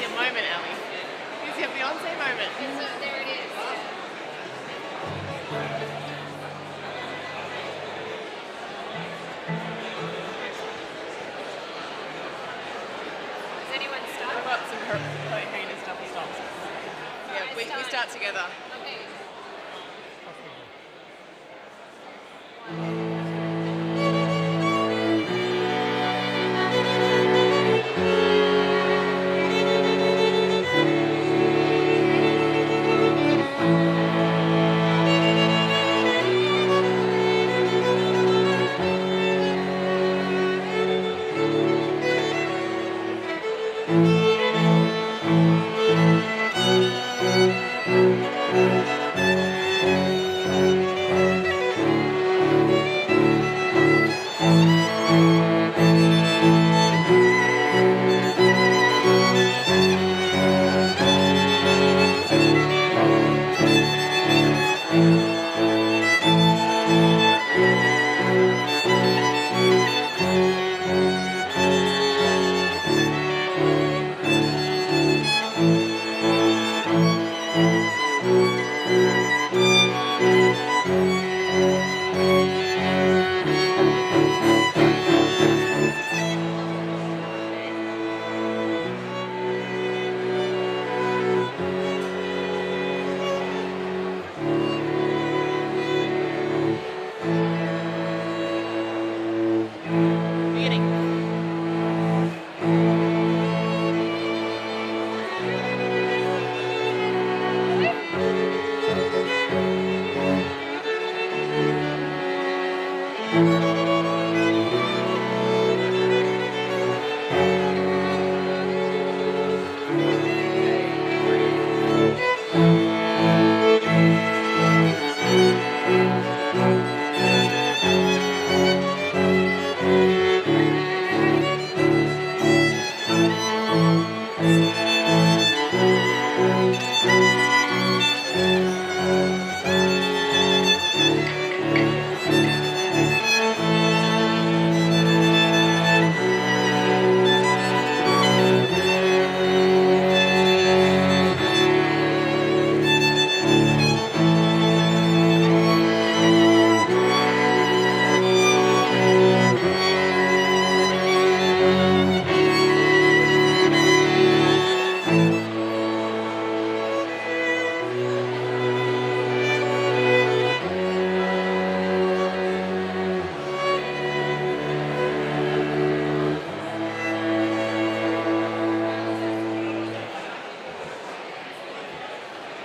your moment, Ali. Here's your Beyonce moment. So there it is. Does anyone start? I've got some heinous double stops. Yeah, we start together. Okay.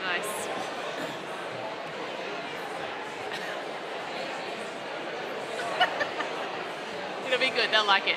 Nice. It'll be good. They'll like it.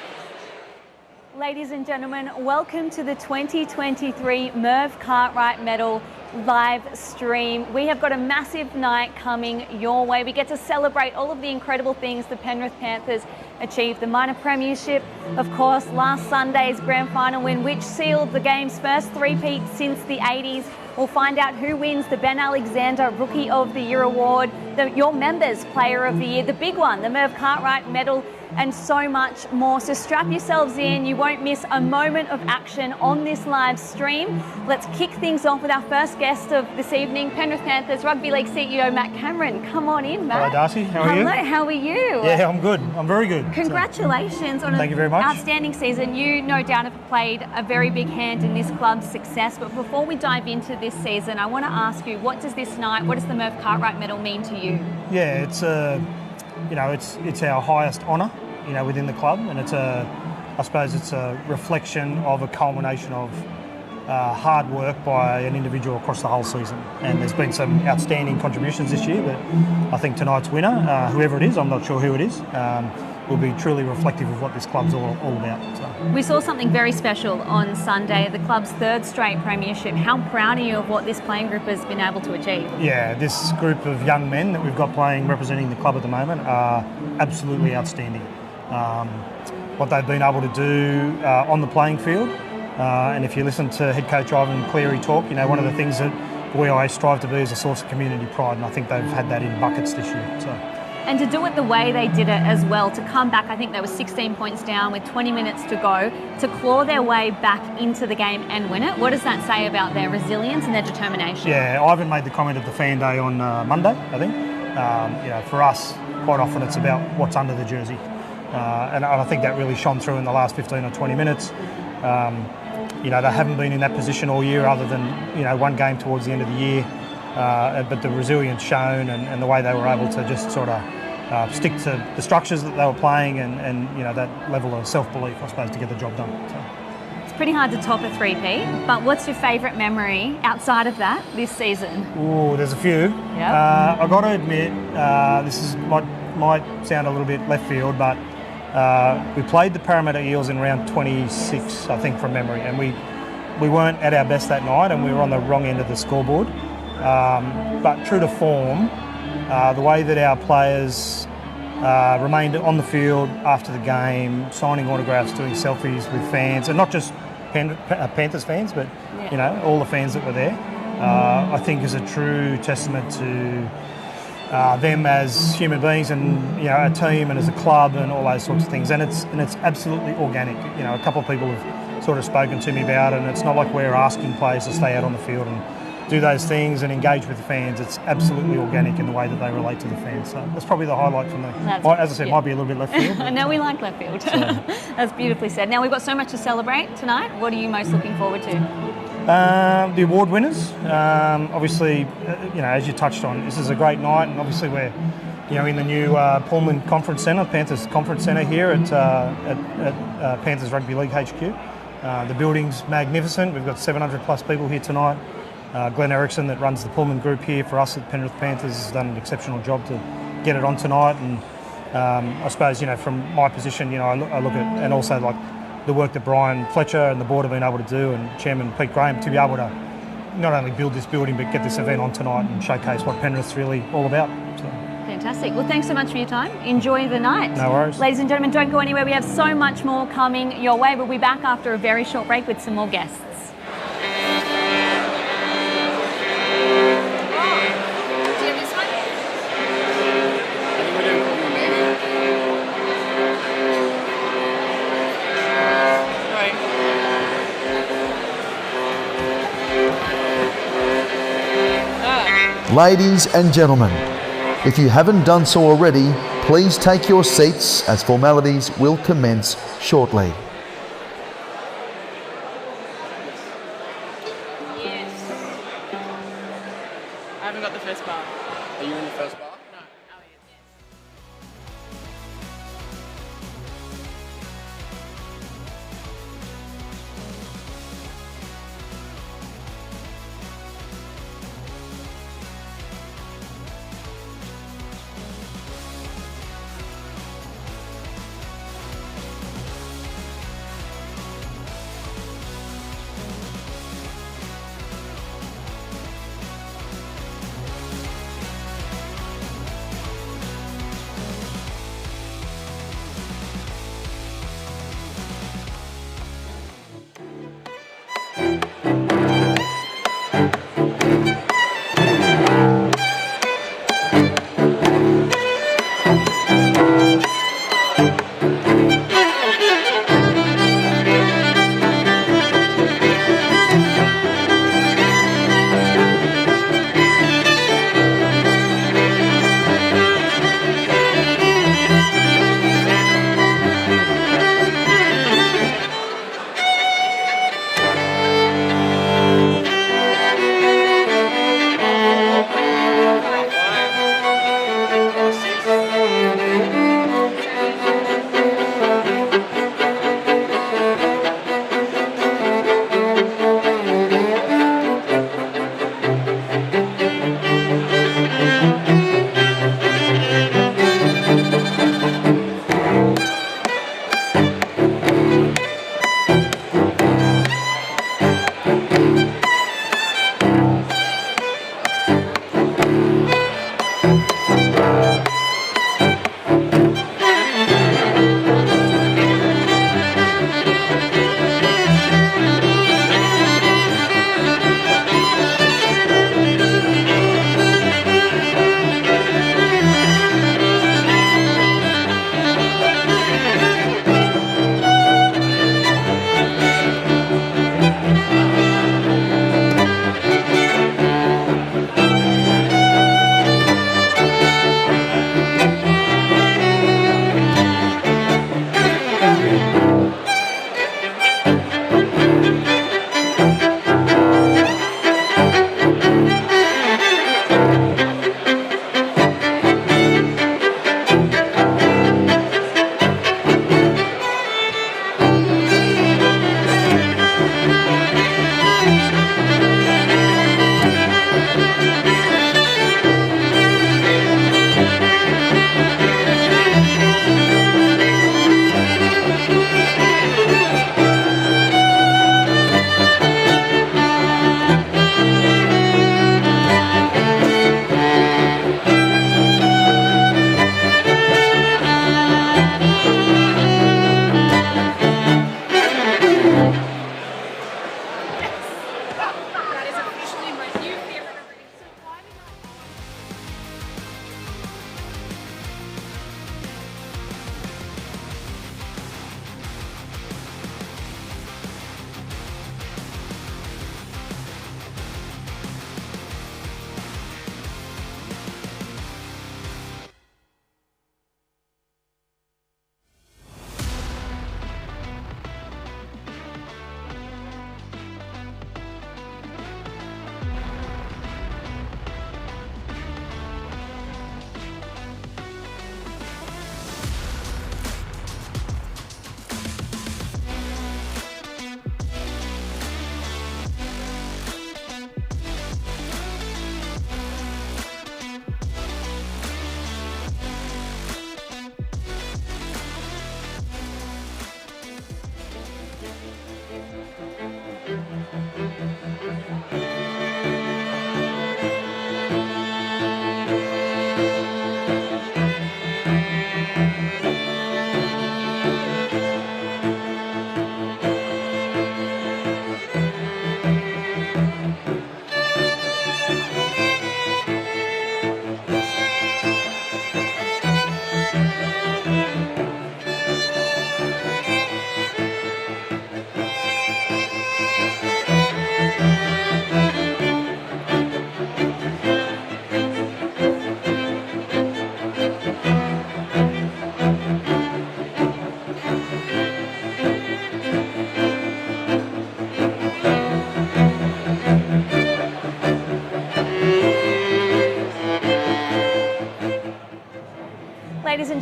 Ladies and gentlemen, welcome to the 2023 Merv Cartwright Medal live stream. We have got a massive night coming your way. We get to celebrate all of the incredible things the Penrith Panthers achieved. The minor premiership, of course, last Sunday's grand final win, which sealed the game's first three-peat since the 80s. We'll find out who wins the Ben Alexander Rookie of the Year award, your members Player of the Year, the big one, the Merv Cartwright Medal, and so much more. So strap yourselves in. You won't miss a moment of action on this live stream. Let's kick things off with our first guest of this evening, Penrith Panthers Rugby League CEO Matt Cameron. Come on in, Matt. Hello, Darcy. How are you? Hello, how are you? Yeah, I'm good. I'm very good. Congratulations on Thank you very much. outstanding season. You, no doubt, have played a very big hand in this club's success. But before we dive into this season, I want to ask you, what does this night, what does the Merv Cartwright Medal mean to you? Yeah, it's it's our highest honour, within the club, and I suppose it's a reflection of a culmination of hard work by an individual across the whole season. And there's been some outstanding contributions this year, but I think tonight's winner, whoever it is, I'm not sure who it is, will be truly reflective of what this club's all about. So. We saw something very special on Sunday, the club's third straight premiership. How proud are you of what this playing group has been able to achieve? Yeah, this group of young men that we've got playing, representing the club at the moment, are absolutely outstanding. What they've been able to do on the playing field, and if you listen to head coach Ivan Cleary talk, one of the things that we always strive to be is a source of community pride, and I think they've had that in buckets this year. So And to do it the way they did it as well, to come back, I think they were 16 points down with 20 minutes to go, to claw their way back into the game and win it. What does that say about their resilience and their determination? Yeah, Ivan made the comment at the fan day on Monday, I think. For us, quite often it's about what's under the jersey. And I think that really shone through in the last 15 or 20 minutes. They haven't been in that position all year other than, one game towards the end of the year. But the resilience shown and the way they were able to just sort of stick to the structures that they were playing and that level of self-belief, I suppose, to get the job done. So. It's pretty hard to top a three-peat, but what's your favourite memory outside of that this season? Ooh, there's a few. Yep. I got to admit, might sound a little bit left field, but we played the Parramatta Eels in round 26, I think, from memory, and we weren't at our best that night, and we were on the wrong end of the scoreboard. But true to form, the way that our players remained on the field after the game, signing autographs, doing selfies with fans, and not just Panthers fans, but all the fans that were there, I think is a true testament to them as human beings and a team and as a club and all those sorts of things. And it's absolutely organic. A couple of people have sort of spoken to me about it, and it's not like we're asking players to stay out on the field and do those things and engage with the fans. It's absolutely organic in the way that they relate to the fans. So that's probably the highlight for me. As I said, might be a little bit left field. No, we like left field. So. That's beautifully said. Now, we've got so much to celebrate tonight. What are you most looking forward to? The award winners. Obviously, as you touched on, this is a great night, and obviously we're in the new Pullman Conference Centre, Panthers Conference Centre here at Panthers Rugby League HQ. The building's magnificent. We've got 700 plus people here tonight. Glenn Erickson, that runs the Pullman group here for us at Penrith Panthers, has done an exceptional job to get it on tonight. And I suppose, from my position, I look at, and also like the work that Brian Fletcher and the board have been able to do, and Chairman Pete Graham, to be able to not only build this building but get this event on tonight and showcase what Penrith's really all about. So. Fantastic. Well, thanks so much for your time. Enjoy the night. No worries. Ladies and gentlemen, don't go anywhere. We have so much more coming your way. We'll be back after a very short break with some more guests. Ladies and gentlemen, if you haven't done so already, please take your seats as formalities will commence shortly. Yes. I haven't got the first bar. Are you in the first bar? No. Oh, yes.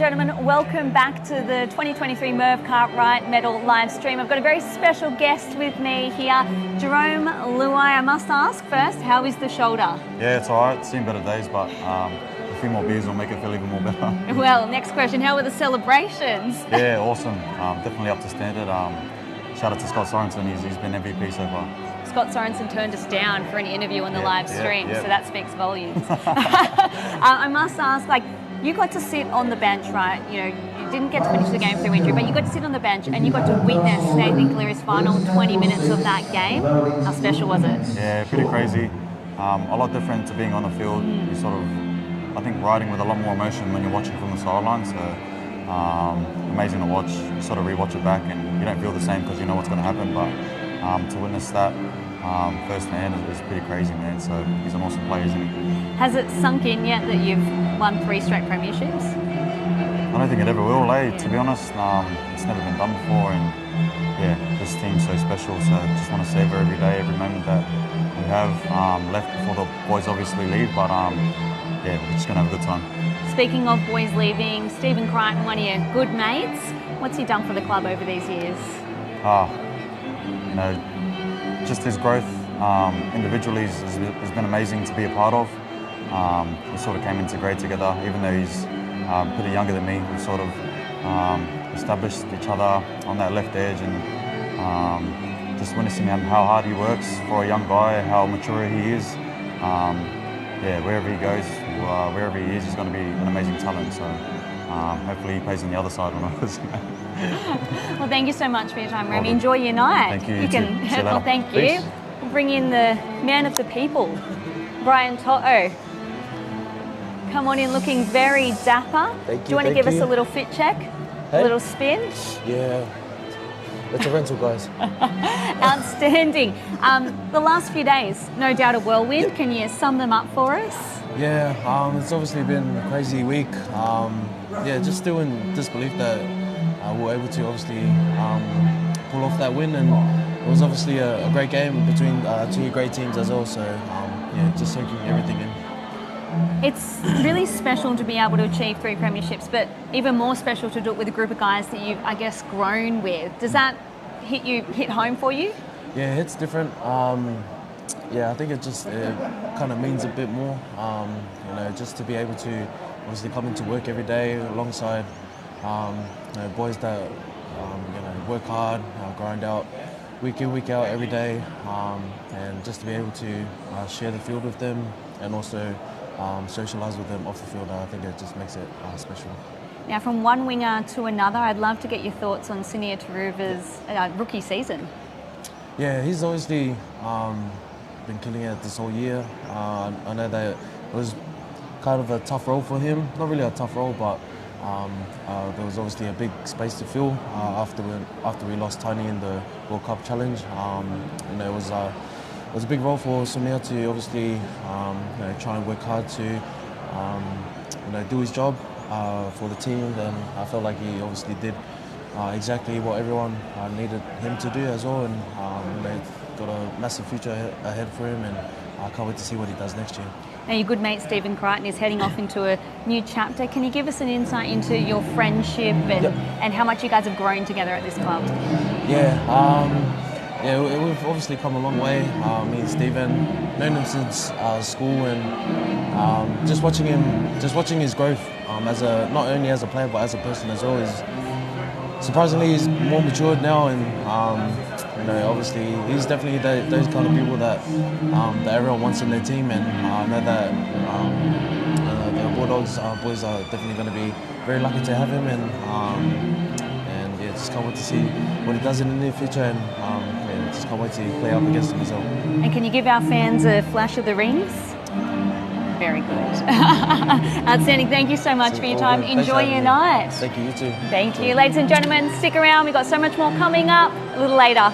gentlemen, welcome back to the 2023 Merv Cartwright Medal live stream. I've got a very special guest with me here, Jerome Luai. I must ask first, how is the shoulder? Yeah, it's alright. Seen better days, but a few more beers will make it feel even more better. Well, next question, how were the celebrations? Yeah, awesome. Definitely up to standard. Shout out to Scott Sorensen. He's been MVP so far. Scott Sorensen turned us down for an interview on the live stream, so that speaks volumes. I must ask, you got to sit on the bench, right? You didn't get to finish the game through injury, but you got to sit on the bench and you got to witness Nathan Cleary's final 20 minutes of that game. How special was it? Yeah, pretty crazy. A lot different to being on the field. You sort of, I think, riding with a lot more emotion when you're watching from the sideline. So amazing to watch. You sort of rewatch it back and you don't feel the same because you know what's going to happen. But to witness that firsthand is pretty crazy, man. So he's an awesome player, isn't he? Has it sunk in yet that you've won 3 straight premierships? I don't think it ever will, to be honest. It's never been done before, and yeah, this team's so special, so I just want to savor every day, every moment that we have left before the boys obviously leave, but yeah, we're just going to have a good time. Speaking of boys leaving, Stephen Crichton, one of your good mates, what's he done for the club over these years? Just his growth individually has been amazing to be a part of. We sort of came into grade together, even though he's pretty younger than me. We sort of established each other on that left edge, and just witnessing how hard he works for a young guy, how mature he is. Yeah, wherever he goes, wherever he is, he's going to be an amazing talent. So hopefully he plays on the other side when I was. Well, thank you so much for your time, Remy. Enjoy your night. Thank you. You can. Well, thank you. Peace. We'll bring in the man of the people, Brian Toto. Come on in looking very dapper. Thank you. Do you want to give us a little fit check? Hey? A little spin? Yeah. It's a rental, guys. Outstanding. The last few days, no doubt a whirlwind. Yep. Can you sum them up for us? Yeah, it's obviously been a crazy week. Yeah, just still in disbelief that we were able to obviously pull off that win, and it was obviously a great game between 2 great teams as well. So yeah, just soaking everything in. It's really special to be able to achieve 3 premierships, but even more special to do it with a group of guys that you've, I guess, grown with. Does that hit home for you? Yeah, it's different. Yeah, I think it kind of means a bit more. Just to be able to obviously come into work every day alongside boys that work hard, grind out week in, week out, every day, and just to be able to share the field with them and also socialise with them off the field. I think it just makes it special. Now, from one winger to another, I'd love to get your thoughts on Sinia Taruva's rookie season. Yeah, he's obviously been killing it this whole year. I know that it was kind of a tough role for him. Not really a tough role, but there was obviously a big space to fill after we lost Tiny in the World Cup Challenge. It was a big role for Samir to obviously try and work hard to do his job for the team, and I felt like he obviously did exactly what everyone needed him to do as well, and got a massive future ahead for him, and I can't wait to see what he does next year. Now, your good mate Stephen Crichton is heading off into a new chapter. Can you give us an insight into your friendship and how much you guys have grown together at this club? Yeah, we've obviously come a long way. Me and Stephen, known him since school, and just watching his growth as not only as a player but as a person as well. Surprisingly, he's more matured now, and obviously he's definitely those kind of people that everyone wants in their team, and I know that the Bulldogs boys are definitely going to be very lucky to have him, and yeah, just can't wait to see what he does in the near future, and just can't wait to play up against him as well. And can you give our fans a flash of the rings? Very good. Outstanding. Thank you so much for your time. Enjoy your night. Thank you, you too. Thank you. Ladies and gentlemen, stick around. We've got so much more coming up a little later.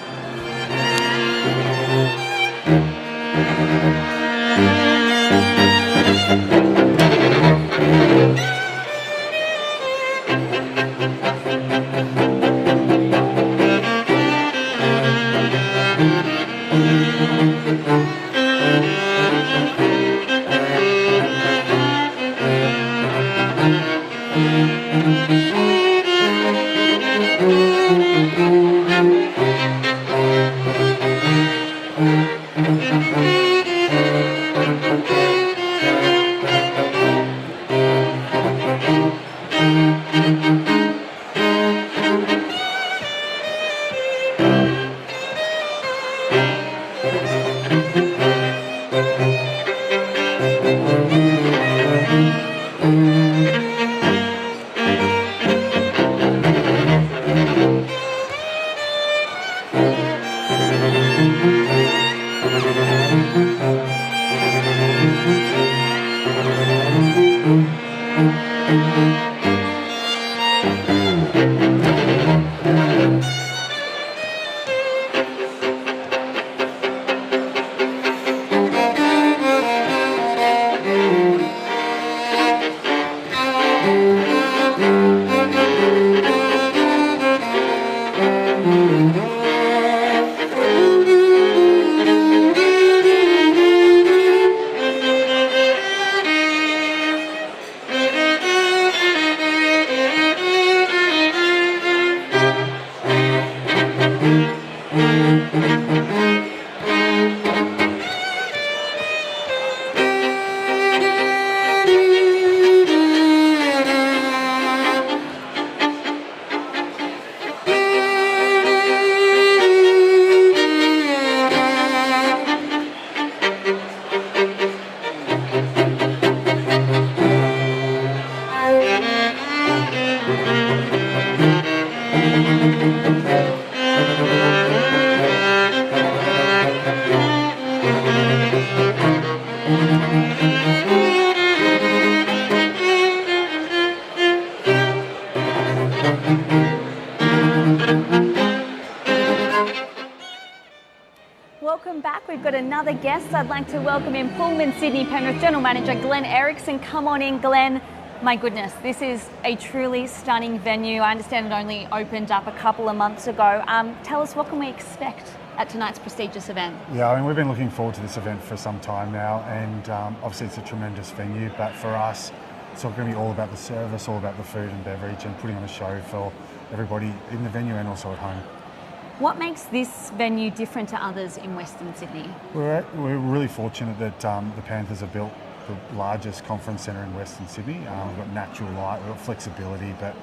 Welcome back. We've got another guest. I'd like to welcome in Pullman Sydney Penrith General Manager Glenn Erickson. Come on in, Glenn. My goodness, this is a truly stunning venue. I understand it only opened up a couple of months ago. Tell us, what can we expect at tonight's prestigious event? Yeah, I mean, we've been looking forward to this event for some time now, and obviously it's a tremendous venue, but for us, it's going to be all about the service, all about the food and beverage, and putting on a show for everybody in the venue and also at home. What makes this venue different to others in Western Sydney? We're really fortunate that the Panthers have built the largest conference centre in Western Sydney. We've got natural light, we've got flexibility, but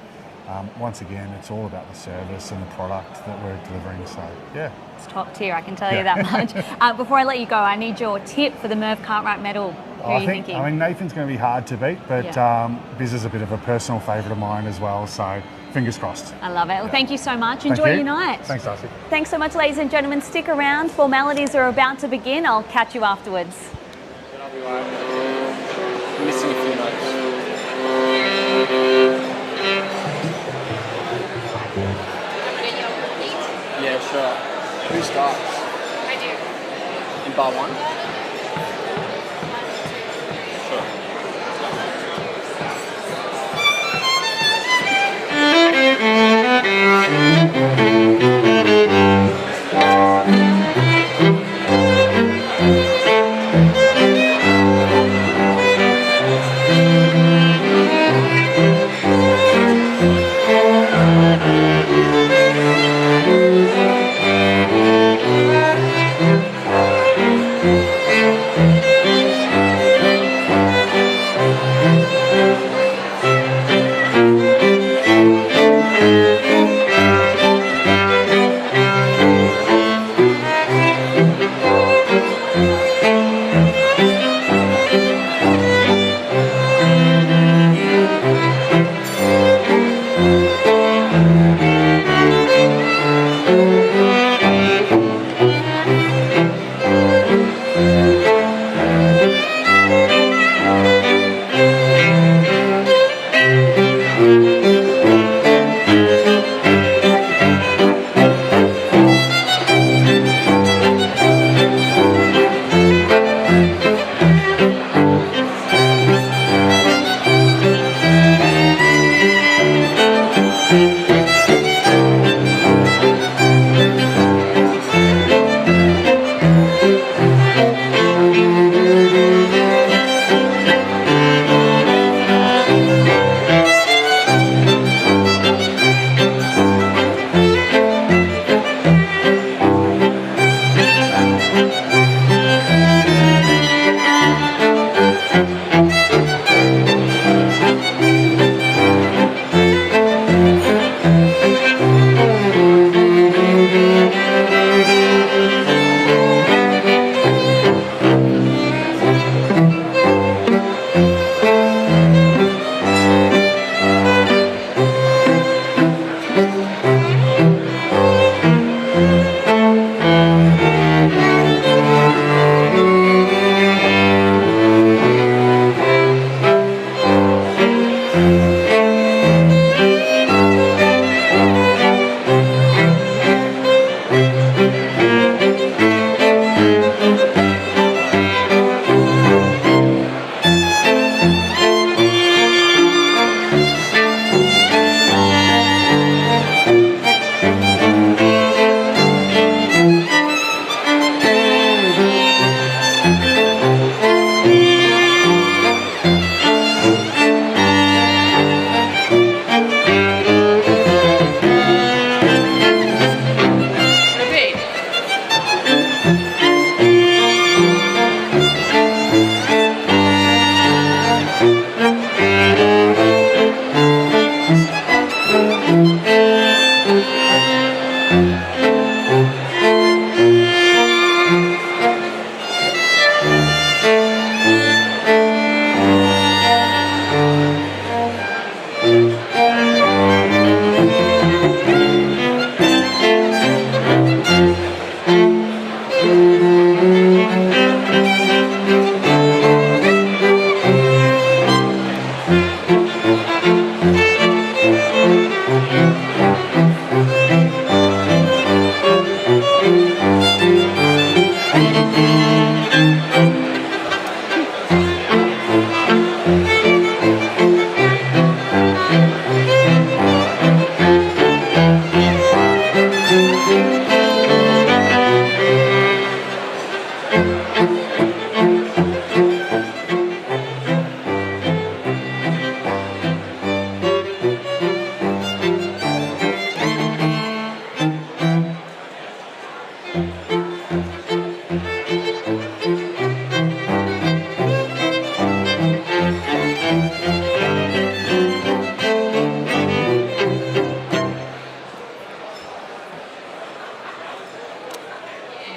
once again, it's all about the service and the product that we're delivering. So, yeah. It's top tier, I can tell you that much. Before I let you go, I need your tip for the Merv Cartwright medal. Who are you thinking? I mean, Nathan's going to be hard to beat, but Biz is a bit of a personal favourite of mine as well, so fingers crossed. I love it. Well, thank you so much. Enjoy your night. Thanks, Darcy. Thanks so much, ladies and gentlemen. Stick around. Formalities are about to begin. I'll catch you afterwards. I'm missing a few notes. Yeah, sure. Who starts? I do. In bar one?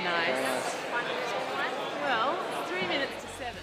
Nice. Well, 3 minutes to 7.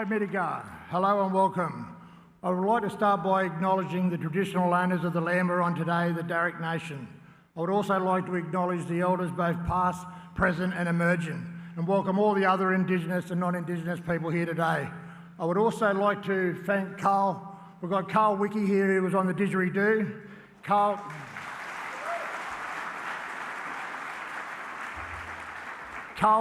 Mitigar. Hello and welcome. I would like to start by acknowledging the traditional owners of the land we're on today, the Darug Nation. I would also like to acknowledge the elders, both past, present and emerging, and welcome all the other Indigenous and non-Indigenous people here today. I would also like to thank Carl. We've got Carl Wiki here who was on the didgeridoo. Carl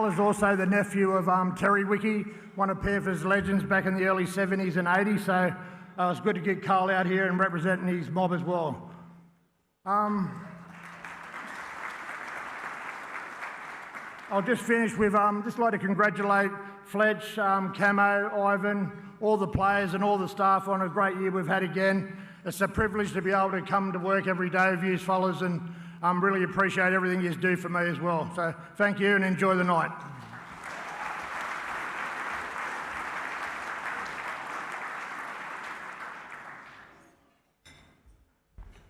is also the nephew of Terry Wiki, one of Perth's legends back in the early 70s and 80s, so it's good to get Carl out here and representing his mob as well. I'll just finish with, just like to congratulate Fletch, Camo, Ivan, all the players and all the staff on a great year we've had again. It's a privilege to be able to come to work every day with you fellas, and really appreciate everything you do for me as well. So thank you and enjoy the night.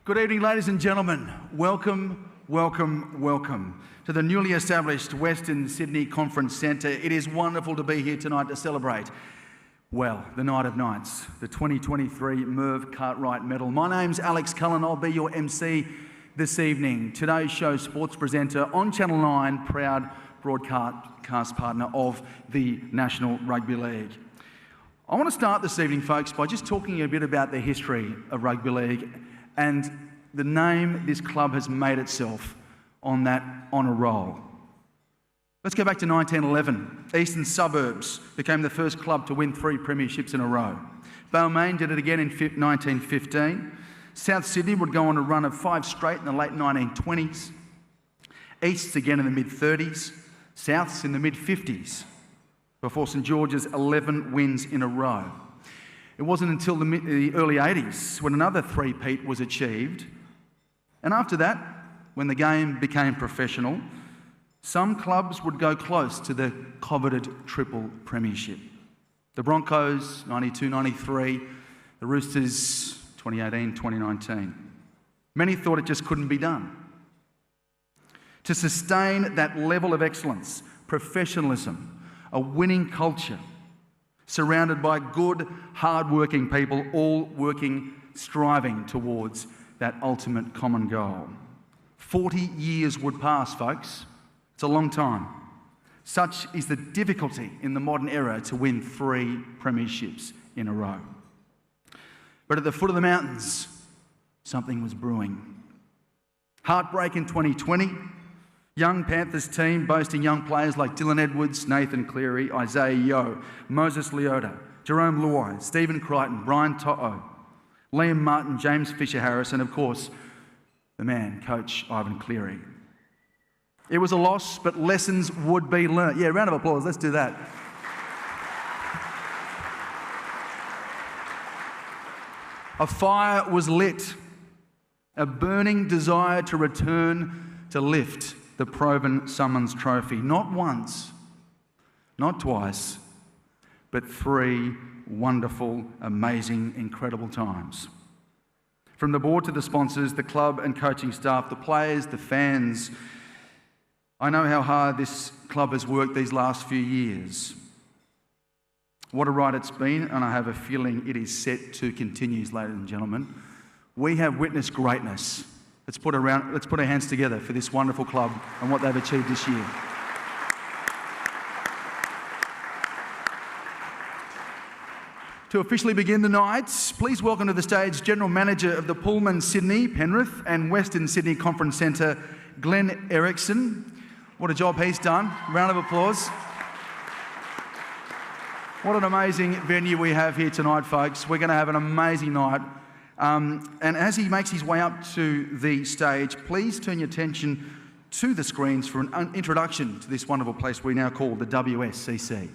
Good evening, ladies and gentlemen. Welcome, welcome, welcome to the newly established Western Sydney Conference Centre. It is wonderful to be here tonight to celebrate, well, the Night of Nights, the 2023 Merv Cartwright Medal. My name's Alex Cullen. I'll be your MC this evening. Today's show sports presenter on Channel 9, proud broadcast partner of the National Rugby League. I want to start this evening, folks, by just talking a bit about the history of rugby league and the name this club has made itself on that honour roll. Let's go back to 1911. Eastern Suburbs became the first club to win 3 premierships in a row. Balmain did it again in 1915. South Sydney would go on a run of 5 straight in the late 1920s. Easts again in the mid-30s. Souths in the mid-50s. Before St George's 11 wins in a row. It wasn't until the early 80s when another three-peat was achieved. And after that, when the game became professional, some clubs would go close to the coveted triple premiership. The Broncos, 92-93, the Roosters, 2018-2019. Many thought it just couldn't be done. To sustain that level of excellence, professionalism, a winning culture, surrounded by good, hard-working people, all working, striving towards that ultimate common goal. 40 years would pass, folks. It's a long time. Such is the difficulty in the modern era to win 3 premierships in a row. But at the foot of the mountains, something was brewing. Heartbreak in 2020. Young Panthers team boasting young players like Dylan Edwards, Nathan Cleary, Isaiah Yeo, Moses Leota, Jerome Luai, Stephen Crichton, Brian To'o, Liam Martin, James Fisher-Harris, and of course, the man, Coach Ivan Cleary. It was a loss, but lessons would be learnt. Yeah, round of applause, let's do that. A fire was lit, a burning desire to return to lift the Provan Summons Trophy. Not once, not twice, but 3 wonderful, amazing, incredible times. From the board to the sponsors, the club and coaching staff, the players, the fans, I know how hard this club has worked these last few years. What a ride it's been, and I have a feeling it is set to continue, ladies and gentlemen. We have witnessed greatness. Let's put our hands together for this wonderful club and what they've achieved this year. To officially begin the night, please welcome to the stage General Manager of the Pullman Sydney, Penrith and Western Sydney Conference Centre, Glenn Erickson. What a job he's done. Round of applause. What an amazing venue we have here tonight, folks. We're going to have an amazing night. And as he makes his way up to the stage, please turn your attention to the screens for an introduction to this wonderful place we now call the WSCC.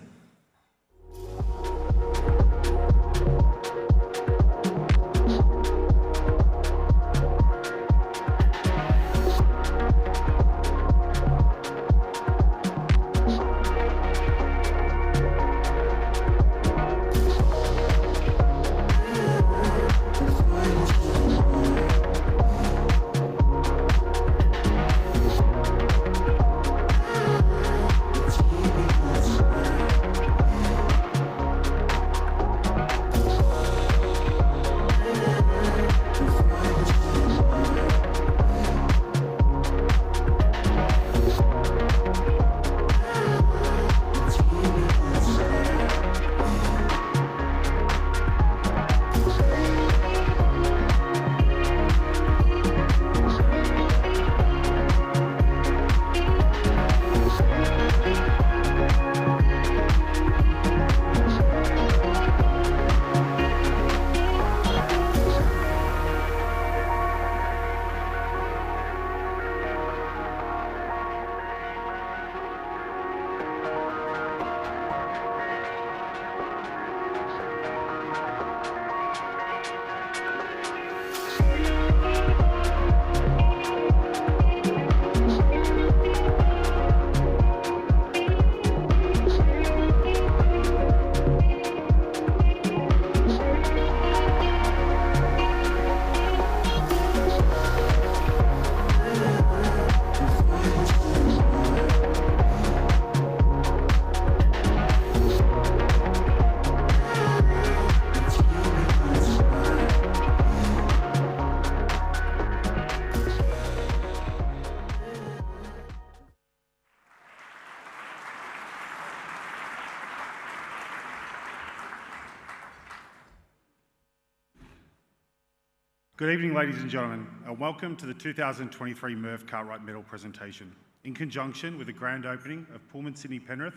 Good evening, ladies and gentlemen, and welcome to the 2023 Merv Cartwright Medal presentation, in conjunction with the grand opening of Pullman Sydney Penrith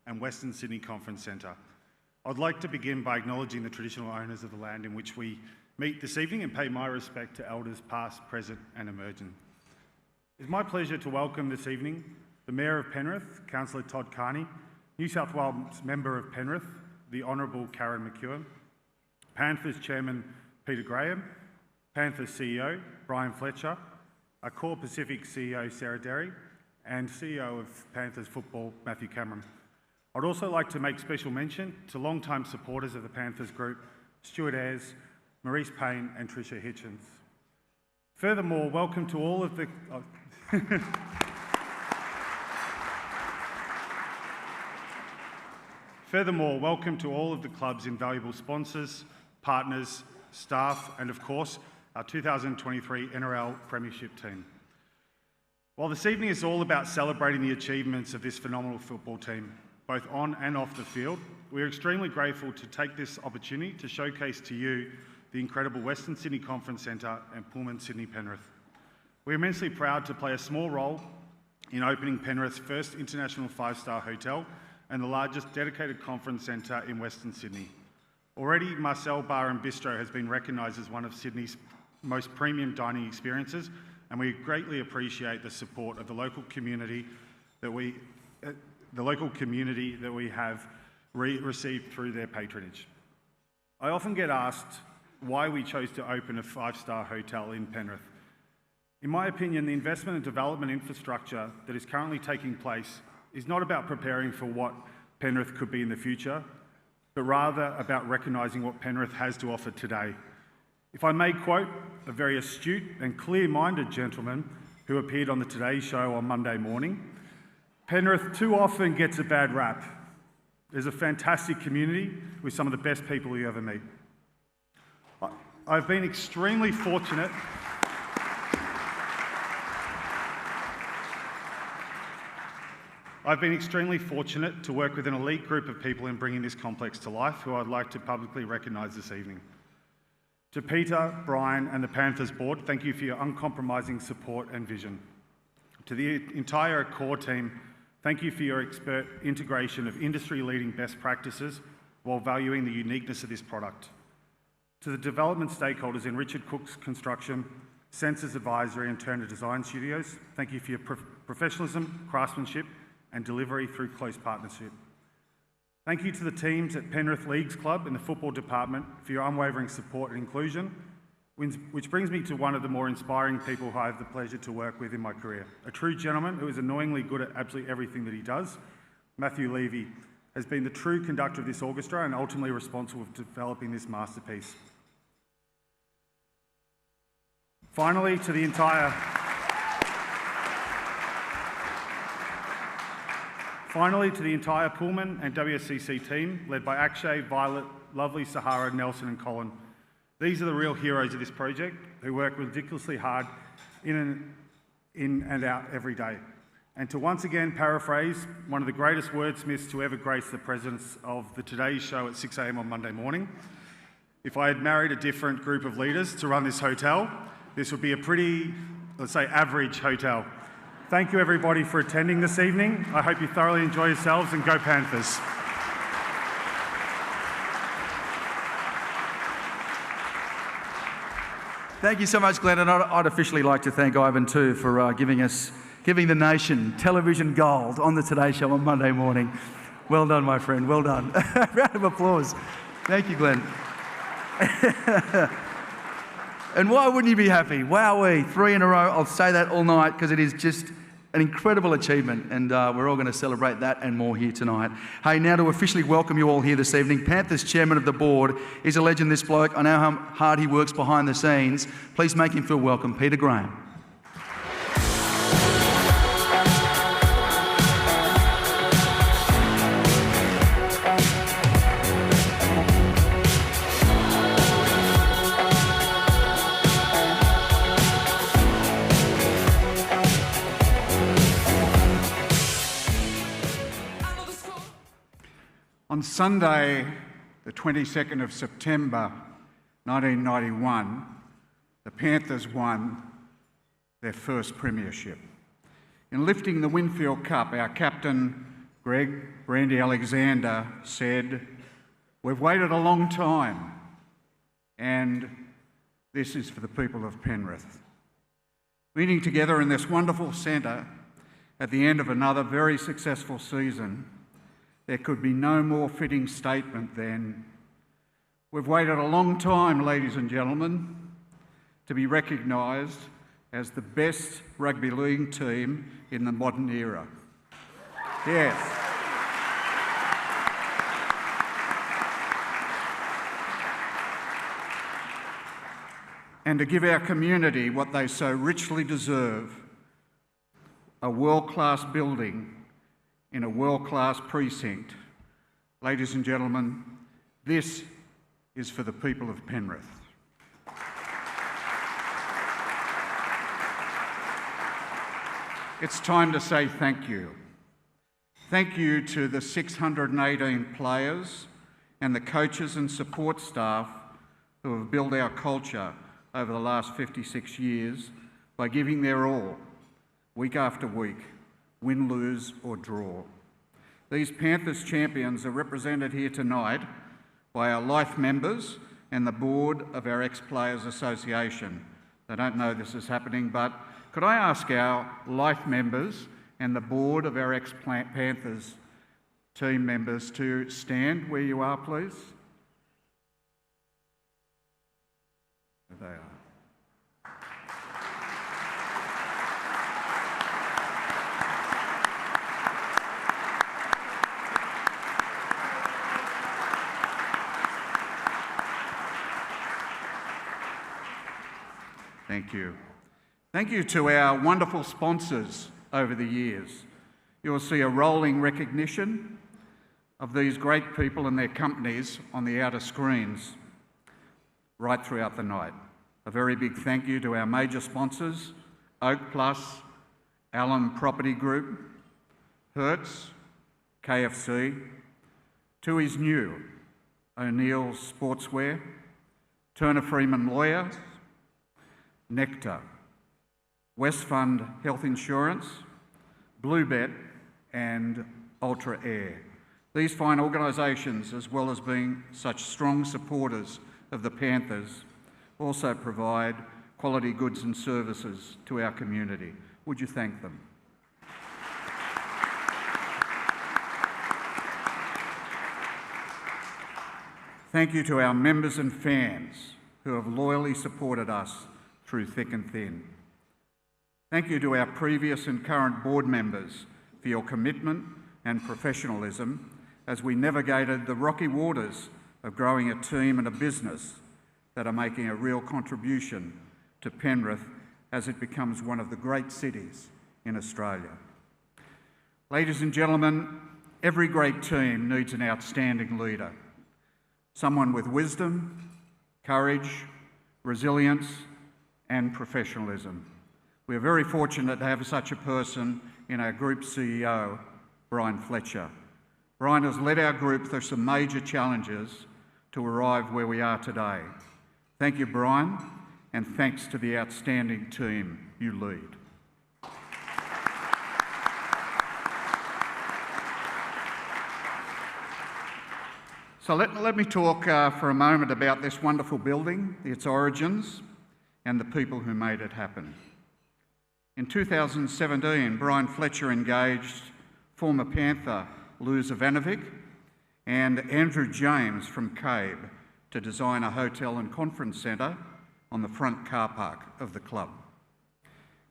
and Western Sydney Conference Centre. I'd like to begin by acknowledging the traditional owners of the land in which we meet this evening and pay my respect to elders past, present and emerging. It's my pleasure to welcome this evening the Mayor of Penrith, Councillor Todd Carney, New South Wales Member of Penrith, the Honourable Karen McEwen, Panthers Chairman Peter Graham, Panthers CEO Brian Fletcher, Accor Pacific CEO Sarah Derry, and CEO of Panthers Football Matthew Cameron. I'd also like to make special mention to long-time supporters of the Panthers group, Stuart Ayres, Maurice Payne and Tricia Hitchens. Furthermore, welcome to all of the... Furthermore, welcome to all of the club's invaluable sponsors, partners, staff, and of course, our 2023 NRL Premiership team. While this evening is all about celebrating the achievements of this phenomenal football team, both on and off the field, we are extremely grateful to take this opportunity to showcase to you the incredible Western Sydney Conference Centre and Pullman Sydney Penrith. We're immensely proud to play a small role in opening Penrith's first international five-star hotel and the largest dedicated conference centre in Western Sydney. Already, Marcel Bar and Bistro has been recognised as one of Sydney's most premium dining experiences, and we greatly appreciate the support of the local community that we have received through their patronage. I often get asked why we chose to open a five-star hotel in Penrith. In my opinion, the investment and development infrastructure that is currently taking place is not about preparing for what Penrith could be in the future, but rather about recognising what Penrith has to offer today. If I may quote a very astute and clear-minded gentleman who appeared on the Today Show on Monday morning, Penrith too often gets a bad rap. There's a fantastic community with some of the best people you ever meet. I've been extremely fortunate to work with an elite group of people in bringing this complex to life, who I'd like to publicly recognise this evening. To Peter, Brian and the Panthers board, thank you for your uncompromising support and vision. To the entire core team, thank you for your expert integration of industry-leading best practices while valuing the uniqueness of this product. To the development stakeholders in Richard Cook's Construction, Census Advisory and Turner Design Studios, thank you for your professionalism, craftsmanship and delivery through close partnership. Thank you to the teams at Penrith Leagues Club and the football department for your unwavering support and inclusion, which brings me to one of the more inspiring people who I have the pleasure to work with in my career. A true gentleman who is annoyingly good at absolutely everything that he does. Matthew Levy has been the true conductor of this orchestra and ultimately responsible for developing this masterpiece. Finally, to the entire Pullman and WSCC team, led by Akshay, Violet, Lovely, Sahara, Nelson and Colin. These are the real heroes of this project who work ridiculously hard in and out every day. And to once again paraphrase one of the greatest wordsmiths to ever grace the presence of the Today Show at 6 a.m. on Monday morning, if I had married a different group of leaders to run this hotel, this would be a pretty, let's say, average hotel. Thank you everybody for attending this evening. I hope you thoroughly enjoy yourselves and go Panthers. Thank you so much, Glenn, and I'd officially like to thank Ivan too for giving the nation television gold on the Today Show on Monday morning. Well done, my friend, well done. Round of applause. Thank you, Glenn. And why wouldn't you be happy? Wowee, 3 in a row. I'll say that all night because it is just an incredible achievement, and we're all going to celebrate that and more here tonight. Hey, now to officially welcome you all here this evening, Panthers Chairman of the Board is a legend, this bloke. I know how hard he works behind the scenes. Please make him feel welcome, Peter Graham. On Sunday, the 22nd of September 1991, the Panthers won their first premiership. In lifting the Winfield Cup, our captain, Greg Brandy Alexander, said, "We've waited a long time, and this is for the people of Penrith." Meeting together in this wonderful centre at the end of another very successful season, there could be no more fitting statement than, "We've waited a long time, ladies and gentlemen, to be recognised as the best rugby league team in the modern era." Yes. And to give our community what they so richly deserve, a world-class building in a world-class precinct. Ladies and gentlemen, this is for the people of Penrith. It's time to say thank you. Thank you to the 618 players and the coaches and support staff who have built our culture over the last 56 years by giving their all, week after week, win, lose or draw. These Panthers champions are represented here tonight by our life members and the board of our Ex-Players Association. They don't know this is happening, but could I ask our life members and the board of our Ex-Panthers team members to stand where you are, please? There they are. Thank you. Thank you to our wonderful sponsors over the years. You'll see a rolling recognition of these great people and their companies on the outer screens right throughout the night. A very big thank you to our major sponsors, Oak Plus, Allen Property Group, Hertz, KFC, Tui's New, O'Neill's Sportswear, Turner Freeman Lawyers, Nectar, Westfund Health Insurance, Bluebet and Ultra Air. These fine organisations, as well as being such strong supporters of the Panthers, also provide quality goods and services to our community. Would you thank them? Thank you to our members and fans who have loyally supported us through thick and thin. Thank you to our previous and current board members for your commitment and professionalism as we navigated the rocky waters of growing a team and a business that are making a real contribution to Penrith as it becomes one of the great cities in Australia. Ladies and gentlemen, every great team needs an outstanding leader, someone with wisdom, courage, resilience, and professionalism. We are very fortunate to have such a person in our group CEO, Brian Fletcher. Brian has led our group through some major challenges to arrive where we are today. Thank you, Brian, and thanks to the outstanding team you lead. So let me talk for a moment about this wonderful building, its origins, and the people who made it happen. In 2017, Brian Fletcher engaged former Panther Lou Zavanovic and Andrew James from Cabe to design a hotel and conference centre on the front car park of the club.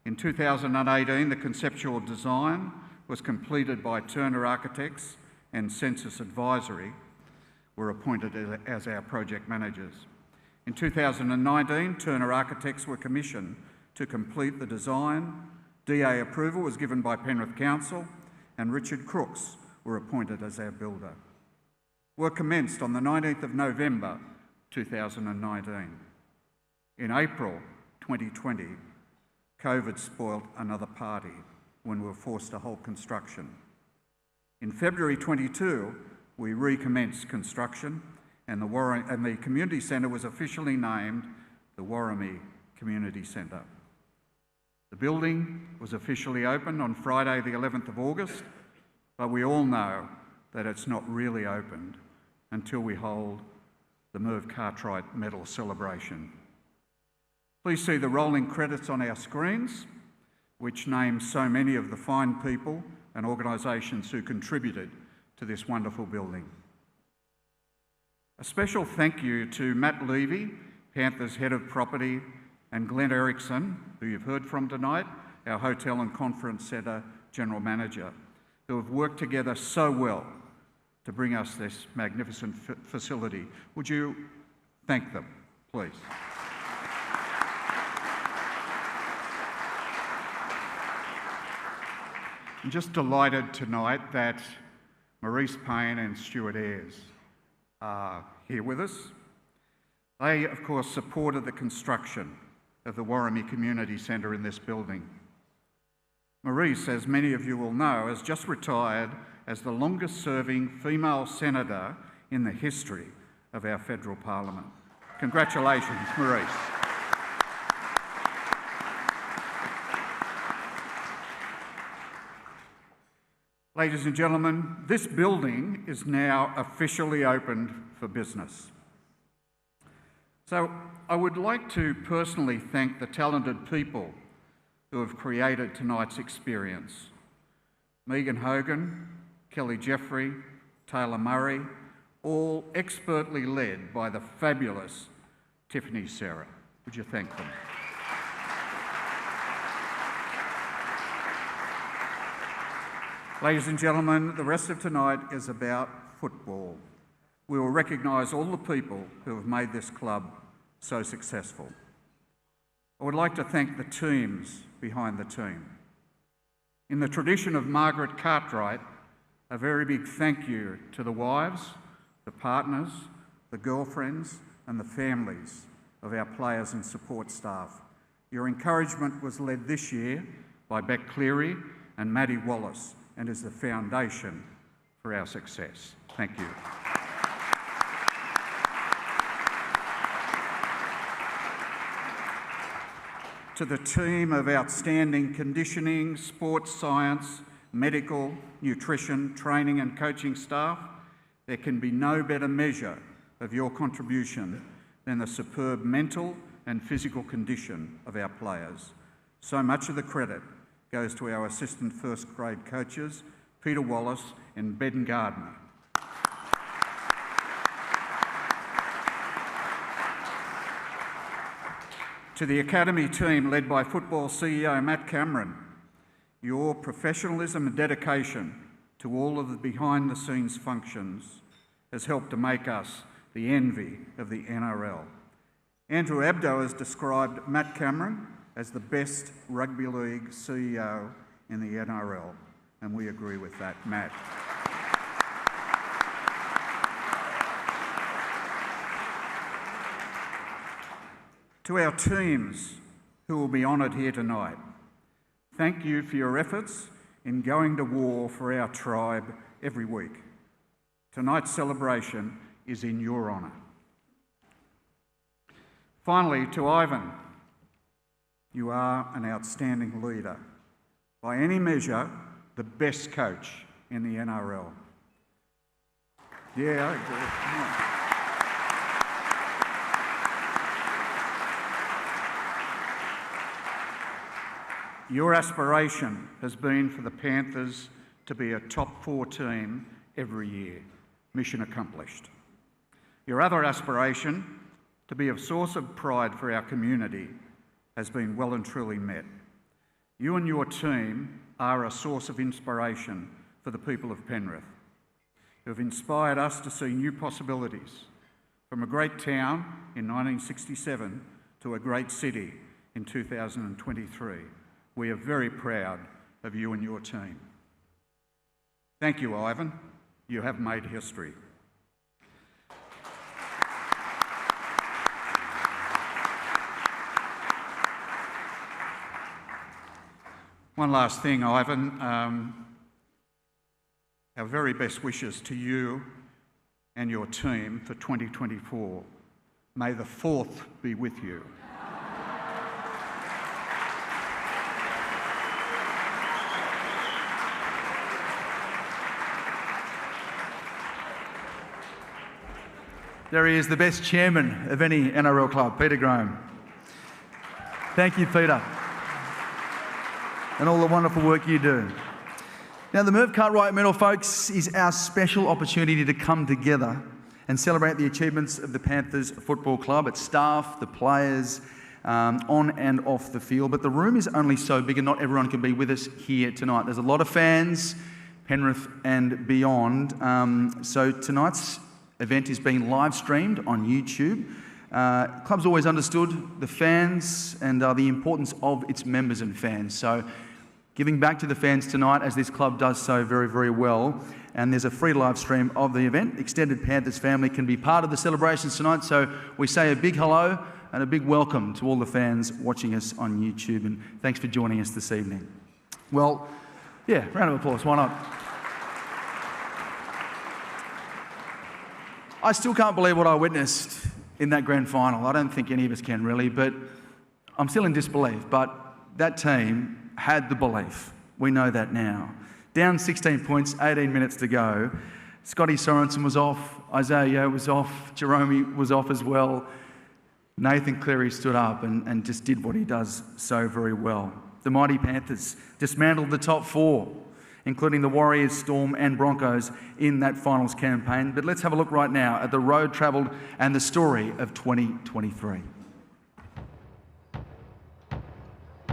In 2018, the conceptual design was completed by Turner Architects and Census Advisory were appointed as our project managers. In 2019, Turner Architects were commissioned to complete the design. DA approval was given by Penrith Council and Richard Crooks were appointed as our builder. Work commenced on the 19th of November 2019. In April 2020, COVID spoilt another party when we were forced to halt construction. In February 22, we recommenced construction and the community centre was officially named the Warramie Community Centre. The building was officially opened on Friday the 11th of August, but we all know that it's not really opened until we hold the Merv Cartwright Medal celebration. Please see the rolling credits on our screens, which name so many of the fine people and organisations who contributed to this wonderful building. A special thank you to Matt Levy, Panthers Head of Property, and Glenn Erickson, who you've heard from tonight, our Hotel and Conference Centre General Manager, who have worked together so well to bring us this magnificent facility. Would you thank them, please? I'm just delighted tonight that Maurice Payne and Stuart Ayres are here with us. They, of course, supported the construction of the Warramie Community Centre in this building. Maurice, as many of you will know, has just retired as the longest-serving female senator in the history of our federal parliament. Congratulations, Maurice. Ladies and gentlemen, this building is now officially opened for business. So I would like to personally thank the talented people who have created tonight's experience. Megan Hogan, Kelly Jeffrey, Taylor Murray, all expertly led by the fabulous Tiffany Serra. Would you thank them? Ladies and gentlemen, the rest of tonight is about football. We will recognise all the people who have made this club so successful. I would like to thank the teams behind the team. In the tradition of Margaret Cartwright, a very big thank you to the wives, the partners, the girlfriends and the families of our players and support staff. Your encouragement was led this year by Beck Cleary and Maddie Wallace and is the foundation for our success. Thank you. To the team of outstanding conditioning, sports science, medical, nutrition, training and coaching staff, there can be no better measure of your contribution than the superb mental and physical condition of our players. So much of the credit goes to our assistant first grade coaches, Peter Wallace and Ben Gardner. To the Academy team led by football CEO Matt Cameron, your professionalism and dedication to all of the behind-the-scenes functions has helped to make us the envy of the NRL. Andrew Abdo has described Matt Cameron as the best rugby league CEO in the NRL, and we agree with that, Matt. To our teams who will be honoured here tonight, thank you for your efforts in going to war for our tribe every week. Tonight's celebration is in your honour. Finally, to Ivan, you are an outstanding leader. By any measure, the best coach in the NRL. Yeah, I agree. Your aspiration has been for the Panthers to be a top 4 team every year. Mission accomplished. Your other aspiration, to be a source of pride for our community, has been well and truly met. You and your team are a source of inspiration for the people of Penrith. You have inspired us to see new possibilities, from a great town in 1967 to a great city in 2023. We are very proud of you and your team. Thank you, Ivan. You have made history. One last thing, Ivan. Our very best wishes to you and your team for 2024. May the 4th be with you. There he is, the best chairman of any NRL club, Peter Graham. Thank you, Peter, and all the wonderful work you do. Now, the Merv Cartwright Medal, folks, is our special opportunity to come together and celebrate the achievements of the Panthers Football Club, its staff, the players, on and off the field. But the room is only so big and not everyone can be with us here tonight. There's a lot of fans, Penrith and beyond. So tonight's event is being live streamed on YouTube. Club's always understood the fans and the importance of its members and fans. So giving back to the fans tonight, as this club does so very, very well. And there's a free live stream of the event. Extended Panthers family can be part of the celebrations tonight. So we say a big hello and a big welcome to all the fans watching us on YouTube. And thanks for joining us this evening. Well, yeah, round of applause, why not? I still can't believe what I witnessed in that grand final. I don't think any of us can really, but I'm still in disbelief. But that team had the belief. We know that now. Down 16 points, 18 minutes to go. Scotty Sorensen was off. Isaiah Yeo was off. Jerome was off as well. Nathan Cleary stood up and just did what he does so very well. The mighty Panthers dismantled the top four, including the Warriors, Storm and Broncos in that finals campaign. But let's have a look right now at the road travelled and the story of 2023.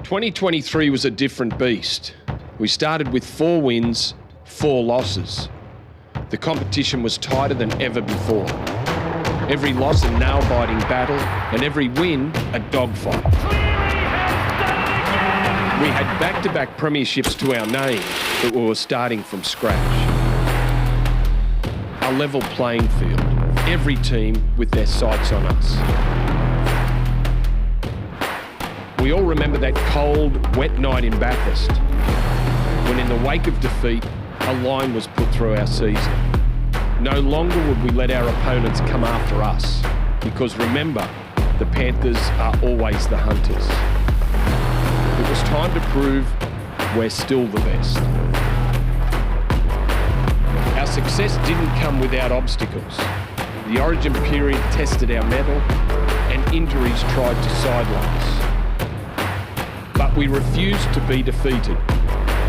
2023 was a different beast. We started with 4 wins, 4 losses. The competition was tighter than ever before. Every loss a nail-biting battle, and every win a dogfight. We had back-to-back premierships to our name, but we were starting from scratch. A level playing field, every team with their sights on us. We all remember that cold, wet night in Bathurst, when in the wake of defeat, a line was put through our season. No longer would we let our opponents come after us, because remember, the Panthers are always the hunters. It was time to prove we're still the best. Our success didn't come without obstacles. The origin period tested our mettle, and injuries tried to sideline us. But we refused to be defeated.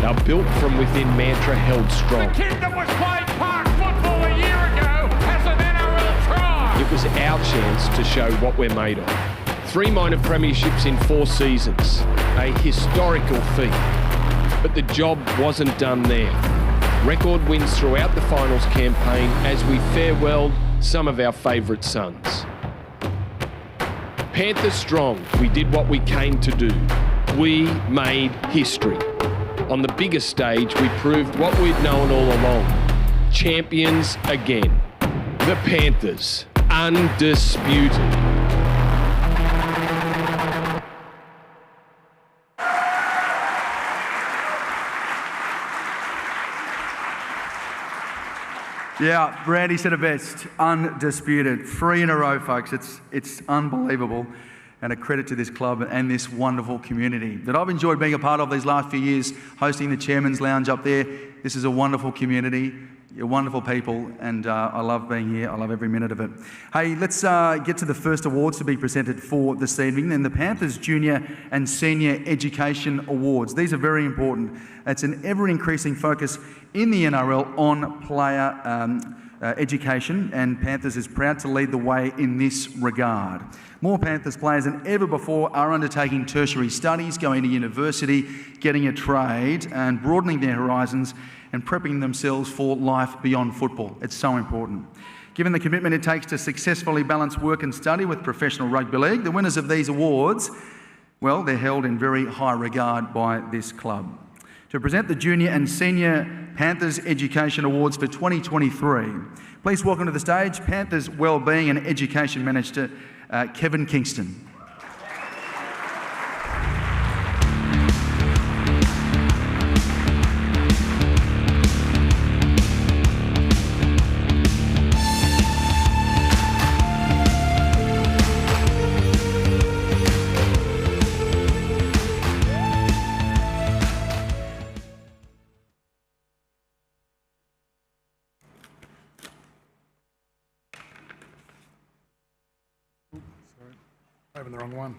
Our built-from-within mantra held strong. The kid that was playing park football a year ago has an NRL try. It was our chance to show what we're made of. 3 minor premierships in 4 seasons, a historical feat. But the job wasn't done there. Record wins throughout the finals campaign as we farewelled some of our favourite sons. Panthers strong, we did what we came to do. We made history. On the biggest stage, we proved what we'd known all along. Champions again. The Panthers, undisputed. Yeah, Brandy said it best, undisputed. 3 in a row, folks. It's unbelievable. And a credit to this club and this wonderful community that I've enjoyed being a part of these last few years, hosting the Chairman's Lounge up there. This is a wonderful community. You're wonderful people, and I love being here. I love every minute of it. Hey, let's get to the first awards to be presented for this evening, and the Panthers Junior and Senior Education Awards. These are very important. It's an ever-increasing focus in the NRL on player education, and Panthers is proud to lead the way in this regard. More Panthers players than ever before are undertaking tertiary studies, going to university, getting a trade, and broadening their horizons and prepping themselves for life beyond football. It's so important. Given the commitment it takes to successfully balance work and study with professional rugby league, the winners of these awards, well, they're held in very high regard by this club. To present the Junior and Senior Panthers Education Awards for 2023, please welcome to the stage Panthers Wellbeing and Education Manager, Kevin Kingston. Open the wrong one.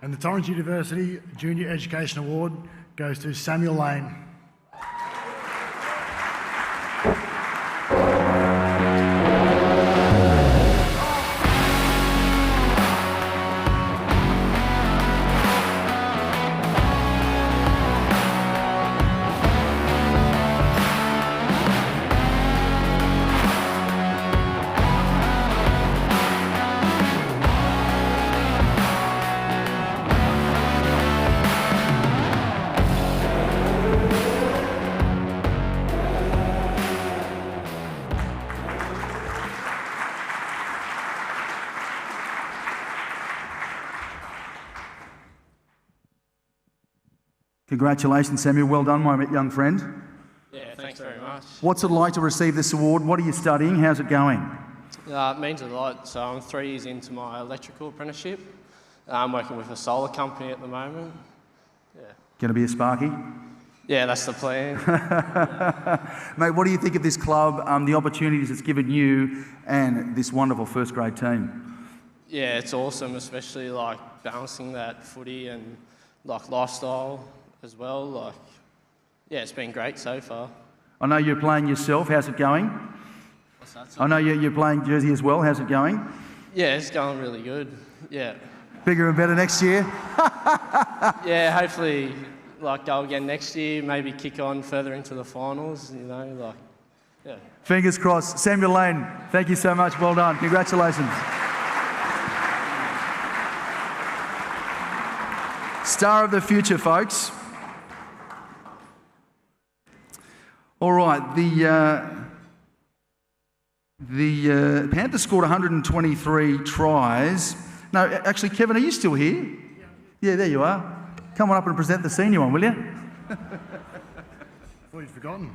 And the Torrens University Junior Education Award goes to Samuel Lane. Congratulations, Samuel. Well done, my young friend. Yeah, thanks very much. What's it like to receive this award? What are you studying? How's it going? It means a lot. So I'm 3 years into my electrical apprenticeship. I'm working with a solar company at the moment. Yeah. Going to be a Sparky? Yeah, that's the plan. Mate, what do you think of this club, the opportunities it's given you and this wonderful first grade team? Yeah, it's awesome, especially like balancing that footy and like lifestyle as well. Like, yeah, it's been great so far. I know you're playing yourself. How's it going? What's that? I know you're playing Jersey as well. How's it going? Yeah, it's going really good. Yeah. Bigger and better next year? Yeah, hopefully like go again next year, maybe kick on further into the finals, you know, like, yeah. Fingers crossed. Samuel Lane, thank you so much. Well done. Congratulations. Star of the future, folks. All right, the Panthers scored 123 tries. No, actually, Kevin, are you still here? Yeah, there you are. Come on up and present the senior one, will you? Thought you'd forgotten.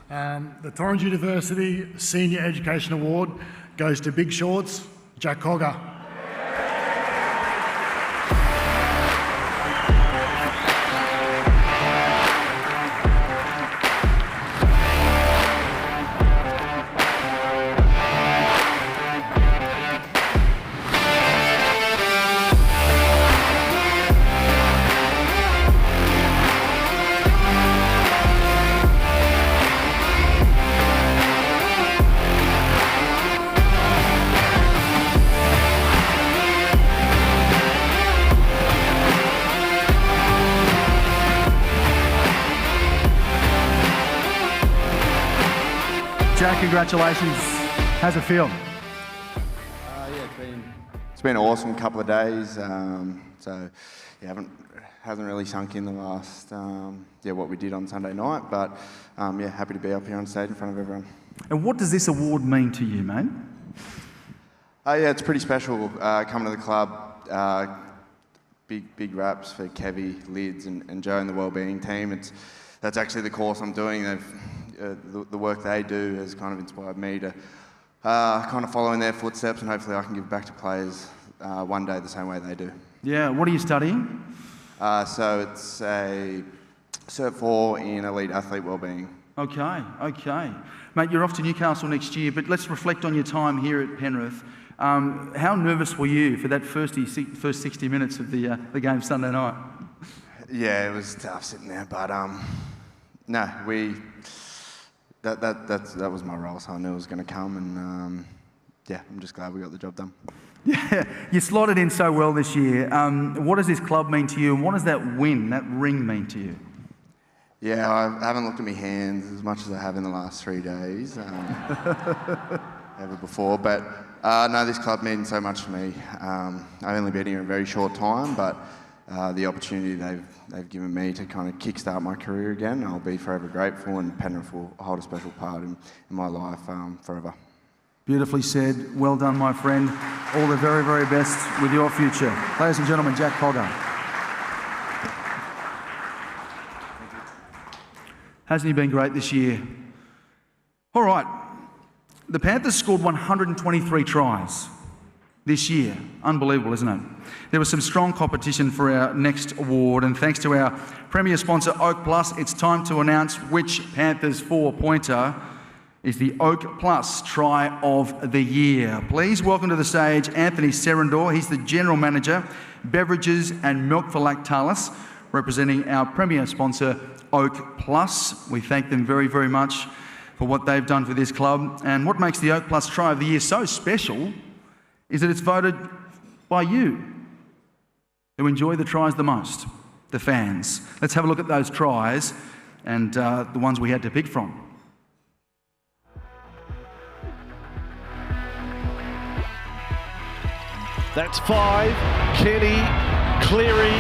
The Torrens University Senior Education Award goes to Big Shorts, Jack Cogger. Jack, congratulations. How's it feel? Yeah, it's been an awesome couple of days. So yeah, hasn't really sunk in the last what we did on Sunday night, but yeah, happy to be up here on stage in front of everyone. And what does this award mean to you, mate? Yeah, it's pretty special coming to the club. Big raps for Kevy, Lids, and Joe and the wellbeing team. That's actually the course I'm doing. The work they do has kind of inspired me to kind of follow in their footsteps, and hopefully I can give back to players one day the same way they do. Yeah, what are you studying? So it's a Cert 4 in Elite Athlete Wellbeing. Okay. Mate, you're off to Newcastle next year, but let's reflect on your time here at Penrith. How nervous were you for that first 60 minutes of the game Sunday night? Yeah, it was tough sitting there, but no, that was my role, so I knew it was going to come, and yeah, I'm just glad we got the job done. Yeah, you slotted in so well this year. What does this club mean to you, and what does that win, that ring, mean to you? Yeah, I haven't looked at my hands as much as I have in the last 3 days, ever before, but no, this club means so much to me. I've only been here a very short time, but the opportunity they've given me to kind of kickstart my career again, I'll be forever grateful, and Penrith will hold a special part in my life forever. Beautifully said. Well done, my friend. All the very, very best with your future. Ladies and gentlemen, Jack Cogger. Hasn't he been great this year? All right. The Panthers scored 123 tries this year. Unbelievable, isn't it? There was some strong competition for our next award, and thanks to our premier sponsor, Oak Plus, it's time to announce which Panthers four-pointer is the Oak Plus Try of the Year. Please welcome to the stage Anthony Serendor. He's the General Manager, Beverages and Milk for Lactalis, representing our premier sponsor, Oak Plus. We thank them very, very much for what they've done for this club. And what makes the Oak Plus Try of the Year so special is that it's voted by you who enjoy the tries the most, the fans. Let's have a look at those tries and the ones we had to pick from. That's 5. Kenny, Cleary,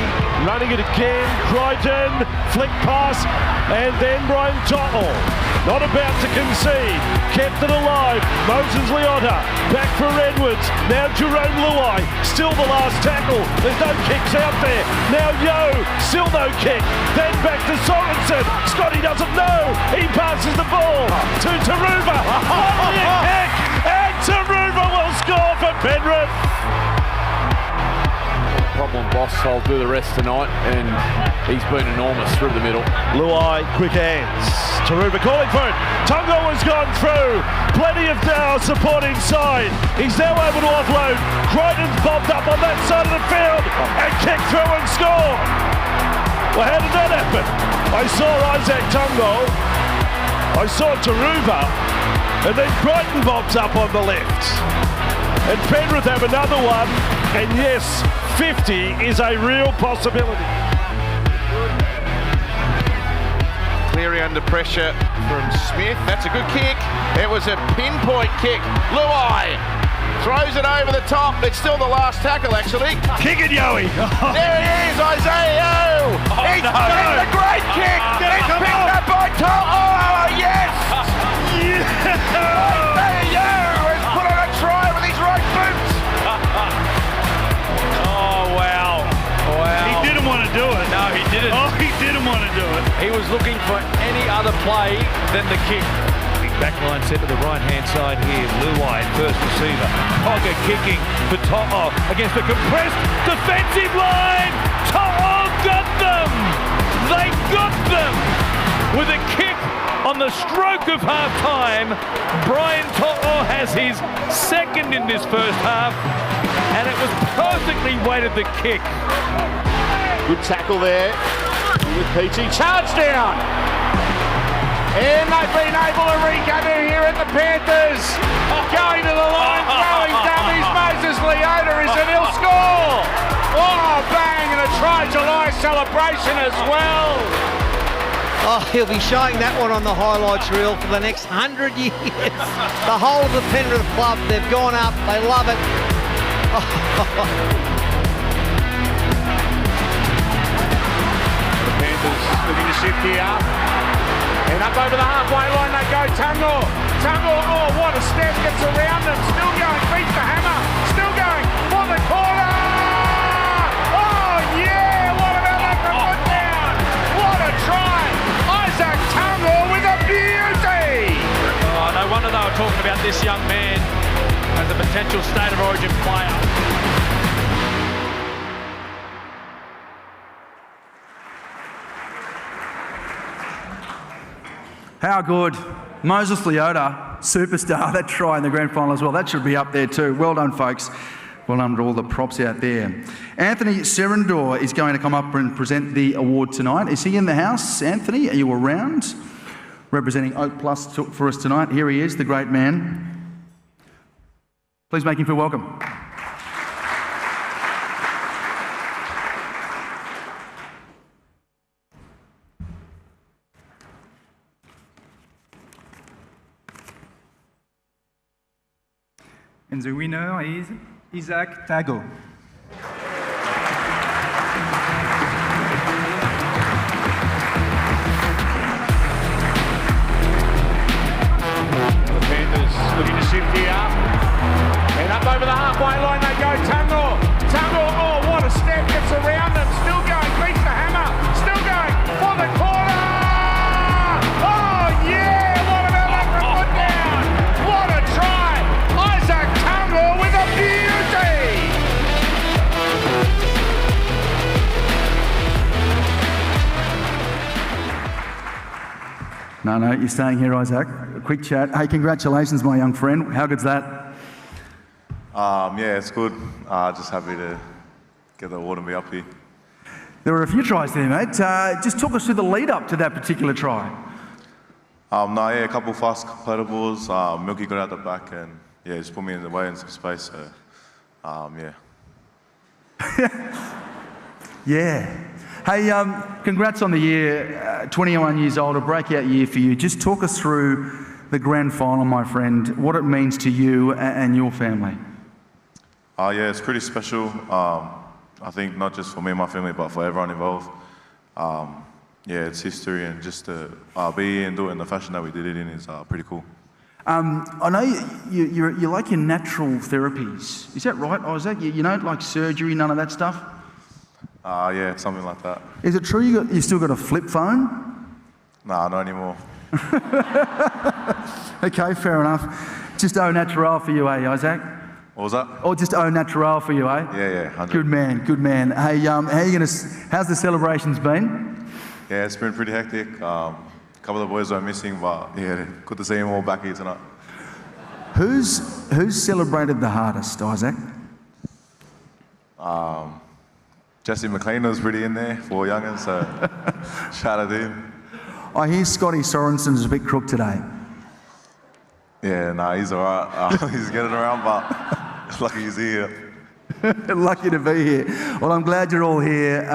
running it again. Crichton, flick pass, and then Brian Tottle. Not about to concede. Kept it alive. Moses Leota back for Edwards. Now Jerome Luai. Still the last tackle. There's no kicks out there. Now Yo. Still no kick. Then back to Sorensen. Scotty doesn't know. He passes the ball to Taruva. Only a kick. And Taruva will score for Penrith. Problem boss, I'll do the rest tonight, and he's been enormous through the middle. Luai, quick hands. Taruva calling for it. Tungo has gone through. Plenty of support inside. He's now able to offload. Crichton's bobbed up on that side of the field and kicked through and scored. Well, how did that happen? I saw Isaac Tungo. I saw Taruva. And then Crichton bobs up on the left. And Penrith have another one. And yes, 50 is a real possibility. Cleary under pressure from Smith. That's a good kick. It was a pinpoint kick. Luai throws it over the top. It's still the last tackle, actually. Kick it, Yowie. There he is, Isaiah Yo. He's got the great kick. It's picked up by Tom. Oh, yes. Isaiah Yo has put on a try with his right boot. Oh, wow. He didn't want to do it. No, he didn't. Oh, he didn't want to do it. He was looking for any other play than the kick. Backline set to the right-hand side here. Luai, first receiver. Cogger kicking for To'o against the compressed defensive line. To'o got them. They got them with a kick on the stroke of half-time. Brian To'o has his second in this first half, and it was perfectly weighted, the kick. Good tackle there with Peachy. Charge down. And they've been able to recover here at the Panthers. Going to the line, throwing dummies. Moses Leota is and he'll score. Oh, bang, and a try-July celebration as well. Oh, he'll be showing that one on the highlights reel for the next 100 years. The whole of the Penrith club, they've gone up, they love it. The Panthers looking to shift here. And up over the halfway line they go. Tungo, oh, what a step, gets around them. Still going, beats the hammer. Still going for the corner. Oh, yeah, what about that from foot down? What a try. Isaac Tungo with a beauty. Oh, no wonder they were talking about this young man as a potential State of Origin player. How good. Moses Leota, superstar, that try in the grand final as well. That should be up there too. Well done, folks. Well done to all the props out there. Anthony Serendor is going to come up and present the award tonight. Is he in the house? Anthony, are you around? Representing Oak Plus for us tonight. Here he is, the great man. Please make him feel welcome. And the winner is Isaac Tago. The Panthers looking to shift here. And up over the halfway line they go. Tungo, oh, what a step, gets around them. Still going, beats the hammer. Still going for the corner. Oh, yeah, what about that from foot down? What a try. Isaac Tungo with a beauty. No, you're staying here, Isaac. A quick chat. Hey, congratulations, my young friend. How good's that? Yeah, it's good. Just happy to get the award and be up here. There were a few tries there, mate. Just talk us through the lead up to that particular try. A couple fast completed balls. Milky got out the back and just put me in the way in some space. So, Yeah. Hey, congrats on the year. 21 years old, a breakout year for you. Just talk us through the grand final, my friend, what it means to you and your family. It's pretty special. I think not just for me and my family, but for everyone involved. It's history, and just to be here and do it in the fashion that we did it in is pretty cool. I know you like your natural therapies. Is that right, Isaac? You don't like surgery, none of that stuff? Something like that. Is it true you still got a flip phone? Nah, not anymore. Okay, fair enough. Just au naturel for you, Isaac? What was that? Or just au naturel for you, Yeah, 100. Good man. Hey, how's the celebrations been? Yeah, it's been pretty hectic. A couple of the boys were missing, but good to see them all back here tonight. Who's celebrated the hardest, Isaac? Jesse McLean was pretty in there for youngins, so shout out to him. I hear Scotty Sorensen's a bit crook today. Yeah, he's all right. He's getting around, but lucky he's here. Lucky to be here. Well, I'm glad you're all here.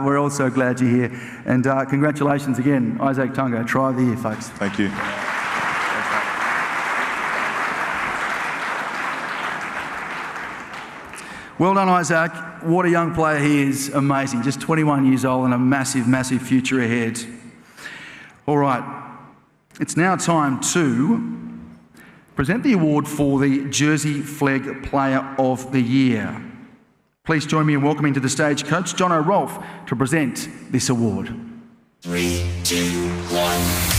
We're also glad you're here. And congratulations again, Isaac Tungo, try of the year, folks. Thank you. Well done, Isaac. What a young player he is. Amazing. Just 21 years old and a massive, massive future ahead. All right. It's now time to present the award for the Jersey Flegg Player of the Year. Please join me in welcoming to the stage Coach John O'Rolfe to present this award. 3, 2, 1.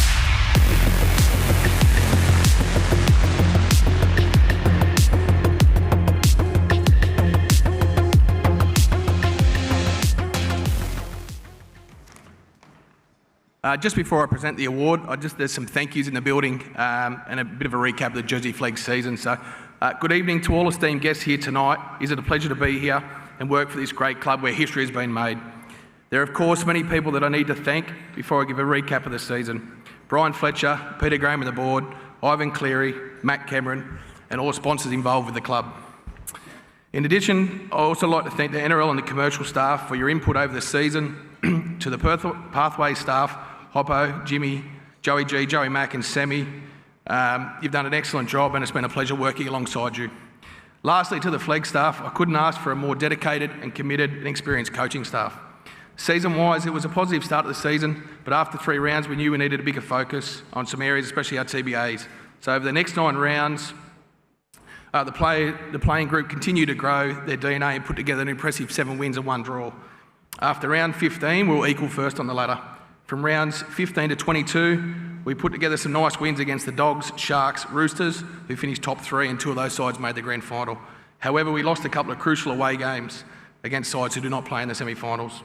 Just before I present the award, there's some thank yous in the building and a bit of a recap of the Jersey Flegg season. So, good evening to all esteemed guests here tonight. Is it a pleasure to be here and work for this great club where history has been made? There are, of course, many people that I need to thank before I give a recap of the season. Brian Fletcher, Peter Graham and the board, Ivan Cleary, Matt Cameron, and all sponsors involved with the club. In addition, I also like to thank the NRL and the commercial staff for your input over the season, to the Pathway staff, Hoppo, Jimmy, Joey G, Joey Mack and Sammy. You've done an excellent job and it's been a pleasure working alongside you. Lastly, to the Flegg staff, I couldn't ask for a more dedicated and committed and experienced coaching staff. Season-wise, it was a positive start to the season, but after 3 rounds, we knew we needed a bigger focus on some areas, especially our TBAs. So over the next 9 rounds, the playing group continued to grow their DNA and put together an impressive 7 wins and 1 draw. After round 15, we were equal first on the ladder. From rounds 15 to 22, we put together some nice wins against the Dogs, Sharks, Roosters, who finished top 3, and 2 of those sides made the grand final. However, we lost a couple of crucial away games against sides who do not play in the semi-finals.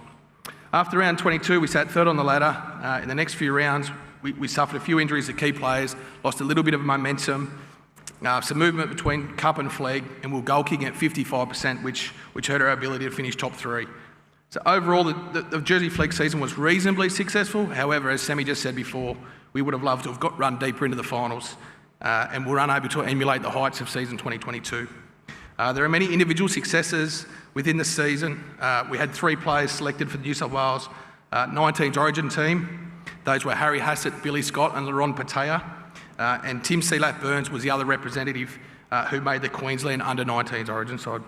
After round 22, we sat 3rd on the ladder. In the next few rounds, we suffered a few injuries to key players, lost a little bit of momentum, some movement between Cup and Flegg, and we were goal kicking at 55%, which hurt our ability to finish top 3. So overall, the Jersey Flegg season was reasonably successful. However, as Sammy just said run deeper into the finals and were unable to emulate the heights of season 2022. There are many individual successes within the season. We had 3 players selected for the New South Wales 19's Origin team. Those were Harry Hassett, Billy Scott and Laurent Patea. And Tim Seelap Burns was the other representative who made the Queensland under-19's Origin side.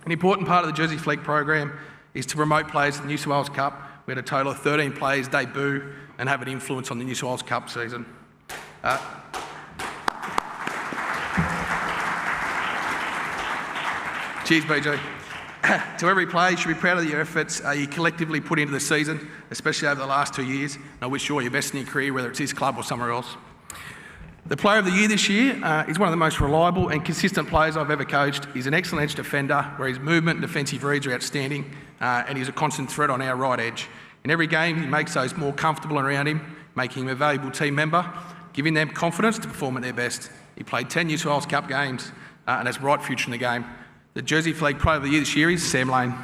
An important part of the Jersey Flegg program is to promote players to the New South Wales Cup. We had a total of 13 players debut and have an influence on the New South Wales Cup season. Cheers, BJ. To every player, you should be proud of your efforts you collectively put into the season, especially over the last 2 years. And I wish you all your best in your career, whether it's this club or somewhere else. The Player of the Year this year is one of the most reliable and consistent players I've ever coached. He's an excellent edge defender, where his movement and defensive reads are outstanding, and he's a constant threat on our right edge. In every game, he makes those more comfortable around him, making him a valuable team member, giving them confidence to perform at their best. He played 10 New South Wales Cup games and has a bright future in the game. The Jersey Flag Player of the Year this year is Sam Lane.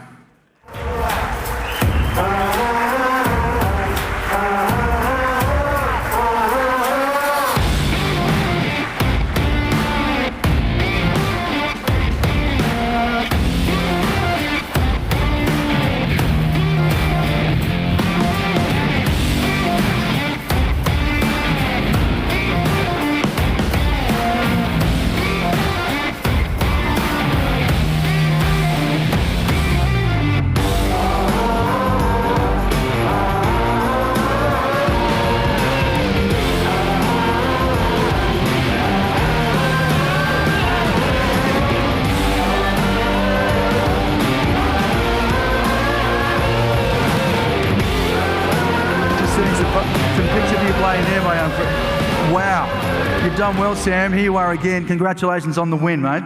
You've done well, Sam. Here you are again. Congratulations on the win, mate.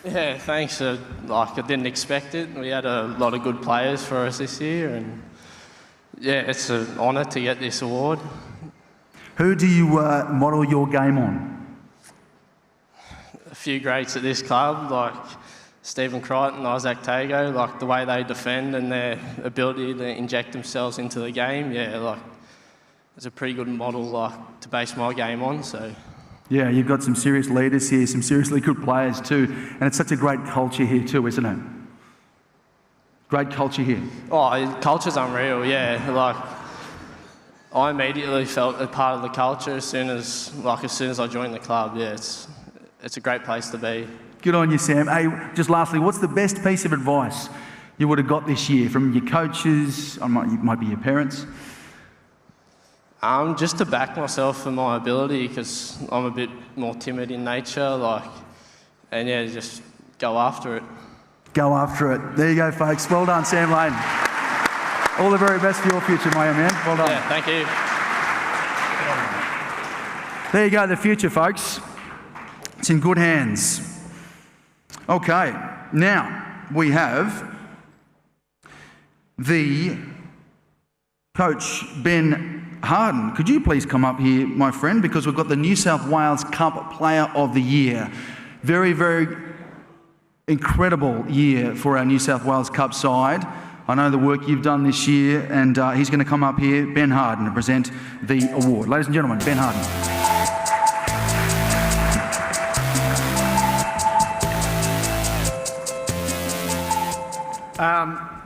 Yeah, thanks. I didn't expect it. We had a lot of good players for us this year, and yeah, it's an honour to get this award. Who do you model your game on? A few greats at this club, like Stephen Crichton, Isaac Tago, like the way they defend and their ability to inject themselves into the game. Yeah, like it's a pretty good model, like to base my game on. So. Yeah, you've got some serious leaders here, some seriously good players too, and it's such a great culture here too, isn't it? Great culture here. Oh, culture's unreal. Yeah, like I immediately felt a part of the culture as soon as I joined the club. Yeah, it's a great place to be. Good on you, Sam. Hey, just lastly, what's the best piece of advice you would have got this year from your coaches? It might be your parents. Just to back myself for my ability, because I'm a bit more timid in nature, and yeah, just go after it. Go after it. There you go, folks. Well done, Sam Lane. All the very best for your future, my young man. Well done. Yeah, thank you. There you go, the future, folks. It's in good hands. Okay, now we have the coach, Ben Harden. Could you please come up here, my friend, because we've got the New South Wales Cup Player of the Year. Very, very incredible year for our New South Wales Cup side. I know the work you've done this year, and he's going to come up here, Ben Harden, to present the award. Ladies and gentlemen, Ben Harden.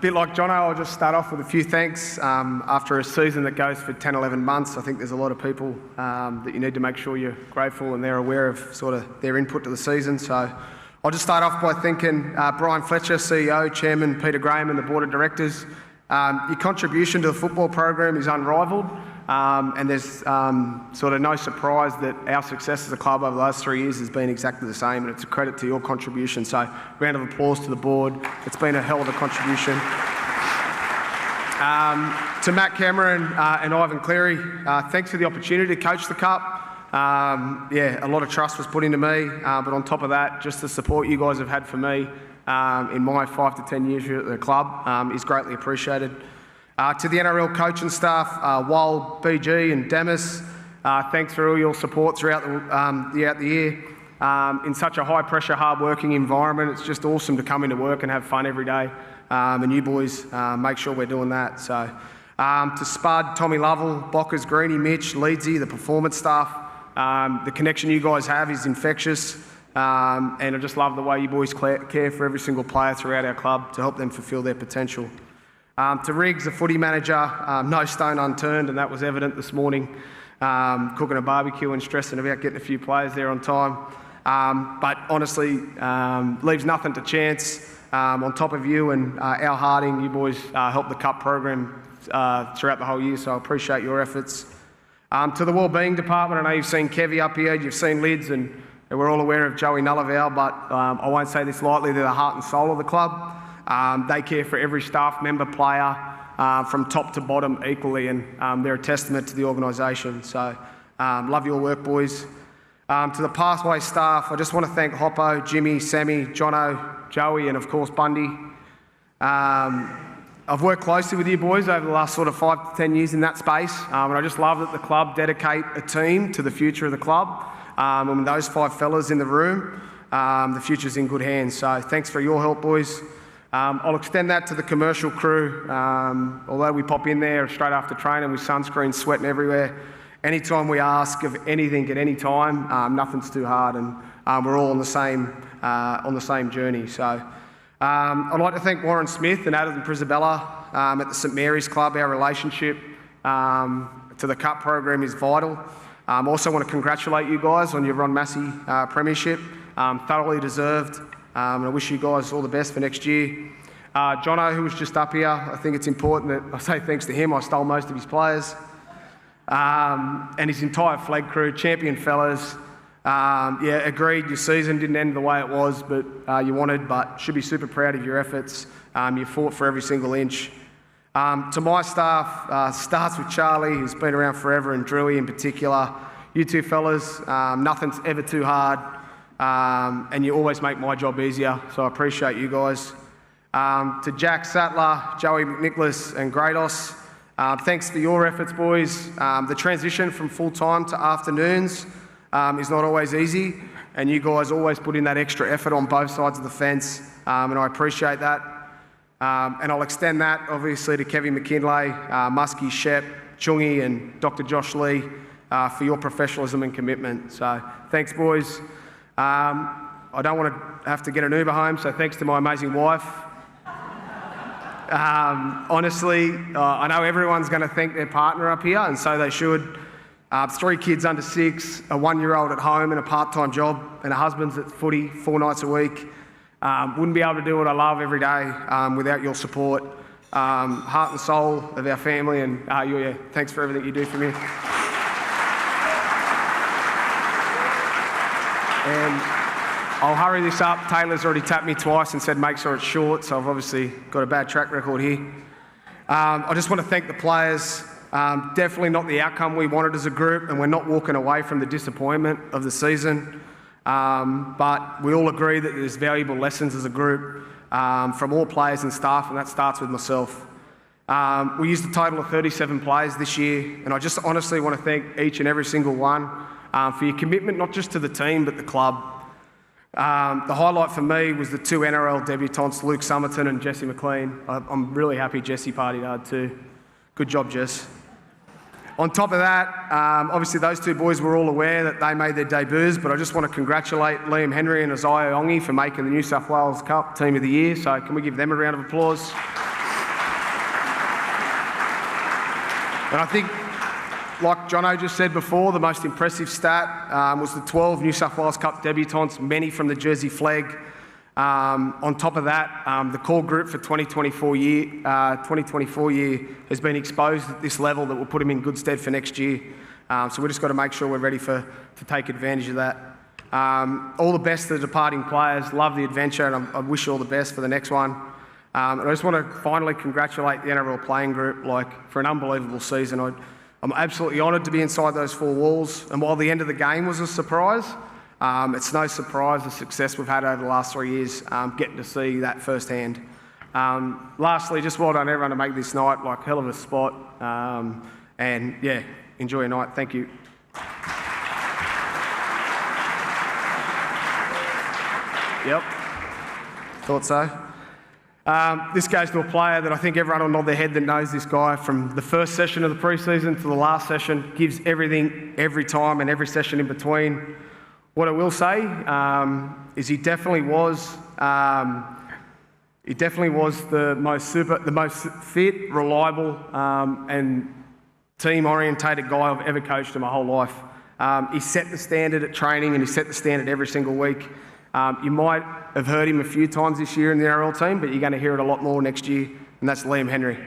Bit like Jono, I'll just start off with a few thanks. After a season that goes for 10, 11 months, I think there's a lot of people that you need to make sure you're grateful and they're aware of sort of their input to the season. So I'll just start off by thanking Brian Fletcher, CEO, Chairman, Peter Graham and the Board of Directors. Your contribution to the football program is unrivalled, and there's sort of no surprise that our success as a club over the last 3 years has been exactly the same, and it's a credit to your contribution. So round of applause to the board. It's been a hell of a contribution. To Matt Cameron and Ivan Cleary, thanks for the opportunity to coach the Cup. Yeah, a lot of trust was put into me, but on top of that, just the support you guys have had for me in my 5 to 10 years here at the club is greatly appreciated. To the NRL coaching staff, Wal, BG and Demis, thanks for all your support throughout the year. In such a high-pressure, hard-working environment, it's just awesome to come into work and have fun every day. And you boys make sure we're doing that. So to Spud, Tommy Lovell, Bockers, Greeny, Mitch, Leedsy, the performance staff, the connection you guys have is infectious. And I just love the way you boys care for every single player throughout our club to help them fulfil their potential. To Riggs, the footy manager, no stone unturned, and that was evident this morning, cooking a barbecue and stressing about getting a few players there on time. But honestly, leaves nothing to chance. On top of you and Al Harding, you boys helped the Cup program throughout the whole year, so I appreciate your efforts. To the Wellbeing Department, I know you've seen Kevy up here, you've seen Lids, and we're all aware of Joey Nullival, but I won't say this lightly, they're the heart and soul of the club. They care for every staff member, player, from top to bottom equally, and they're a testament to the organisation. So love your work, boys. To the Pathway staff, I just want to thank Hoppo, Jimmy, Sammy, Jono, Joey, and of course Bundy. I've worked closely with you boys over the last sort of 5 to 10 years in that space, and I just love that the club dedicate a team to the future of the club. And with those 5 fellas in the room, the future's in good hands. So thanks for your help, boys. I'll extend that to the commercial crew. Although we pop in there straight after training with sunscreen, sweating everywhere, anytime we ask of anything at any time, nothing's too hard, and we're all on the same journey. So I'd like to thank Warren Smith and Adam Prisabella at the St Mary's Club. Our relationship to the Cup program is vital. I also want to congratulate you guys on your Ron Massey premiership. Thoroughly deserved. And I wish you guys all the best for next year. Jono, who was just up here, I think it's important that I say thanks to him. I stole most of his players. And his entire flag crew, champion fellas. Yeah, agreed, your season didn't end the way it was, but you wanted, but should be super proud of your efforts. You fought for every single inch. To my staff, starts with Charlie, who's been around forever, and Drewy in particular. You two fellas, nothing's ever too hard, and you always make my job easier, so I appreciate you guys. To Jack Sattler, Joey McNicholas, and Grados, thanks for your efforts, boys. The transition from full-time to afternoons is not always easy, and you guys always put in that extra effort on both sides of the fence, and I appreciate that. And I'll extend that, obviously, to Kevin McKinlay, Muskie Shep, Chungi, and Dr. Josh Lee for your professionalism and commitment. So thanks, boys. I don't want to have to get an Uber home, so thanks to my amazing wife. Honestly, I know everyone's going to thank their partner up here, and so they should. 3 kids under 6, a 1-year-old at home and a part-time job, and a husband's at footy 4 nights a week. Wouldn't be able to do what I love every day without your support. Heart and soul of our family, and thanks for everything you do for me. And I'll hurry this up. Taylor's already tapped me twice and said make sure it's short, so I've obviously got a bad track record here. I just want to thank the players. Definitely not the outcome we wanted as a group, and we're not walking away from the disappointment of the season. But we all agree that there's valuable lessons as a group from all players and staff, and that starts with myself. We used a total of 37 players this year, and I just honestly want to thank each and every single one for your commitment, not just to the team, but the club. The highlight for me was the 2 NRL debutants, Luke Summerton and Jesse McLean. I'm really happy Jesse partied hard too. Good job, Jess. On top of that, obviously those 2 boys were all aware that they made their debuts, but I just want to congratulate Liam Henry and Isaiah Ongi for making the New South Wales Cup Team of the Year, so can we give them a round of applause? And I think, like Jono just said before, the most impressive stat was the 12 New South Wales Cup debutants, many from the Jersey flag. On top of that, the core group for 2024 year has been exposed at this level that will put them in good stead for next year. So we've just got to make sure we're ready to take advantage of that. All the best to the departing players. Love the adventure, and I wish you all the best for the next one. And I just want to finally congratulate the NRL playing group for an unbelievable season. I'm absolutely honoured to be inside those 4 walls, and while the end of the game was a surprise, it's no surprise the success we've had over the last 3 years, getting to see that firsthand. Lastly, just well done everyone to make this night hell of a spot. And yeah, enjoy your night. Thank you. Yep, thought so. This goes to a player that I think everyone will nod their head that knows this guy from the first session of the pre-season to the last session. Gives everything every time and every session in between. What I will say is he definitely was the most fit, reliable, and team-orientated guy I've ever coached in my whole life. He set the standard at training, and he set the standard every single week. You might have heard him a few times this year in the NRL team, but you're going to hear it a lot more next year, and that's Liam Henry.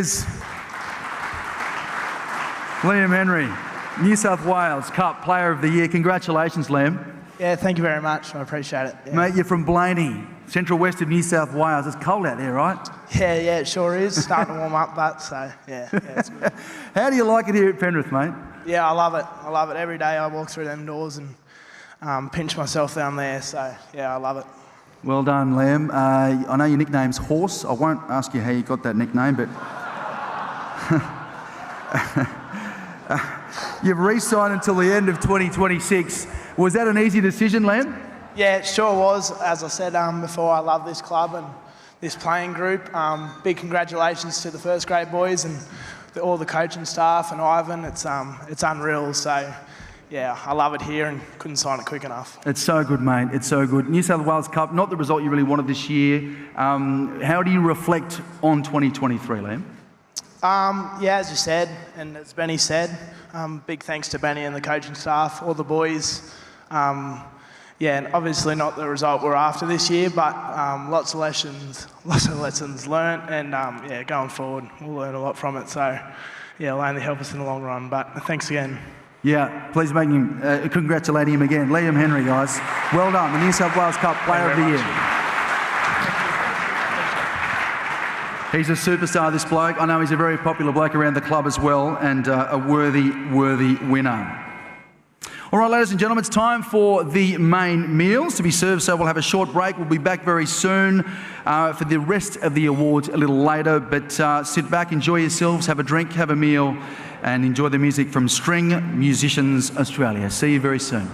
is Liam Henry, New South Wales Cup Player of the Year. Congratulations, Liam. Yeah, thank you very much. I appreciate it. Yeah. Mate, you're from Blaney, central west of New South Wales. It's cold out there, right? Yeah, it sure is. Starting to warm up, but so, yeah, it's good. How do you like it here at Penrith, mate? Yeah, I love it. I love it. Every day I walk through them doors and pinch myself down there. So, yeah, I love it. Well done, Liam. I know your nickname's Horse. I won't ask you how you got that nickname, but you've re-signed until the end of 2026. Was that an easy decision, Liam? Yeah, it sure was. As I said before, I love this club and this playing group. Big congratulations to the first grade boys and all the coaching staff and Ivan. It's unreal. So, yeah, I love it here and couldn't sign it quick enough. It's so good, mate. It's so good. New South Wales Cup, not the result you really wanted this year. How do you reflect on 2023, Liam? Yeah, as you said, and as Benny said, big thanks to Benny and the coaching staff, all the boys. Yeah, and obviously not the result we're after this year, but lots of lessons learnt, and yeah, going forward, we'll learn a lot from it. So, yeah, it'll only help us in the long run. But thanks again. Yeah, please make him, congratulate him again. Liam Henry, guys. Well done, the New South Wales Cup Player of the Year. He's a superstar, this bloke. I know he's a very popular bloke around the club as well, and a worthy winner. All right, ladies and gentlemen, it's time for the main meals to be served, so we'll have a short break. We'll be back very soon for the rest of the awards a little later, but sit back, enjoy yourselves, have a drink, have a meal, and enjoy the music from String Musicians Australia. See you very soon.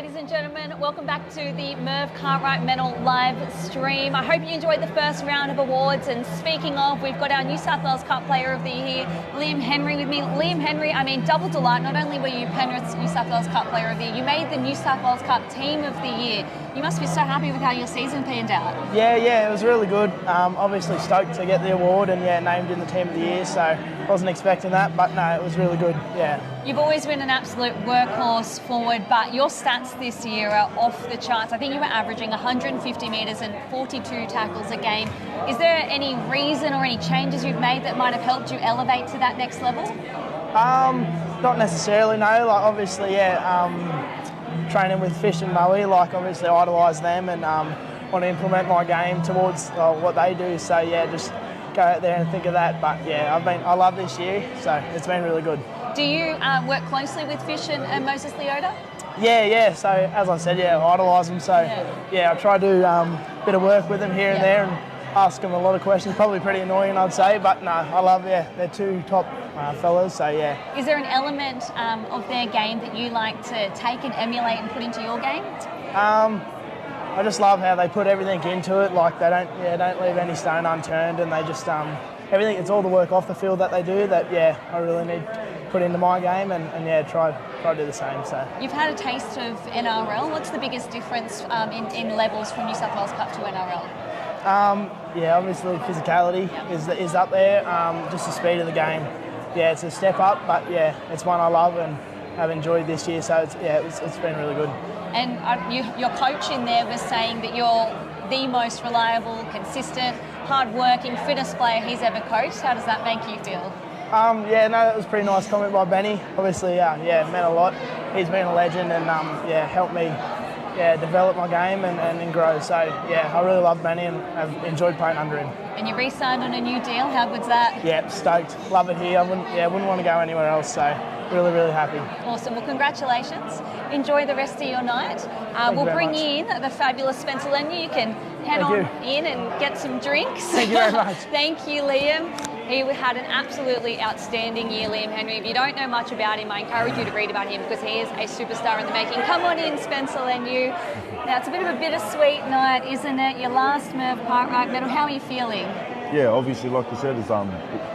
Ladies and gentlemen, welcome back to the Merv Cartwright Medal live stream. I hope you enjoyed the first round of awards. And speaking of, we've got our New South Wales Cup Player of the Year, Liam Henry, with me. Liam Henry, I mean, double delight. Not only were you Penrith's New South Wales Cup Player of the Year, you made the New South Wales Cup Team of the Year. You must be so happy with how your season panned out. Yeah, it was really good. Obviously stoked to get the award and named in the Team of the Year. So wasn't expecting that, but no, it was really good. Yeah. You've always been an absolute workhorse forward, but your stats this year are off the charts. I think you were averaging 150 metres and 42 tackles a game. Is there any reason or any changes you've made that might have helped you elevate to that next level? Not necessarily, no. Like obviously, training with Fish and Moe, like obviously idolise them and want to implement my game towards what they do. So just go out there and think of that. But I love this year, so it's been really good. Do you work closely with Fish and Moses Leota? Yeah. So as I said, I idolise them. So I try to do a bit of work with them here and there and ask them a lot of questions. Probably pretty annoying, I'd say, but no, I love. They're two top fellas. So Is there an element of their game that you like to take and emulate and put into your game? I just love how they put everything into it. Like they don't leave any stone unturned, and they just everything. It's all the work off the field that they do that I really need to put into my game and try to do the same. So you've had a taste of NRL. What's the biggest difference in levels from New South Wales Cup to NRL? Obviously physicality is up there. Just the speed of the game. It's a step up, but it's one I love and have enjoyed this year. So it's been really good. And your coach in there was saying that you're the most reliable, consistent, hard-working, fittest player he's ever coached. How does that make you feel? That was a pretty nice comment by Benny. Obviously, it meant a lot. He's been a legend and helped me develop my game and grow. So I really love Benny and I've enjoyed playing under him. And you re-signed on a new deal. How good's that? Yeah, stoked. Love it here. I wouldn't want to go anywhere else. So really, really happy. Awesome. Well, congratulations. Enjoy the rest of your night. We'll bring in the fabulous Spencer Leniu. You can head in and get some drinks. Thank you very much. Thank you, Liam. He had an absolutely outstanding year, Liam Henry. If you don't know much about him, I encourage you to read about him because he is a superstar in the making. Come on in, Spencer Leniu. Now, it's a bit of a bittersweet night, isn't it? Your last Merv Cartwright medal. How are you feeling? Yeah, obviously, like you said, it's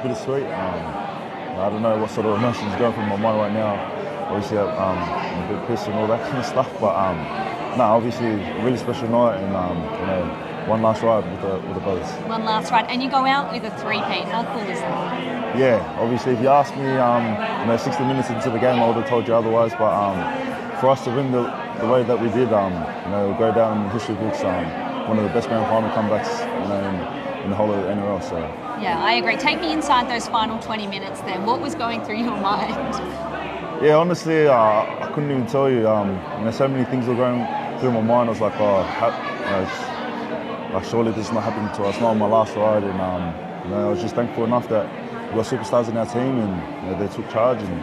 bittersweet. I don't know what sort of emotions going through my mind right now. Obviously, I'm a bit pissed and all that kind of stuff, but obviously, a really special night and one last ride with the brothers. One last ride, and you go out with a three-peat. How cool is that? Yeah, obviously, if you asked me, 60 minutes into the game, I would have told you otherwise. But for us to win the way that we did, go down in the history books, one of the best grand final comebacks, in the whole of the NRL. So. Yeah, I agree. Take me inside those final 20 minutes. Then, what was going through your mind? Yeah, honestly, I couldn't even tell you. So many things were going through my mind. I was like, surely this is not happening to us. Not on my last ride, and I was just thankful enough that we got superstars in our team, and they took charge and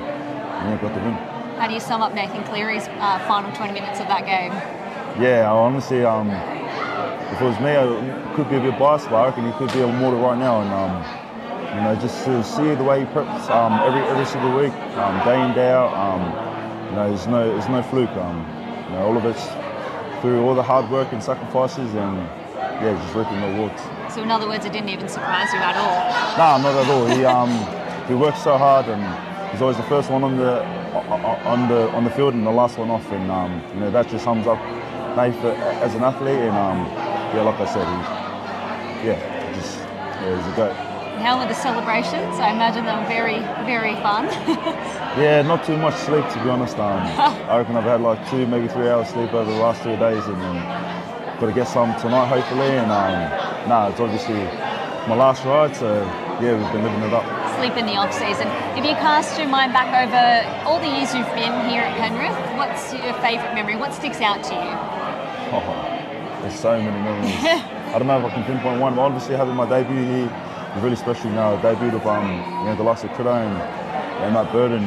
got the win. How do you sum up Nathan Cleary's final 20 minutes of that game? Yeah, honestly, if it was me, I could be a bit biased, but I reckon he could be a mortal right now, and just to see the way he preps every single week, day in day out, there's no fluke. All of it's through all the hard work and sacrifices and. Just reaping the rewards. So in other words, it didn't even surprise you at all? No, not at all. He works so hard and he's always the first one on the field and the last one off, and that just sums up Nath as an athlete. And like I said, he's a goat. And how were the celebrations? I imagine they were very, very fun. Yeah, not too much sleep, to be honest. I reckon I've had like 2, maybe 3 hours sleep over the last 3 days, and got to get some tonight, hopefully. And it's obviously my last ride, so we've been living it up. Sleep in the off season. If you cast your mind back over all the years you've been here at Penrith, what's your favourite memory? What sticks out to you? There's so many memories. I don't know if I can pinpoint one, but obviously having my debut here is really special. I debuted with the likes of Critter and Matt Burden.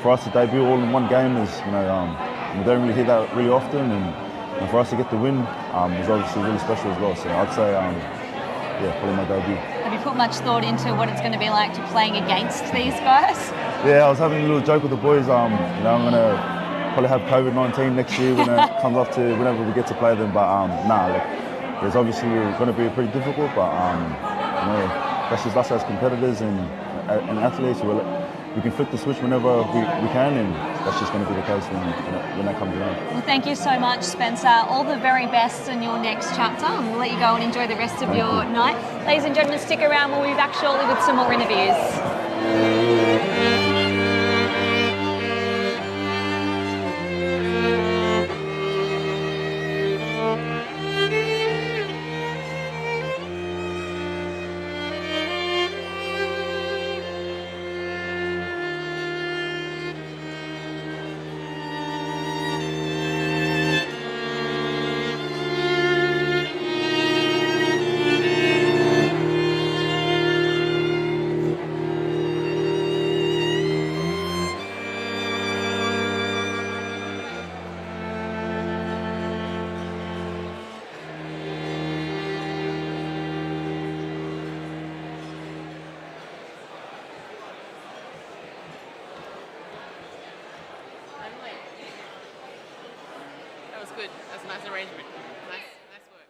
For us to debut all in one game is, we don't really hear that really often, and for us to get the win was obviously really special as well. So I'd say, probably my debut. Have you put much thought into what it's going to be like to playing against these guys? Yeah, I was having a little joke with the boys. I'm going to probably have COVID-19 next year when it comes up to whenever we get to play them. But it's obviously going to be pretty difficult. But that's us as competitors and athletes. We can flip the switch whenever we can, and that's just going to be the case when that comes around. Well, thank you so much, Spencer. All the very best in your next chapter. And we'll let you go and enjoy the rest of your night. Ladies and gentlemen, stick around. We'll be back shortly with some more interviews. That was good. That's a nice arrangement. Nice work.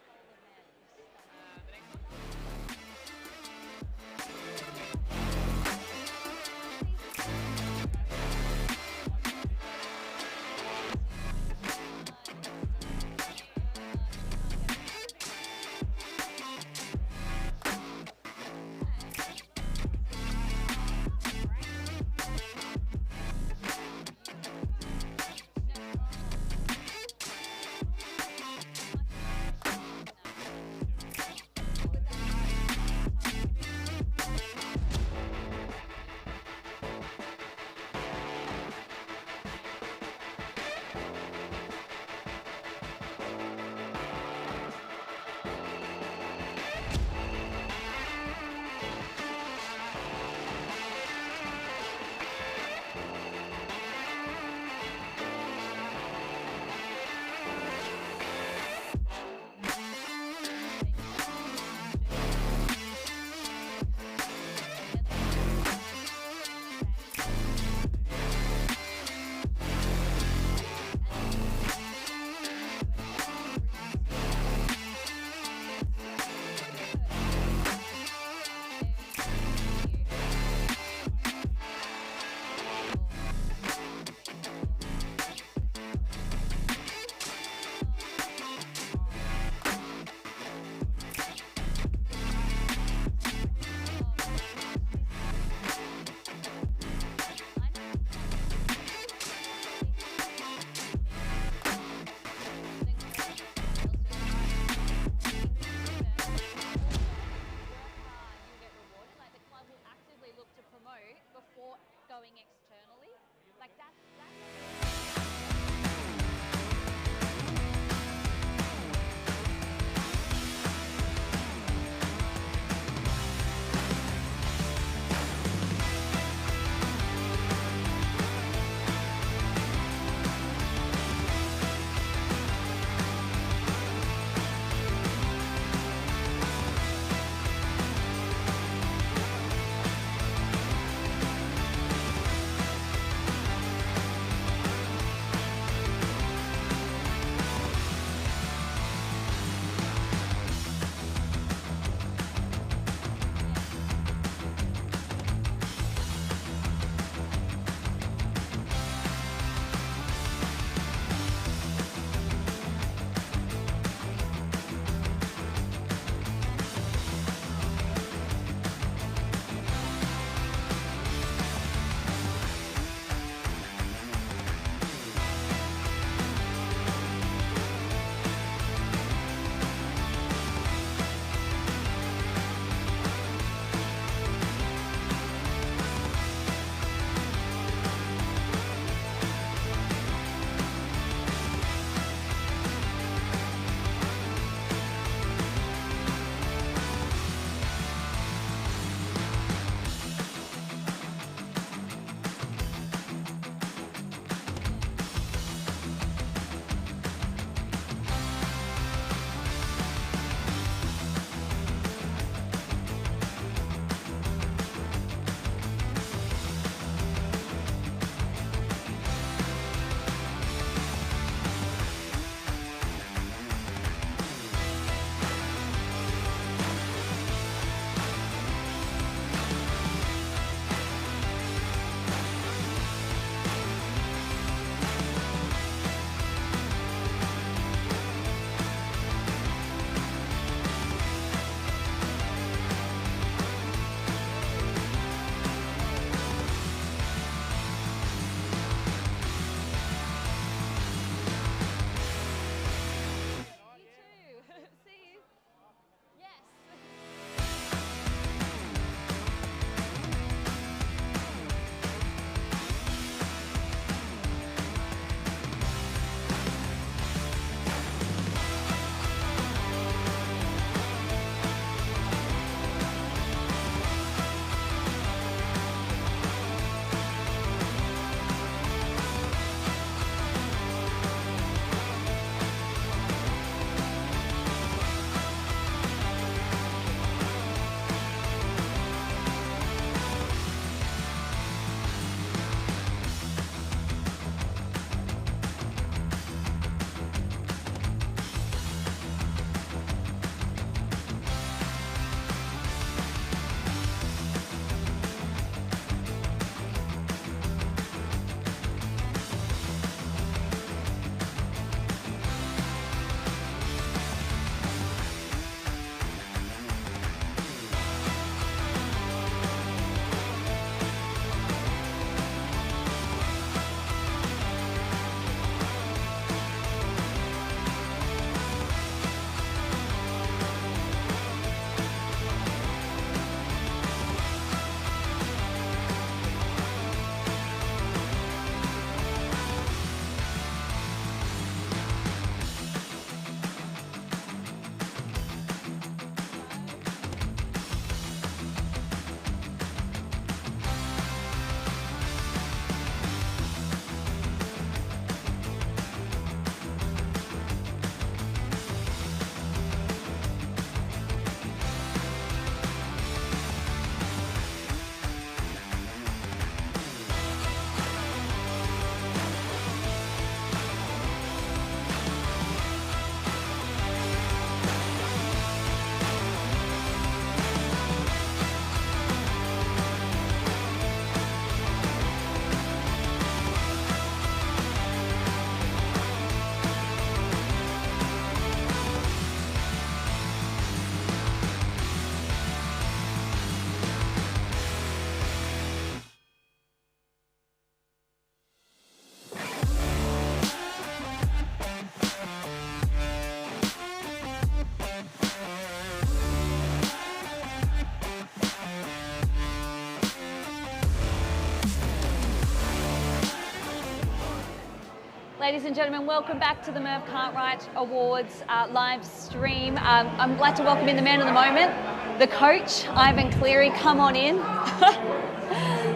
Ladies and gentlemen, welcome back to the Merv Cartwright Awards live stream. I'm glad to welcome in the man of the moment, the coach, Ivan Cleary. Come on in.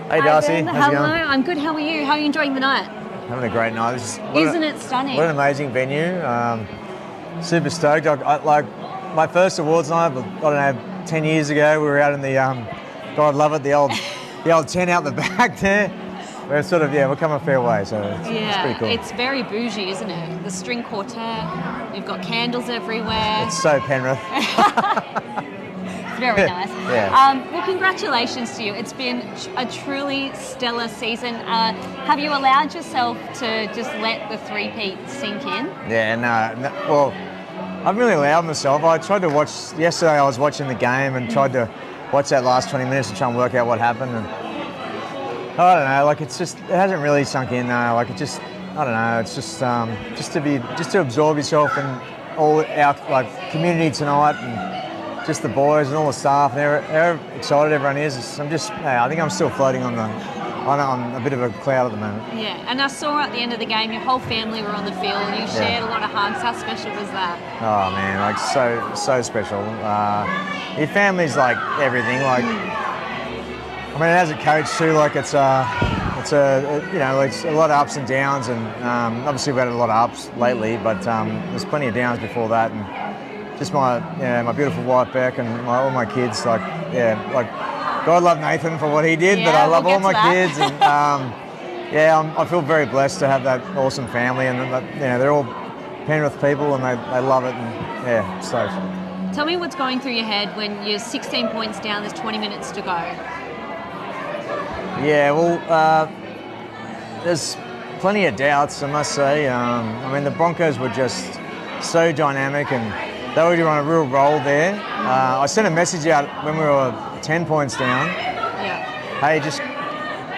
Hey Darcy, Ivan, how's it hello. going? I'm good. How are you? How are you enjoying the night? Having a great night. Isn't it stunning? What an amazing venue. Super stoked. Like my first awards night, I don't know, 10 years ago, we were out in the, God love it, the old tent out the back there. We're sort of, we're coming a fair way, so it's pretty cool. It's very bougie, isn't it? The string quartet, we've got candles everywhere. It's so Penrith. It's very nice. Yeah. Well, congratulations to you. It's been a truly stellar season. Have you allowed yourself to just let the three-peat sink in? Yeah, no, well, I've really allowed myself. I tried to watch, yesterday I was watching the game and tried to watch that last 20 minutes to try and work out what happened. And I don't know, like it hasn't really sunk in though. Like it just, I don't know, it's just to absorb yourself in all our community tonight and just the boys and all the staff. They're excited, everyone is. I think I'm still floating on a bit of a cloud at the moment. Yeah, and I saw at the end of the game your whole family were on the field and you shared a lot of hugs. How special was that? Oh man, like so special. Your family's like everything. Like, I mean, as a coach too, like it's a lot of ups and downs, and obviously we've had a lot of ups lately, but there's plenty of downs before that, and just my beautiful wife Beck and all my kids. God love Nathan for what he did, but I love all my kids, and I feel very blessed to have that awesome family, and they're all Penrith people, and they love it, and so. Tell me what's going through your head when you're 16 points down, there's 20 minutes to go. Yeah, well, there's plenty of doubts, I must say. I mean, the Broncos were just so dynamic, and they were on a real roll there. I sent a message out when we were 10 points down. Yeah. Hey, just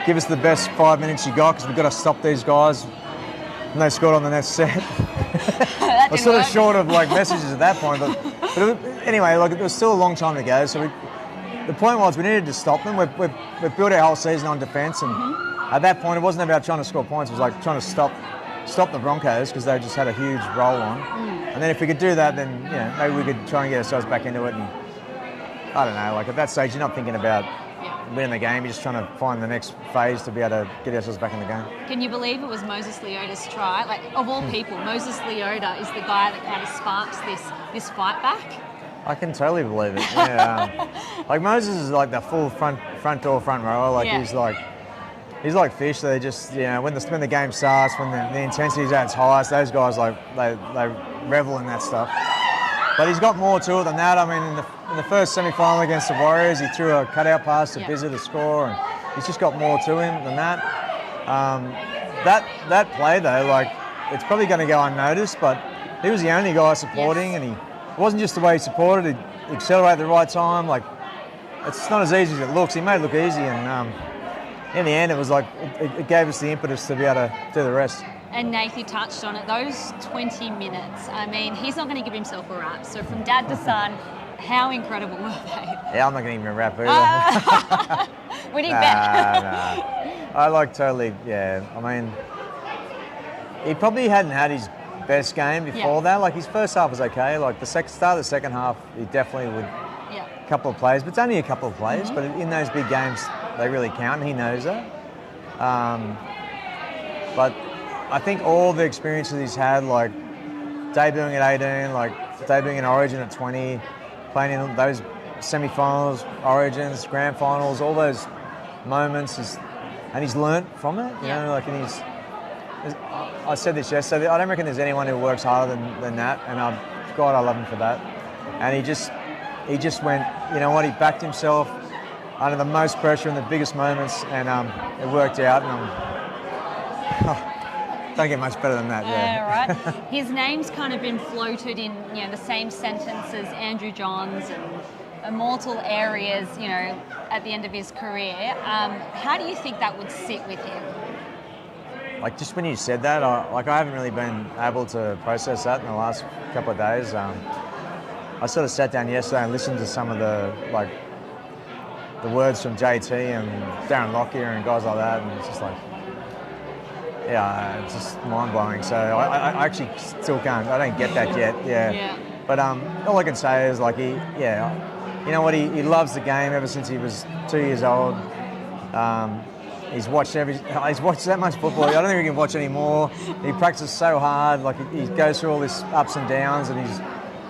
give us the best 5 minutes you got, because we've got to stop these guys. And they scored on the next set. I was sort of short of messages at that point, but anyway, it was still a long time to go. So the point was we needed to stop them. We've built our whole season on defence, and at that point it wasn't about trying to score points. It was like trying to stop the Broncos, because they just had a huge roll on. And then if we could do that, then maybe we could try and get ourselves back into it. And I don't know, at that stage you're not thinking about winning the game, you're just trying to find the next phase to be able to get ourselves back in the game. Can you believe it was Moses Leota's try? Of all people, Moses Leota is the guy that kind of sparks this fight back. I can totally believe it. Yeah, Moses is like the full front door, front rower. He's like fish. They just when the game starts, when the intensity's at its highest, those guys they revel in that stuff. But he's got more to it than that. I mean, in the first semi-final against the Warriors, he threw a cutout pass to Bizza to score, and he's just got more to him than that. That play though, it's probably going to go unnoticed, but he was the only guy supporting, and it wasn't just the way he supported. He accelerated at the right time. It's not as easy as it looks. He made it look easy, and in the end, it was it gave us the impetus to be able to do the rest. And Nath, you touched on it, those 20 minutes, I mean, he's not going to give himself a rap. So from dad to son, how incredible were they? Yeah, I'm not going to give him a rap either. We need better. I totally, I mean, he probably hadn't had his best game before that. His first half was okay. The start of the second half, he definitely would, a couple of plays, but it's only a couple of plays. But in those big games, they really count, and he knows that. But I think all the experiences he's had, debuting at 18, debuting in Origin at 20, playing in those semi-finals, Origins, grand finals, all those moments, and he's learnt from it. You know, I said this yesterday. I don't reckon there's anyone who works harder than that, and God, I love him for that. And he just went. You know what? He backed himself under the most pressure in the biggest moments, and it worked out. And don't get much better than that. Yeah, right. His name's kind of been floated in the same sentence as Andrew Johns and immortal areas, at the end of his career. How do you think that would sit with him? Just when you said that, I haven't really been able to process that in the last couple of days. I sort of sat down yesterday and listened to some of the words from JT and Darren Lockyer and guys like that, and it's just yeah, it's just mind-blowing. So I actually still can't, I don't get that yet, yeah. But all I can say is, like, you know what, he loves the game ever since he was 2 years old. He's watched that much football. I don't think he can watch any more. He practices so hard, like he goes through all this ups and downs, and he's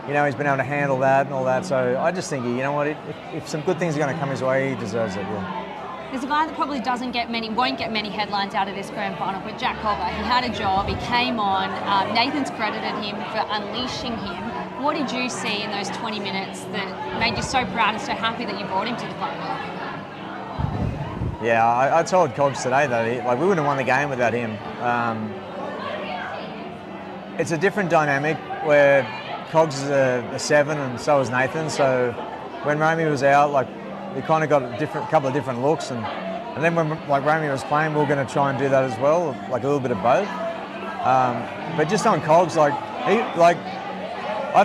been able to handle that and all that. So I just think, you know what, if some good things are going to come his way, he deserves it, yeah. There's a guy that probably won't get many headlines out of this grand final, but Jack Cobber. He had a job, he came on, Nathan's credited him for unleashing him. What did you see in those 20 minutes that made you so proud and so happy that you brought him to the final? Yeah, I told Cogs today that we wouldn't have won the game without him. It's a different dynamic where Cogs is a 7 and so is Nathan. So when Romy was out, we kind of got a couple of different looks, and then when Romy was playing, we were going to try and do that as well, like a little bit of both. But just on Cogs, I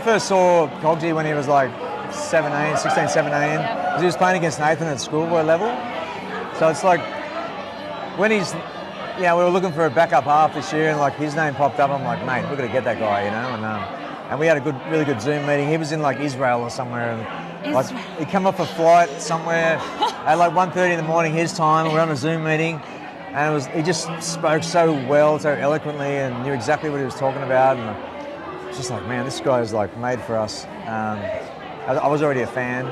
first saw Cogsy when he was 16, 17, because he was playing against Nathan at schoolboy level. So it's like when he's, we were looking for a backup half this year, and his name popped up. I'm like, mate, we're going to get that guy, and we had a really good Zoom meeting. He was in Israel or somewhere, and he come off a flight somewhere at 1:30 in the morning his time, and we're on a Zoom meeting, and he just spoke so well, so eloquently, and knew exactly what he was talking about, and it's just like, man, this guy is made for us. I was already a fan.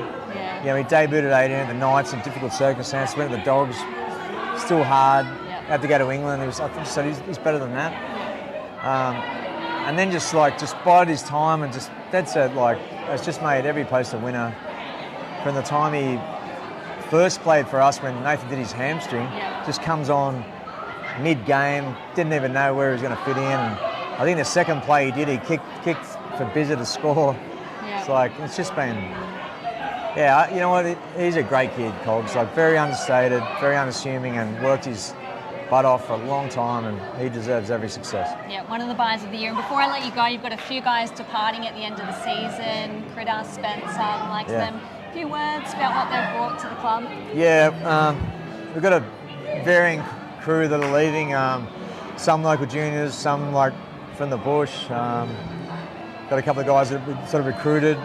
He debuted at 18 at the Knights in difficult circumstances, went to the Dogs, still hard, had to go to England. I think he said he's better than that. And then just bided his time, and that's it, it's just made every post a winner. From the time he first played for us when Nathan did his hamstring, just comes on mid-game, didn't even know where he was going to fit in. And I think the second play he did, he kicked for Bizzer to score. It's just been, you know what, he's a great kid, Cogs. Very understated, very unassuming, and worked his butt off for a long time, and he deserves every success. Yeah, one of the buys of the year. And before I let you go, you've got a few guys departing at the end of the season. Critter, Spencer, the likes of them. A few words about what they've brought to the club? Yeah, we've got a varying crew that are leaving. Some local juniors, some from the bush. Got a couple of guys that we sort of recruited.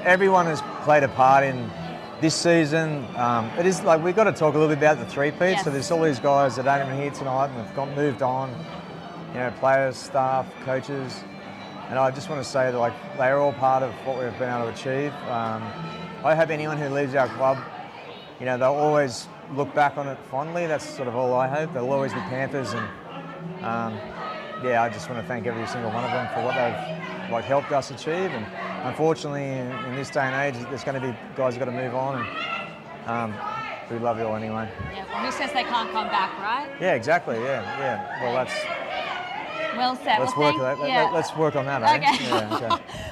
Everyone has played a part in this season. It is we've got to talk a little bit about the three-peat. Yes. So there's all these guys that aren't even here tonight and have moved on. Players, staff, coaches, and I just want to say that they're all part of what we've been able to achieve. I hope anyone who leaves our club, they'll always look back on it fondly. That's sort of all I hope. They'll always be Panthers, and I just want to thank every single one of them for what they've helped us achieve. And unfortunately, in this day and age, there's going to be guys who've got to move on. And we love you all anyway. Yeah. Well, who says they can't come back, right? Yeah. Exactly. Yeah. Well, that's. Well said. Let's work on that. Okay. Yeah, okay.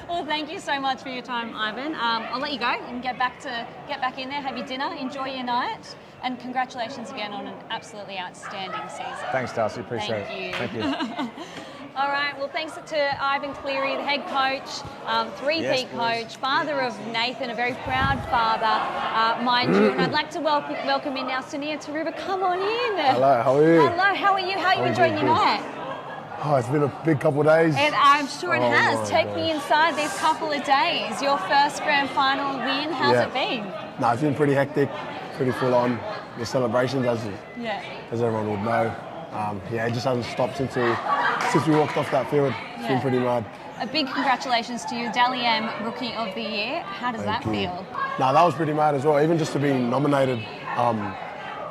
Well, thank you so much for your time, Ivan. I'll let you go and get back in there, have your dinner, enjoy your night, and congratulations again on an absolutely outstanding season. Thanks, Darcy. Appreciate it. Thank you. All right. Well, thanks to Ivan Cleary, the head coach, three-peat coach, father of Nathan, a very proud father, mind you. And I'd like to welcome in now Sunia Taruba. Come on in. Hello. How are you? Hello. How are you? How are you enjoying your night? Oh, it's been a big couple of days. I'm sure it has. Take me inside these couple of days. Your first grand final win. How's it been? No, it's been pretty hectic, pretty full on. The celebrations, as everyone would know. It just hasn't stopped since we walked off that field. It's been pretty mad. A big congratulations to you, Dally M Rookie of the Year. How does that feel? No, that was pretty mad as well. Even just to be nominated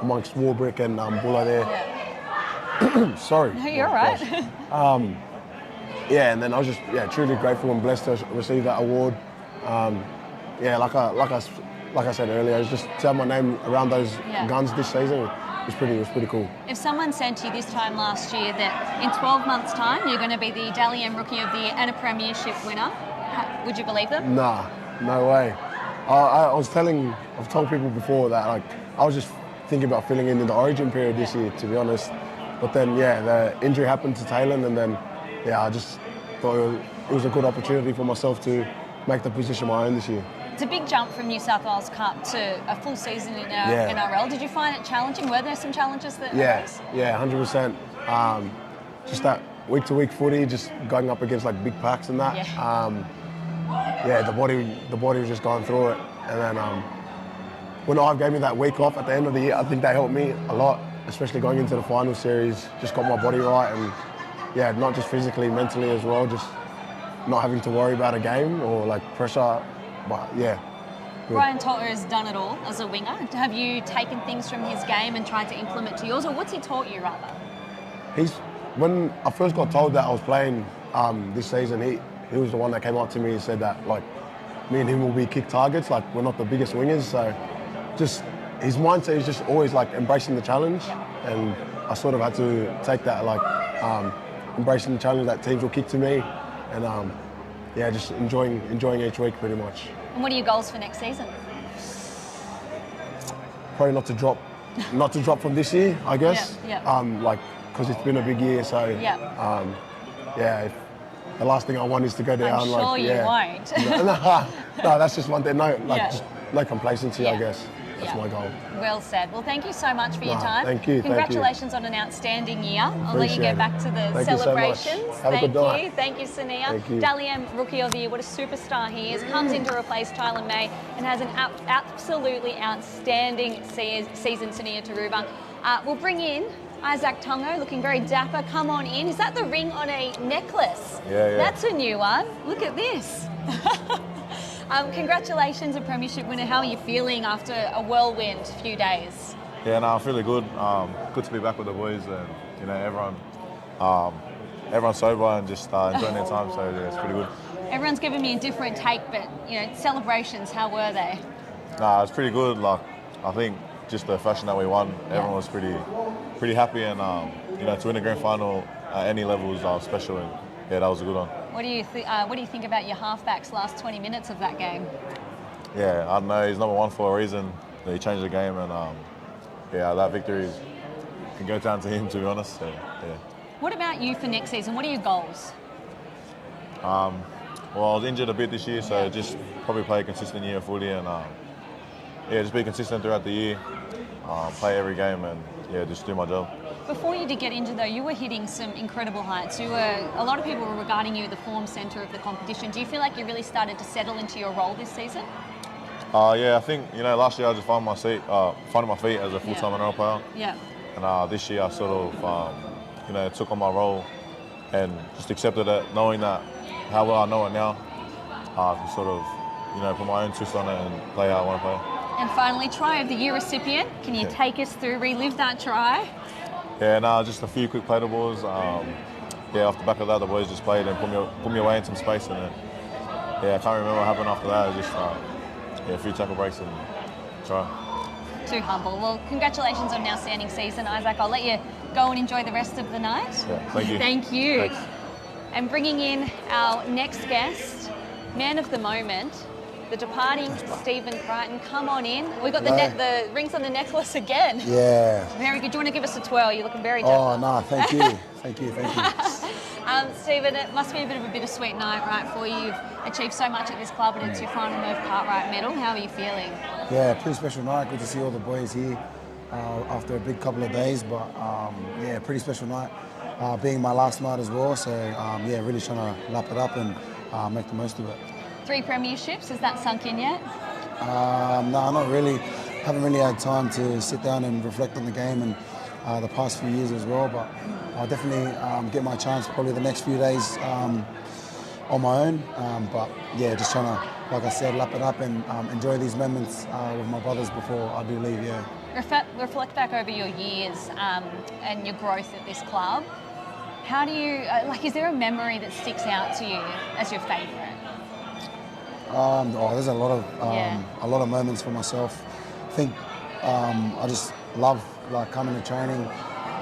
amongst Warbrick and Buller there. Sorry. No, you're all right. And then I was just truly grateful and blessed to receive that award. Like I said earlier, it's just to have my name around those guns this season. It was pretty cool. If someone said to you this time last year that in 12 months' time you're going to be the Dally M Rookie of the Year and a Premiership winner, would you believe them? Nah, no way. I've told people before that I was just thinking about filling in the Origin period this year, to be honest. But then, the injury happened to Taylor, and then, I just thought it was a good opportunity for myself to make the position my own this year. It's a big jump from New South Wales Cup to a full season in NRL. Did you find it challenging? Were there some challenges that arose? Yeah, 100%. Just that week-to-week footy, just going up against like big packs and that. The body was just going through it. And then when Ive gave me that week off at the end of the year, I think that helped me a lot, especially going into the final series. Just got my body right, and not just physically, mentally as well. Just not having to worry about a game or like pressure. But good. Brian Totter has done it all as a winger. Have you taken things from his game and tried to implement to yours, or what's he taught you rather? When I first got told that I was playing this season, he was the one that came up to me and said that like me and him will be kick targets. Like we're not the biggest wingers, so just his mindset is just always like embracing the challenge, and I sort of had to take that like embracing the challenge that teams will kick to me, and just enjoying each week pretty much. And what are your goals for next season? Probably not to drop from this year, I guess. Because it's been a big year, so if the last thing I want is to go down. I'm sure you won't. No, that's just one thing. Just no complacency, I guess. That's my goal. Well said. Well, thank you so much for your time. Thank you. Congratulations on an outstanding year. I'll let you get back to the celebrations. So Have a good night. Thank you, Sania. Thank you. Dally M, Rookie of the Year. What a superstar he is. Comes in to replace Tyler May and has an absolutely outstanding season, Sania Taruba. We'll bring in Isaac Tungo, looking very dapper. Come on in. Is that the ring on a necklace? Yeah. That's a new one. Look at this. Congratulations, a premiership winner. How are you feeling after a whirlwind few days? Yeah, I'm feeling good. Good to be back with the boys, and everyone's sober and just enjoying their time. So it's pretty good. Everyone's given me a different take, but celebrations. How were they? It's pretty good. Like I think just the fashion that we won, everyone was pretty happy, and to win a grand final at any level was special. And that was a good one. What do you think about your halfbacks last 20 minutes of that game? Yeah, I don't know. He's number one for a reason. He changed the game, and that victory can go down to him, to be honest. So, yeah. What about you for next season? What are your goals? I was injured a bit this year, so just probably play a consistent year of footy, and just be consistent throughout the year. Play every game, and just do my job. Before you did get injured, though, you were hitting some incredible heights. A lot of people were regarding you the form centre of the competition. Do you feel like you really started to settle into your role this season? I think last year I just finding my feet as a full-time NRL player. Yeah. And this year I sort of, took on my role and just accepted it, knowing that how well I know it now, I can sort of, put my own twist on it and play how I want to play. And finally, Try of the Year recipient. Can you take us through, relive that try? Yeah, just a few quick play the balls. Off the back of that, the boys just played and put me away in some space, and I can't remember what happened after that. It was just a few tackle breaks and try. Too humble. Well, congratulations on an outstanding season, Isaac. I'll let you go and enjoy the rest of the night. Yeah, thank you. Thank you. Thanks. And bringing in our next guest, man of the moment, the departing Stephen Crichton. Come on in. We got the rings on the necklace again. Yeah. Very good. Do you want to give us a twirl? You're looking very dapper. Oh, no, thank you. Thank you. Stephen, it must be a bit of a bittersweet night, right, for you. You've achieved so much at this club, and it's your final Merv Cartwright medal. How are you feeling? Yeah, pretty special night. Good to see all the boys here after a big couple of days, but pretty special night. Being my last night as well, so really trying to lap it up and make the most of it. 3 premierships, has that sunk in yet? No, not really. Haven't really had time to sit down and reflect on the game and the past few years as well, but I'll definitely get my chance probably the next few days on my own. Just trying to, like I said, lap it up and enjoy these moments with my brothers before I do leave, Reflect back over your years and your growth at this club. How do you, is there a memory that sticks out to you as your favourite? There's a lot of moments for myself. I think I just love coming to training.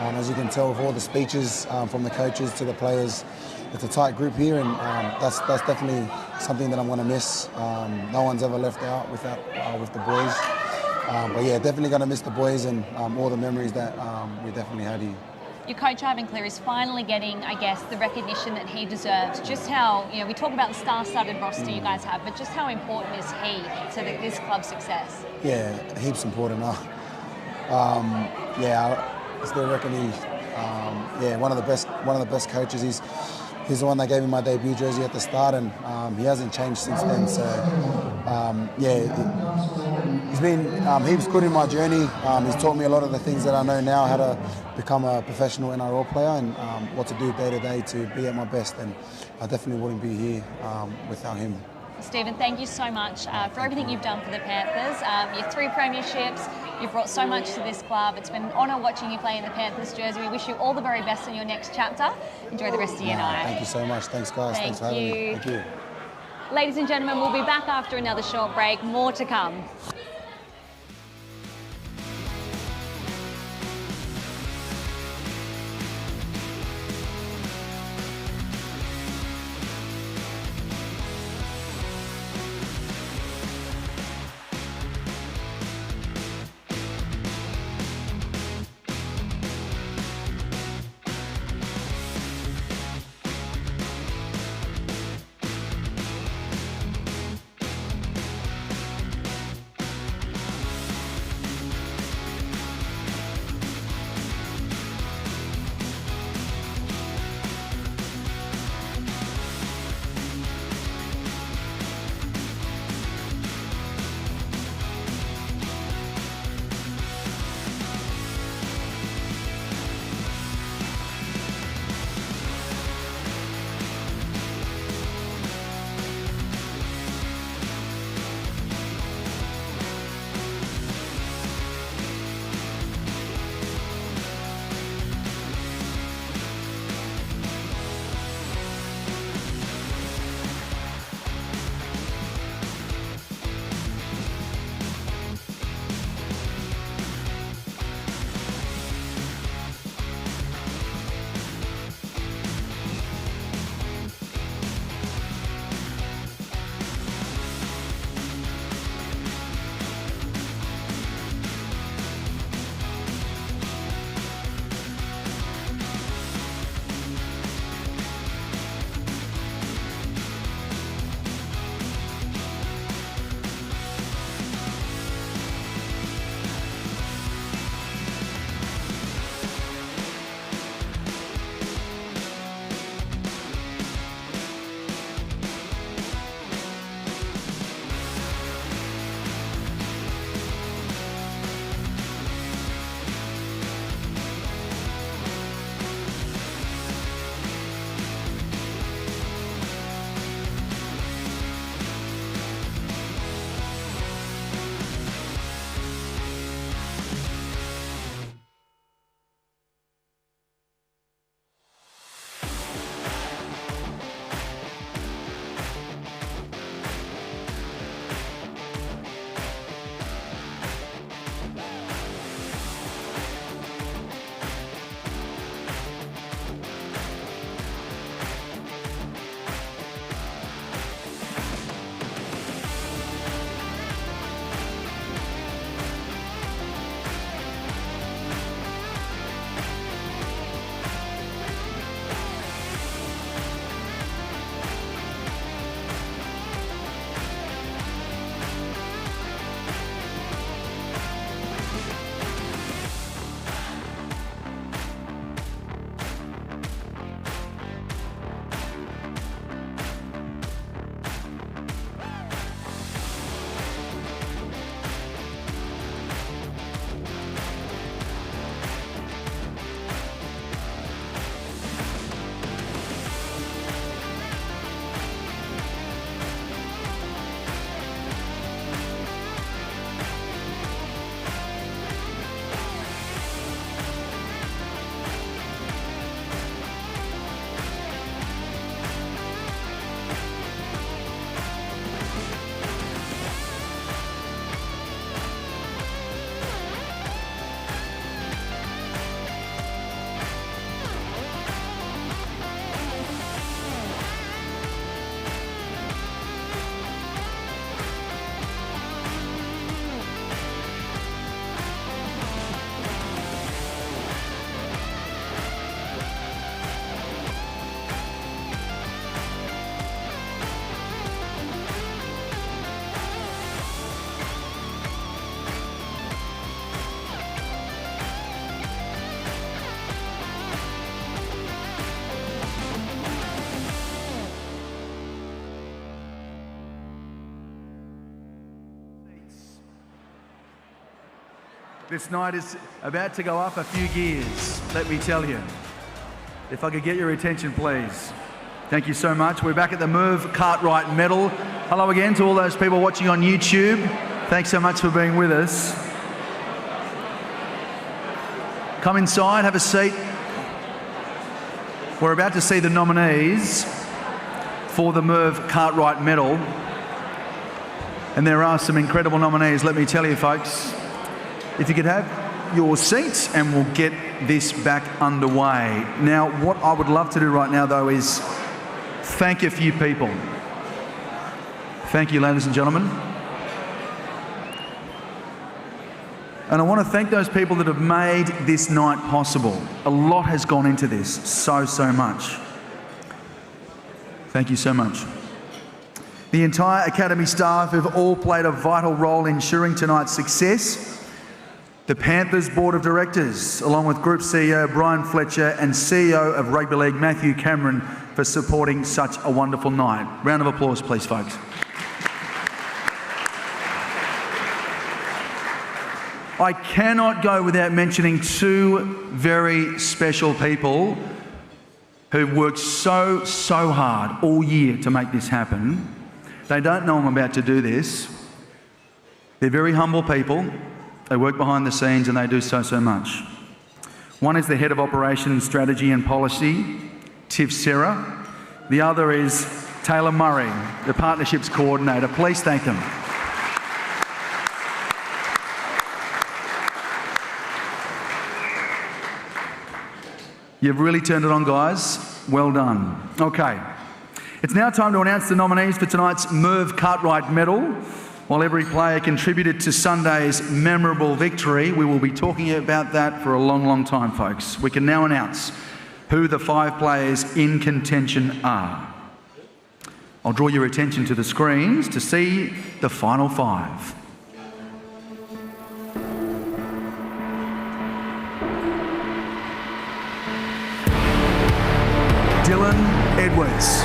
As you can tell with all the speeches from the coaches to the players, it's a tight group here, and that's definitely something that I'm going to miss. No one's ever left out with the boys. Definitely going to miss the boys and all the memories that we definitely had here. your coach Ivan Cleary is finally getting, I guess, the recognition that he deserves. Just how, we talk about the star-studded roster you guys have, but just how important is he to this club's success? Yeah, heaps important. I still reckon one of the best coaches. He's the one that gave me my debut jersey at the start, and he hasn't changed since then. So he was good in my journey. He's taught me a lot of the things that I know now, how to become a professional NRL player and what to do day to day to be at my best. And I definitely wouldn't be here without him. Stephen, thank you so much for everything you've done for the Panthers. Your 3 premierships, you've brought so much to this club. It's been an honour watching you play in the Panthers jersey. We wish you all the very best in your next chapter. Enjoy the rest of your night. Thank you so much. Thanks, guys. Thanks for having me. Thank you. Ladies and gentlemen, we'll be back after another short break. More to come. This night is about to go up a few gears, let me tell you. If I could get your attention, please. Thank you so much. We're back at the Merv Cartwright Medal. Hello again to all those people watching on YouTube. Thanks so much for being with us. Come inside, have a seat. We're about to see the nominees for the Merv Cartwright Medal. And there are some incredible nominees, let me tell you, folks. If you could have your seats and we'll get this back underway. Now, what I would love to do right now, though, is thank a few people. Thank you, ladies and gentlemen. And I want to thank those people that have made this night possible. A lot has gone into this, so much. Thank you so much. The entire Academy staff have all played a vital role in ensuring tonight's success. The Panthers Board of Directors, along with Group CEO Brian Fletcher and CEO of Rugby League Matthew Cameron, for supporting such a wonderful night. Round of applause, please, folks. I cannot go without mentioning two very special people who've worked so hard all year to make this happen. They don't know I'm about to do this. They're very humble people. They work behind the scenes and they do so much. One is the Head of Operations, Strategy and Policy, Tiff Serra. The other is Taylor Murray, the Partnerships Coordinator. Please thank them. You've really turned it on, guys. Well done. Okay. It's now time to announce the nominees for tonight's Merv Cartwright Medal. While every player contributed to Sunday's memorable victory, we will be talking about that for a long time, folks. We can now announce who the 5 players in contention are. I'll draw your attention to the screens to see the final 5. Dylan Edwards.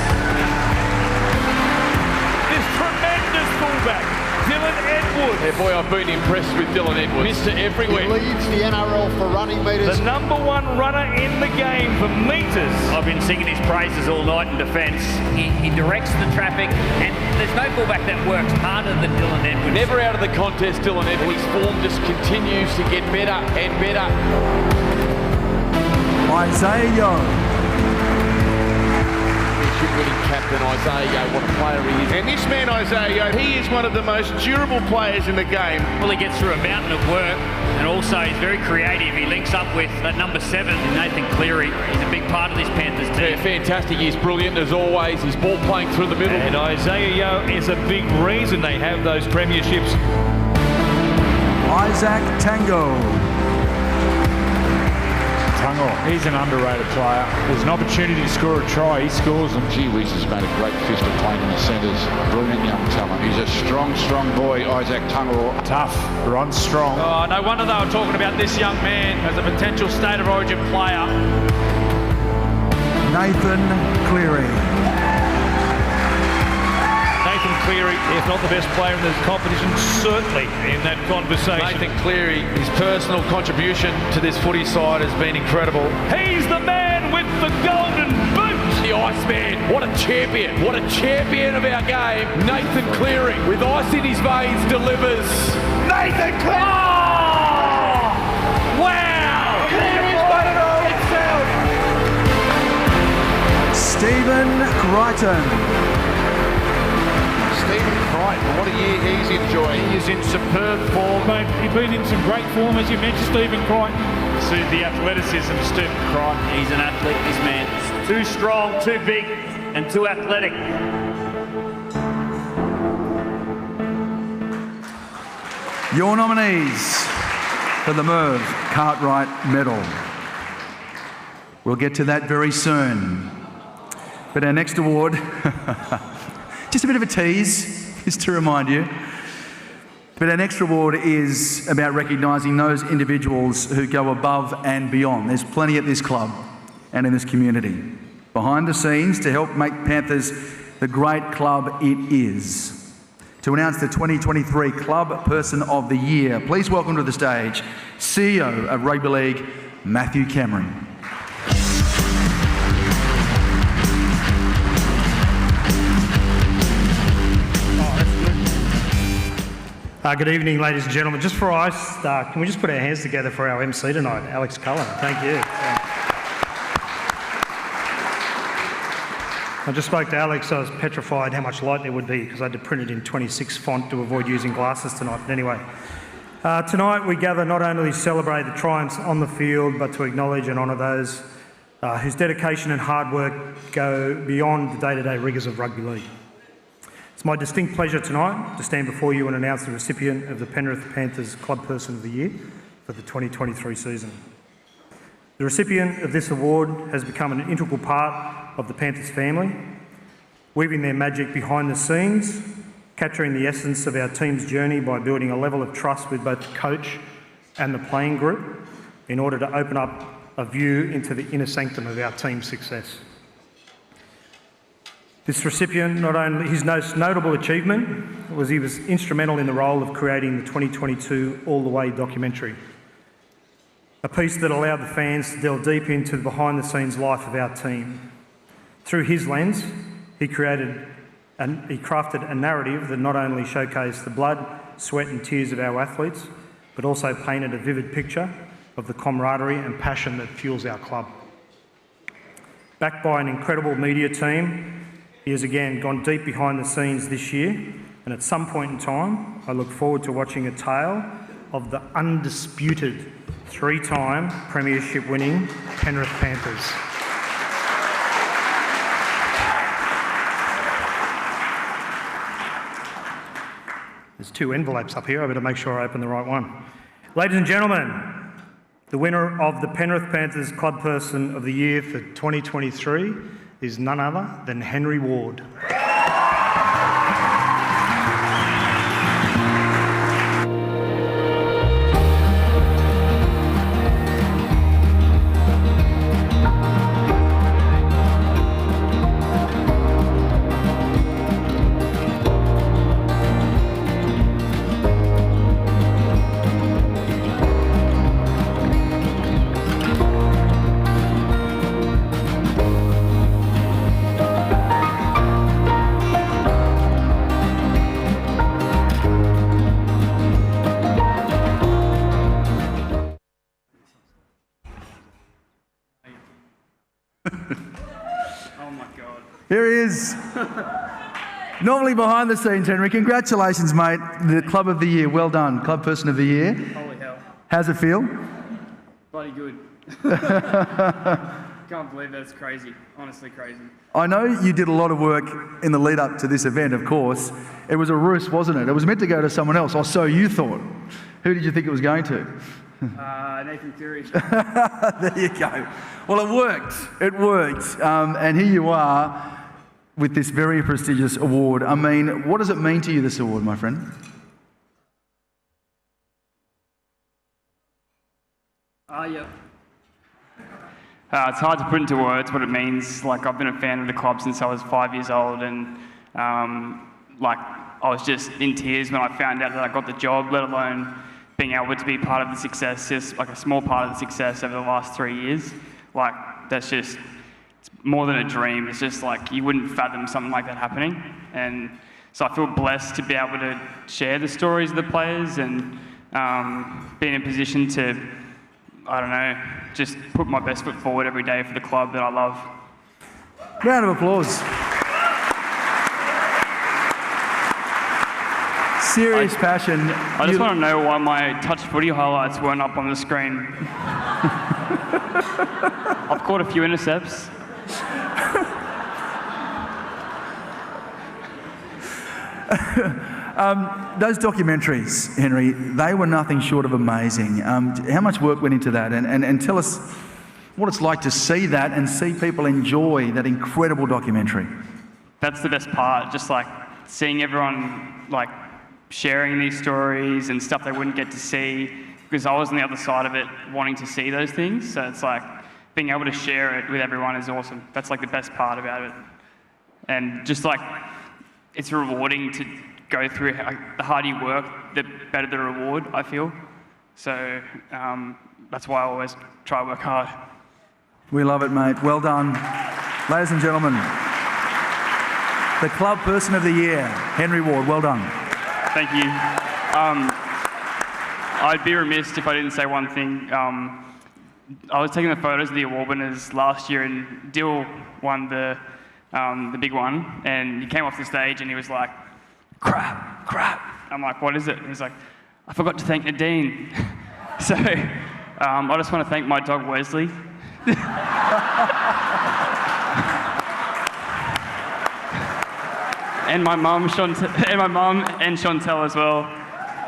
This tremendous fullback, Dylan Edwards. Yeah, boy, I've been impressed with Dylan Edwards. Mr. Everywhere. He leads the NRL for running metres. The #1 runner in the game for metres. I've been singing his praises all night in defence. He directs the traffic, and there's no fullback that works harder than Dylan Edwards. Never out of the contest, Dylan Edwards. His form just continues to get better and better. Isaiah Yeo. Winning captain Isaiah Yeo, what a player he is. And this man Isaiah Yeo, he is one of the most durable players in the game. Well, he gets through a mountain of work, and also he's very creative. He links up with that #7, Nathan Cleary. He's a big part of this Panthers team. Yeah, fantastic. He's brilliant as always. His ball playing through the middle. And Isaiah Yeo is a big reason they have those premierships. Isaac Tango. He's an underrated player. There's an opportunity to score a try, he scores them. Gee whiz, has made a great fist of playing in the centres. Brilliant young talent. He's a strong boy, Isaac Tungle. Tough, runs strong. Oh, no wonder they were talking about this young man as a potential State of Origin player. Nathan Cleary. Nathan Cleary, if not the best player in the competition, certainly in that conversation. Nathan Cleary, his personal contribution to this footy side has been incredible. He's the man with the golden boot. The Iceman, what a champion of our game. Nathan Cleary, with ice in his veins, delivers. Nathan Cleary! Oh! Wow! Cleary's got it all himself. Stephen Crichton. Stephen Crichton, what a year he's enjoying. He is in superb form. Mate, he's been in some great form, as you mentioned, Stephen Crichton. See the athleticism of Stephen Crichton. He's an athlete, this man. Too strong, too big, and too athletic. Your nominees for the Merv Cartwright Medal. We'll get to that very soon. But our next award, just a bit of a tease, just to remind you. But our next award is about recognising those individuals who go above and beyond. There's plenty at this club and in this community, behind the scenes to help make Panthers the great club it is. to announce the 2023 Club Person of the Year. Please welcome to the stage CEO of Rugby League, Matthew Cameron. Good evening, ladies and gentlemen. Just before I start, can we just put our hands together for our MC tonight, Alex Cullen? Thank you. I just spoke to Alex. I was petrified how much light there would be because I had to print it in 26 font to avoid using glasses tonight. But anyway, tonight we gather not only to celebrate the triumphs on the field, but to acknowledge and honour those whose dedication and hard work go beyond the day-to-day rigours of rugby league. It's my distinct pleasure tonight to stand before you and announce the recipient of the Penrith Panthers Club Person of the Year for the 2023 season. The recipient of this award has become an integral part of the Panthers family, weaving their magic behind the scenes, capturing the essence of our team's journey by building a level of trust with both the coach and the playing group in order to open up a view into the inner sanctum of our team's success. This recipient, not only his most notable achievement was he was instrumental in the role of creating the 2022 All the Way documentary, a piece that allowed the fans to delve deep into the behind-the-scenes life of our team. Through his lens, he crafted a narrative that not only showcased the blood, sweat and tears of our athletes, but also painted a vivid picture of the camaraderie and passion that fuels our club. Backed by an incredible media team, he has again gone deep behind the scenes this year, and at some point in time, I look forward to watching a tale of the undisputed three-time premiership winning Penrith Panthers. There's two envelopes up here, I better make sure I open the right one. Ladies and gentlemen, the winner of the Penrith Panthers Club Person of the Year for 2023 is none other than Henry Ward. Here he is. Normally behind the scenes, Henry. Congratulations, mate. The Club of the Year. Well done. Club Person of the Year. Holy hell. How's it feel? Bloody good. Can't believe that's crazy. Honestly crazy. I know you did a lot of work in the lead up to this event, of course. It was a ruse, wasn't it? It was meant to go to someone else, or so you thought. Who did you think it was going to? Nathan Cleary. There you go. Well, it worked. It worked. And here you are with this very prestigious award. I mean, what does it mean to you, this award, my friend? Yeah. It's hard to put into words what it means. Like, I've been a fan of the club since I was 5 years old, and like, I was just in tears when I found out that I got the job, let alone being able to be part of the success, just like a small part of the success over the last 3 years. Like, that's just, it's more than a dream. It's just like, you wouldn't fathom something like that happening. And so I feel blessed to be able to share the stories of the players and be in a position to, I don't know, just put my best foot forward every day for the club that I love. Round of applause. Serious passion. I just want to know why my touch footy highlights weren't up on the screen. I've caught a few intercepts. Those documentaries, Henry, they were nothing short of amazing. How much work went into that? And tell us what it's like to see that and see people enjoy that incredible documentary. That's the best part, just like seeing everyone like sharing these stories and stuff they wouldn't get to see, because I was on the other side of it wanting to see those things. So it's like being able to share it with everyone is awesome. That's like the best part about it. And just like, it's rewarding to go through, the harder you work, the better the reward, I feel. So that's why I always try to work hard. We love it, mate. Well done. Ladies and gentlemen, the Club Person of the Year, Henry Ward. Well done. Thank you. I'd be remiss if I didn't say one thing. I was taking the photos of the award winners last year, and Dill won the big one, and he came off the stage and he was like, crap. I'm like, what is it? And he's like, I forgot to thank Nadine. So I just want to thank my dog Wesley. And my mum and Chantel as well.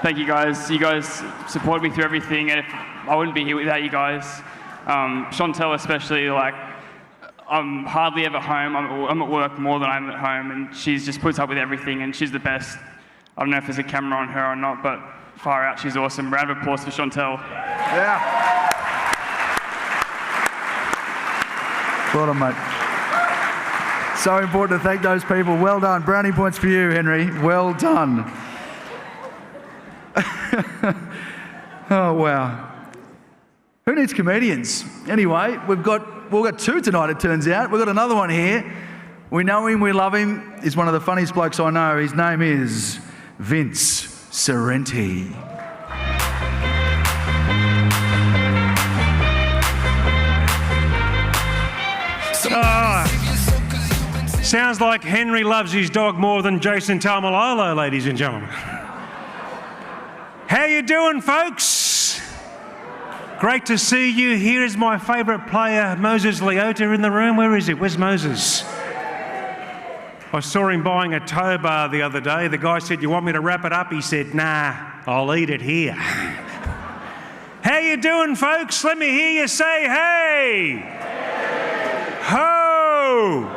Thank you guys. You guys supported me through everything, and I wouldn't be here without you guys. Chantel especially, like, I'm hardly ever home. I'm at work more than I'm at home, and she's just puts up with everything, and she's the best. I don't know if there's a camera on her or not, but far out, she's awesome. Round of applause for Chantel. Yeah. Well done, mate. So important to thank those people. Well done. Brownie points for you, Henry. Well done. Oh, wow. Who needs comedians? Anyway, we've got two tonight, it turns out. We've got another one here. We know him, we love him. He's one of the funniest blokes I know. His name is Vince Sorrenti. Sounds like Henry loves his dog more than Jason Taumalolo, ladies and gentlemen. How you doing, folks? Great to see you. Here is my favourite player, Moses Leota, in the room. Where is he? Where's Moses? I saw him buying a tow bar the other day. The guy said, you want me to wrap it up? He said, nah, I'll eat it here. How you doing, folks? Let me hear you say, hey! Ho!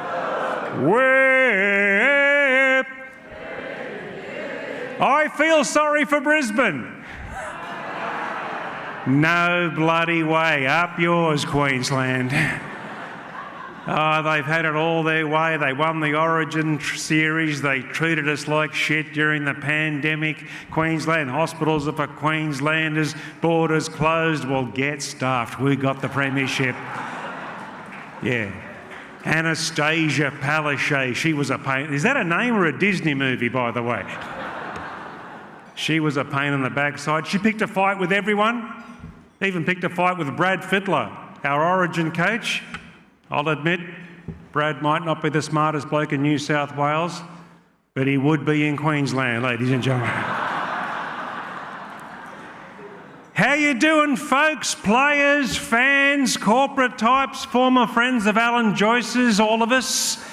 Whip! I feel sorry for Brisbane. No bloody way. Up yours, Queensland. Oh, they've had it all their way. They won the Origin series. They treated us like shit during the pandemic. Queensland hospitals are for Queenslanders. Borders closed. Well, get stuffed. We got the premiership. Yeah. Anastasia Palaszczuk. She was a pain. Is that a name or a Disney movie, by the way? She was a pain in the backside. She picked a fight with everyone. Even picked a fight with Brad Fittler, our Origin coach. I'll admit, Brad might not be the smartest bloke in New South Wales, but he would be in Queensland, ladies and gentlemen. How you doing, folks, players, fans, corporate types, former friends of Alan Joyce's, all of us?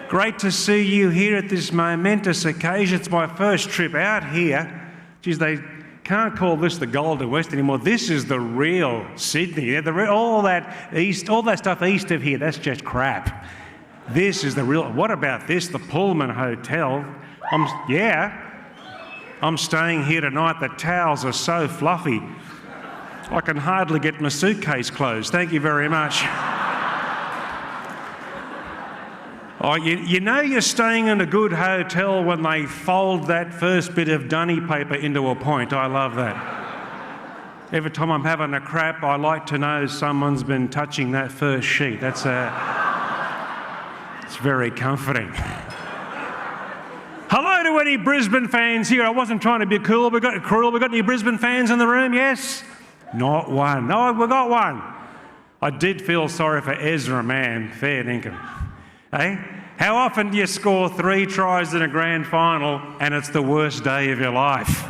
Great to see you here at this momentous occasion. It's my first trip out here. Geez, they can't call this the Golden West anymore. This is the real Sydney. All that stuff east of here, that's just crap. This is the real. What about this? The Pullman Hotel. I'm staying here tonight. The towels are so fluffy. I can hardly get my suitcase closed. Thank you very much. Oh, you know you're staying in a good hotel when they fold that first bit of dunny paper into a point. I love that. Every time I'm having a crap, I like to know someone's been touching that first sheet. It's very comforting. Hello to any Brisbane fans here. I wasn't trying to be cruel. We got any Brisbane fans in the room? Yes? Not one. No, we got one. I did feel sorry for Ezra, man. Fair dinkum. Hey? How often do you score 3 tries in a grand final and it's the worst day of your life?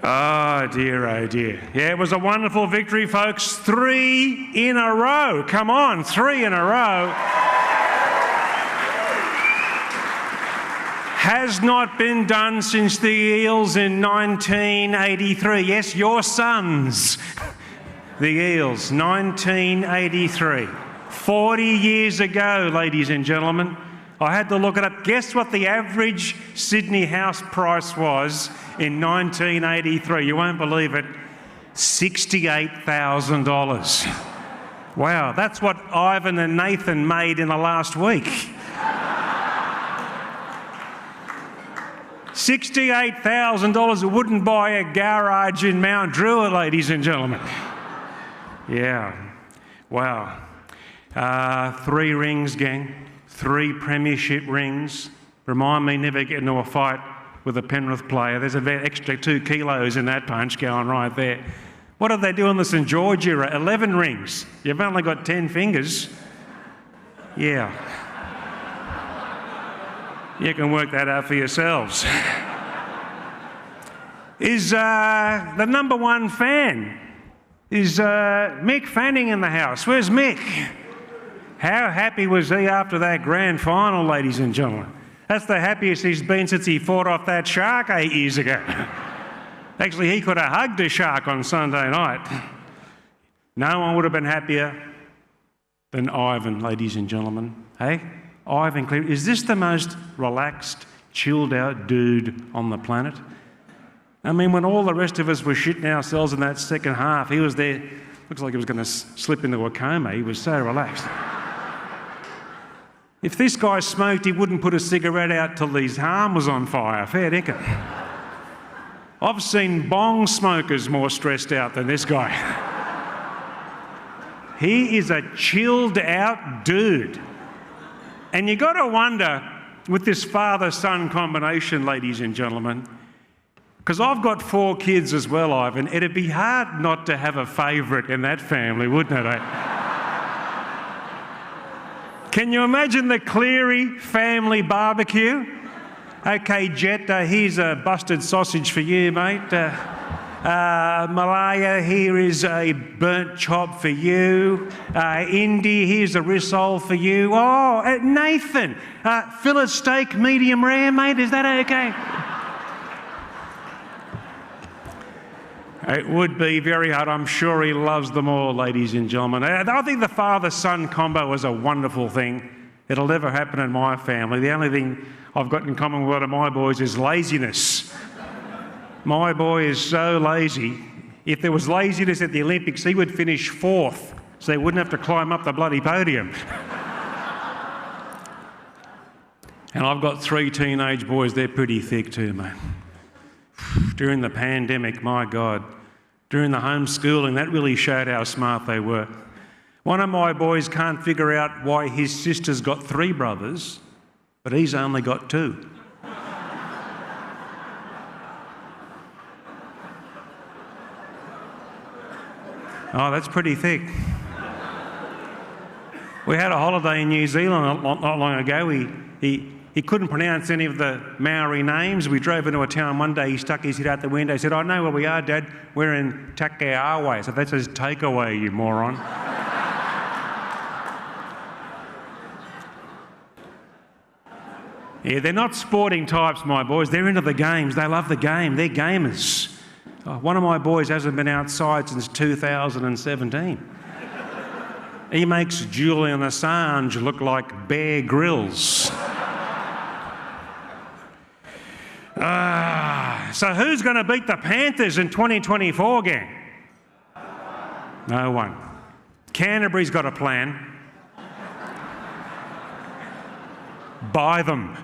Oh dear, oh dear. Yeah, it was a wonderful victory, folks. 3 in a row. Come on, 3 in a row. Has not been done since the Eels in 1983. Yes, your sons. The Eels, 1983. 40 years ago, ladies and gentlemen. I had to look it up. Guess what the average Sydney house price was in 1983? You won't believe it. $68,000. Wow, that's what Ivan and Nathan made in the last week. $68,000 wouldn't buy a garage in Mount Druitt, ladies and gentlemen. Yeah, wow. 3 rings, gang. 3 premiership rings. Remind me never get into a fight with a Penrith player. There's about extra 2 kilos in that punch going right there. What did they do in the St George era? 11 rings. You've only got 10 fingers. Yeah. You can work that out for yourselves. Is the number 1 fan? Is Mick Fanning in the house? Where's Mick? How happy was he after that grand final, ladies and gentlemen? That's the happiest he's been since he fought off that shark 8 years ago. Actually, he could have hugged a shark on Sunday night. No one would have been happier than Ivan, ladies and gentlemen. Hey, Ivan Cleary. Is this the most relaxed, chilled out dude on the planet? I mean, when all the rest of us were shitting ourselves in that second half, he was there. Looks like he was going to slip into a coma. He was so relaxed. If this guy smoked, he wouldn't put a cigarette out till his arm was on fire. Fair dinkum. I've seen bong smokers more stressed out than this guy. He is a chilled out dude. And you got to wonder, with this father-son combination, ladies and gentlemen, because I've got 4 kids as well, Ivan, it'd be hard not to have a favourite in that family, wouldn't it? Can you imagine the Cleary family barbecue? Okay, Jet, here's a busted sausage for you, mate. Malaya, here is a burnt chop for you. Indy, here's a rissole for you. Oh, Nathan, fillet steak medium rare, mate. Is that okay? It would be very hard. I'm sure he loves them all, ladies and gentlemen. I think the father-son combo is a wonderful thing. It'll never happen in my family. The only thing I've got in common with one of my boys is laziness. My boy is so lazy. If there was laziness at the Olympics, he would finish 4th, so he wouldn't have to climb up the bloody podium. And I've got 3 teenage boys. They're pretty thick too, mate. During the pandemic, my God, during the homeschooling, that really showed how smart they were. One of my boys can't figure out why his sister's got 3 brothers, but he's only got 2. Oh, that's pretty thick. We had a holiday in New Zealand not long ago. He couldn't pronounce any of the Maori names. We drove into a town one day. He stuck his head out the window. He said, "I know where we are, Dad. We're in Takeawa." I said, "That says takeaway, you moron." Yeah, they're not sporting types, my boys. They're into the games. They love the game. They're gamers. Oh, one of my boys hasn't been outside since 2017. He makes Julian Assange look like Bear Grylls. So who's going to beat the Panthers in 2024, gang? No one. Canterbury's got a plan. Buy them.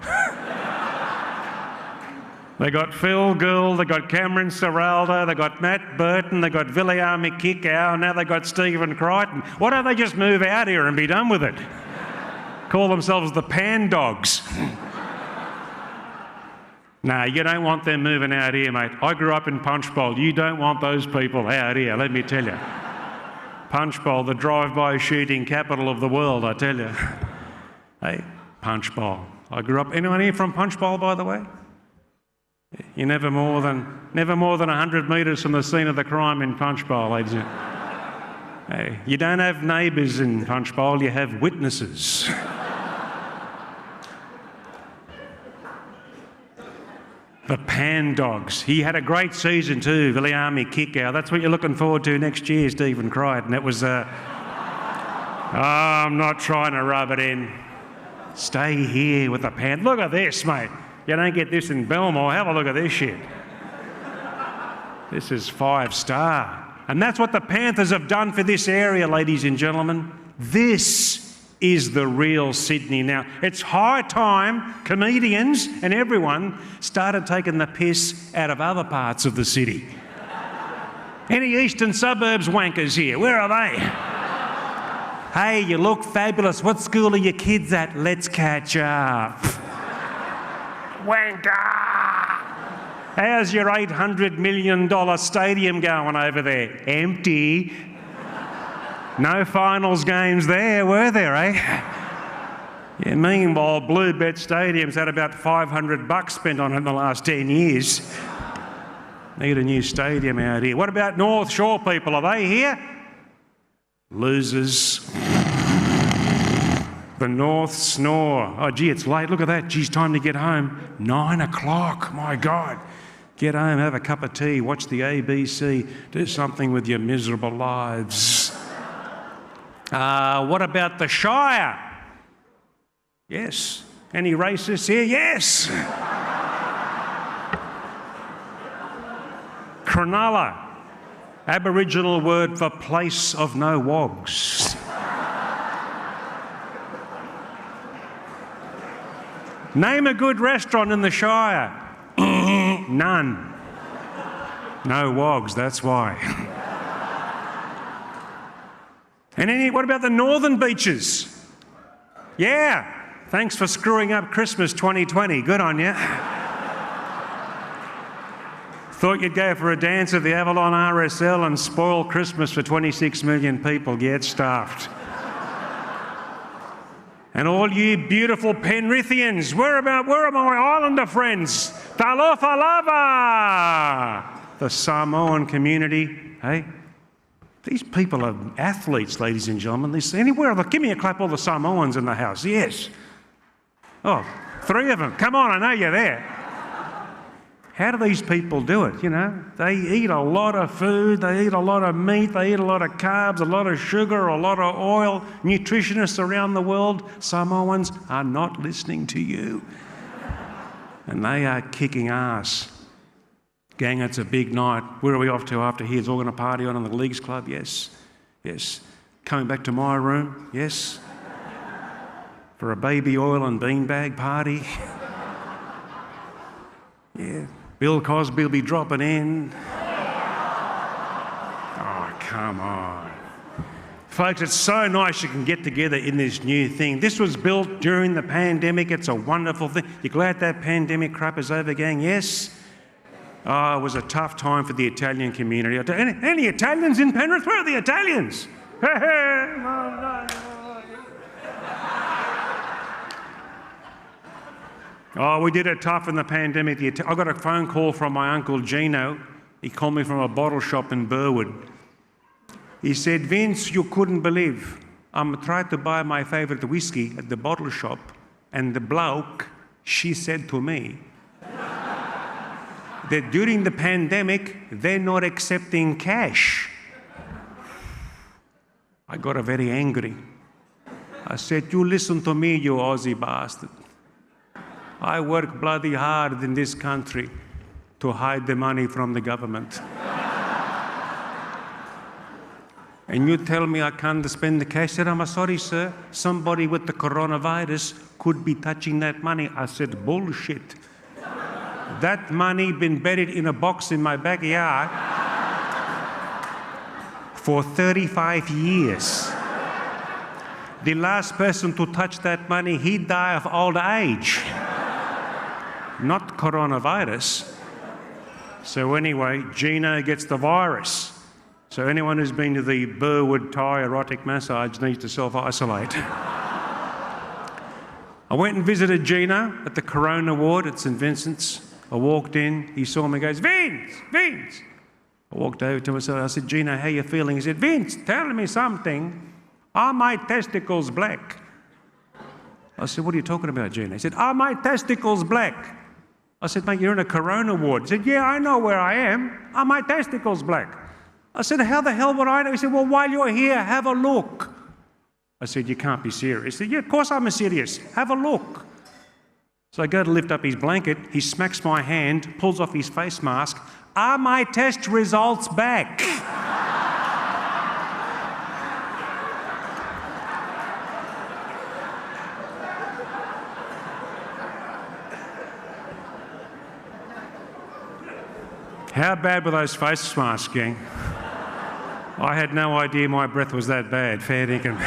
They got Phil Gould, they got Cameron Serraldo, they got Matt Burton, they got Viliami Kikau, now they got Stephen Crichton. Why don't they just move out here and be done with it? Call themselves the Pan Dogs. No, you don't want them moving out here, mate. I grew up in Punchbowl. You don't want those people out here, let me tell you. Punchbowl, the drive-by shooting capital of the world, I tell you. Hey, Punchbowl. I grew up... Anyone here from Punchbowl, by the way? You're never more than 100 metres from the scene of the crime in Punchbowl, ladies and gentlemen. Hey, you don't have neighbours in Punchbowl, you have witnesses. The Pan Dogs. He had a great season too, Viliami Kikau. That's what you're looking forward to next year, Stephen Crichton. That was... I'm not trying to rub it in. Stay here with the Pan... Look at this, mate. You don't get this in Belmore. Have a look at this shit. This is 5-star. And that's what the Panthers have done for this area, ladies and gentlemen. This is the real Sydney now. It's high time comedians and everyone started taking the piss out of other parts of the city. Any eastern suburbs wankers here? Where are they? Hey, you look fabulous. What school are your kids at? Let's catch up. Wanker! How's your $800 million stadium going over there? Empty. No finals games there, were there, eh? Yeah, meanwhile, Bluebet Stadium's had about $500 spent on it in the last 10 years. Need a new stadium out here. What about North Shore people? Are they here? Losers. The North snore. Oh, gee, it's late. Look at that. Geez, time to get home. 9 o'clock. My God. Get home, have a cup of tea, watch the ABC, do something with your miserable lives. What about the Shire? Yes. Any racists here? Yes. Cronulla, Aboriginal word for place of no wogs. Name a good restaurant in the Shire. None. No wogs, that's why. And what about the northern beaches? Yeah, thanks for screwing up Christmas 2020. Good on you. Thought you'd go for a dance at the Avalon RSL and spoil Christmas for 26 million people. Get stuffed. And all you beautiful Penrithians, where are my Islander friends? Talofa lava! The Samoan community, hey? These people are athletes, ladies and gentlemen. Give me a clap, all the Samoans in the house. Yes. Oh, 3 of them. Come on, I know you're there. How do these people do it, you know? They eat a lot of food, they eat a lot of meat, they eat a lot of carbs, a lot of sugar, a lot of oil. Nutritionists around the world, Samoans, are not listening to you. And they are kicking ass. Gang, it's a big night. Where are we off to after here? It's all going to party on in the Leagues Club? Yes. Yes. Coming back to my room? Yes. For a baby oil and beanbag party? Yeah. Bill Cosby will be dropping in. Oh, come on. Folks, it's so nice you can get together in this new thing. This was built during the pandemic. It's a wonderful thing. You glad that pandemic crap is over, gang? Yes? Oh, it was a tough time for the Italian community. Any Italians in Penrith? Where are the Italians? Oh, we did it tough in the pandemic. I got a phone call from my uncle Gino. He called me from a bottle shop in Burwood. He said, Vince, you couldn't believe. I'm trying to buy my favourite whiskey at the bottle shop, and the bloke, she said to me that during the pandemic, they're not accepting cash. I got very angry. I said, you listen to me, you Aussie bastard. I work bloody hard in this country to hide the money from the government. And you tell me I can't spend the cash? I said, I'm sorry, sir. Somebody with the coronavirus could be touching that money. I said, bullshit. That money been buried in a box in my backyard for 35 years. The last person to touch that money, he died of old age. Not coronavirus. So anyway, Gino gets the virus. So anyone who's been to the Burwood Thai erotic massage needs to self-isolate. I went and visited Gino at the Corona ward at St Vincent's. I walked in, he saw me, goes, Vince! I walked over to him and I said, Gino, how you feeling? He said, Vince, tell me something. Are my testicles black? I said, what are you talking about, Gino? He said, are my testicles black? I said, mate, you're in a Corona ward. He said, yeah, I know where I am. Are my testicles black? I said, how the hell would I know? He said, well, while you're here, have a look. I said, you can't be serious. He said, yeah, of course I'm serious. Have a look. So I go to lift up his blanket. He smacks my hand, pulls off his face mask. Are my test results back? How bad were those face masks, gang? I had no idea my breath was that bad. Fair dinkum.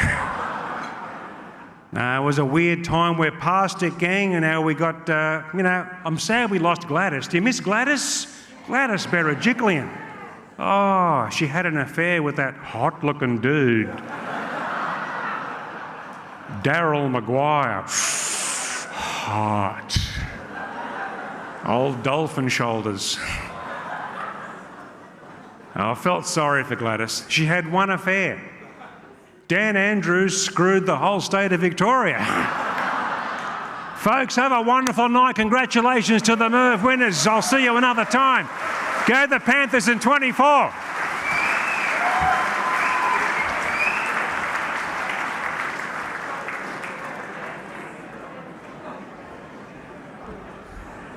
It was a weird time. We're past it, gang, and now we got, I'm sad we lost Gladys. Do you miss Gladys? Gladys Berejiklian. Oh, she had an affair with that hot-looking dude. Daryl Maguire. Hot. Old dolphin shoulders. I felt sorry for Gladys. She had one affair. Dan Andrews screwed the whole state of Victoria. Folks, have a wonderful night. Congratulations to the Merv winners. I'll see you another time. Go the Panthers in 24.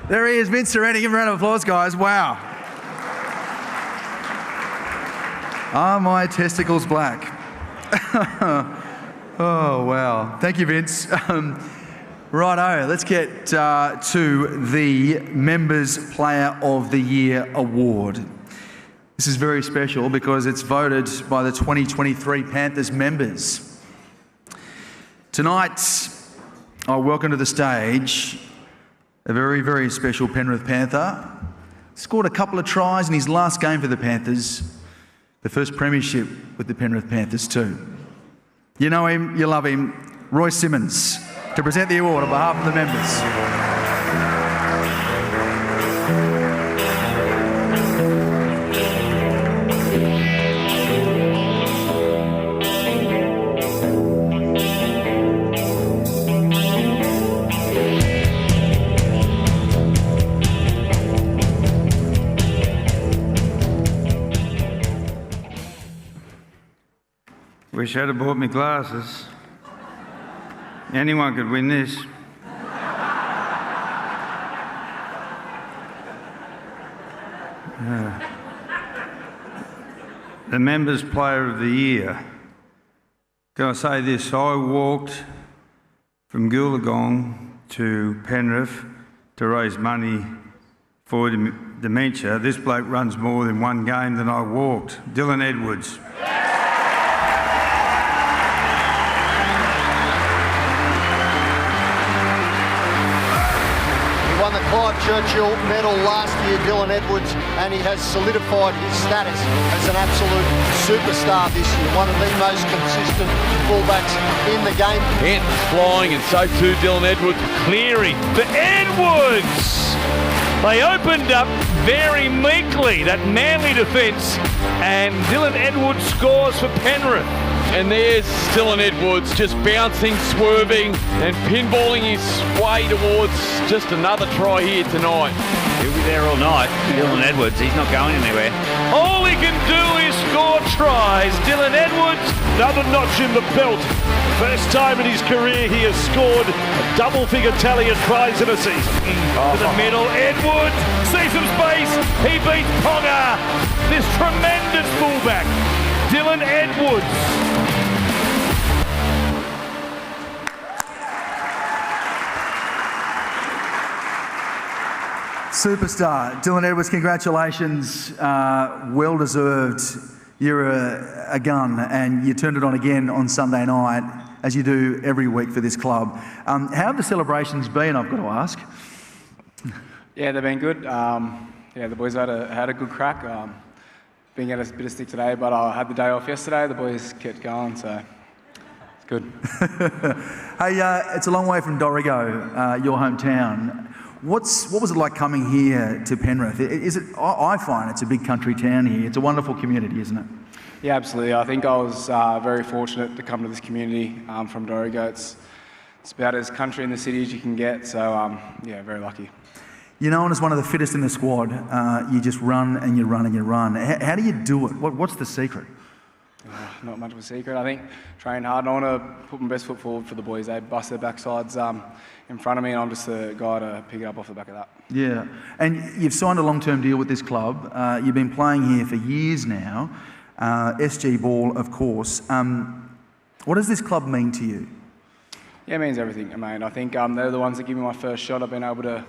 There he is, Vince Sereni. Give him a round of applause, guys. Wow. Are my testicles black? Oh, wow. Thank you, Vince. Righto, let's get to the Members Player of the Year award. This is very special because it's voted by the 2023 Panthers members. Tonight, I welcome to the stage a very, very special Penrith Panther. Scored a couple of tries in his last game for the Panthers. The first premiership with the Penrith Panthers too. You know him, you love him. Roy Simmons to present the award on behalf of the members. Wish I'd have bought me glasses. Anyone could win this. The Members Player of the Year. Can I say this? I walked from Goolagong to Penrith to raise money for dementia. This bloke runs more in one game than I walked. Dylan Edwards. Won the Clive Churchill medal last year, Dylan Edwards, and he has solidified his status as an absolute superstar this year. One of the most consistent fullbacks in the game. Hampton's flying, and so too Dylan Edwards. Cleary for Edwards. They opened up very meekly, that Manly defence, and Dylan Edwards scores for Penrith. And there's Dylan Edwards just bouncing, swerving and pinballing his way towards just another try here tonight. He'll be there all night. Dylan Edwards, he's not going anywhere. All he can do is score tries. Dylan Edwards, another notch in the belt. First time in his career he has scored a double-figure tally of tries in a season. To the middle, Edwards sees some space. He beats Ponga. This tremendous fullback, Dylan Edwards. Superstar. Dylan Edwards, congratulations. Well deserved. You're a gun, and you turned it on again on Sunday night, as you do every week for this club. How have the celebrations been, I've got to ask? Yeah, they've been good. The boys had a good crack. Been getting a bit of stick today, but I had the day off yesterday. The boys kept going, so it's good. Hey, it's a long way from Dorrigo, your hometown. What was it like coming here to Penrith? I find it's a big country town here. It's a wonderful community, isn't it? Yeah, absolutely. I think I was very fortunate to come to this community from Dorrigo. It's about as country in the city as you can get, so very lucky. You're known as one of the fittest in the squad. You just run and you run and you run. How do you do it? What's the secret? Not much of a secret. I think train hard, and I want to put my best foot forward for the boys. They bust their backsides in front of me, and I'm just the guy to pick it up off the back of that. Yeah, and you've signed a long-term deal with this club. You've been playing here for years now. SG Ball, of course. What does this club mean to you? Yeah, it means everything, mate. I think they're the ones that give me my first shot. I've been able to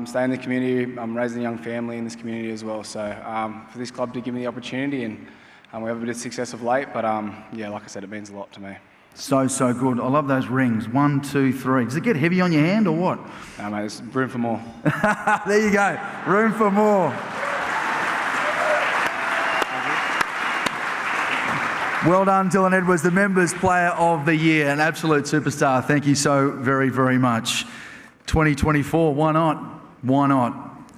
stay in the community. I'm raising a young family in this community as well. So for this club to give me the opportunity, and we have a bit of success of late, but yeah, like I said, it means a lot to me. So good. I love those rings. 1, 2, 3. Does it get heavy on your hand or what? No, mate, there's room for more. There you go. Room for more. Well done, Dylan Edwards, the Members Player of the Year, an absolute superstar. Thank you so very, very much. 2024, why not? Why not?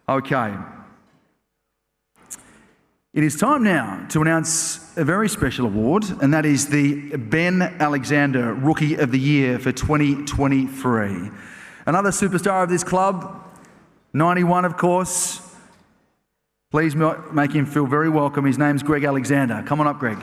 Okay. It is time now to announce a very special award, and that is the Ben Alexander Rookie of the Year for 2023. Another superstar of this club, 91 of course. Please make him feel very welcome. His name's Greg Alexander. Come on up, Greg.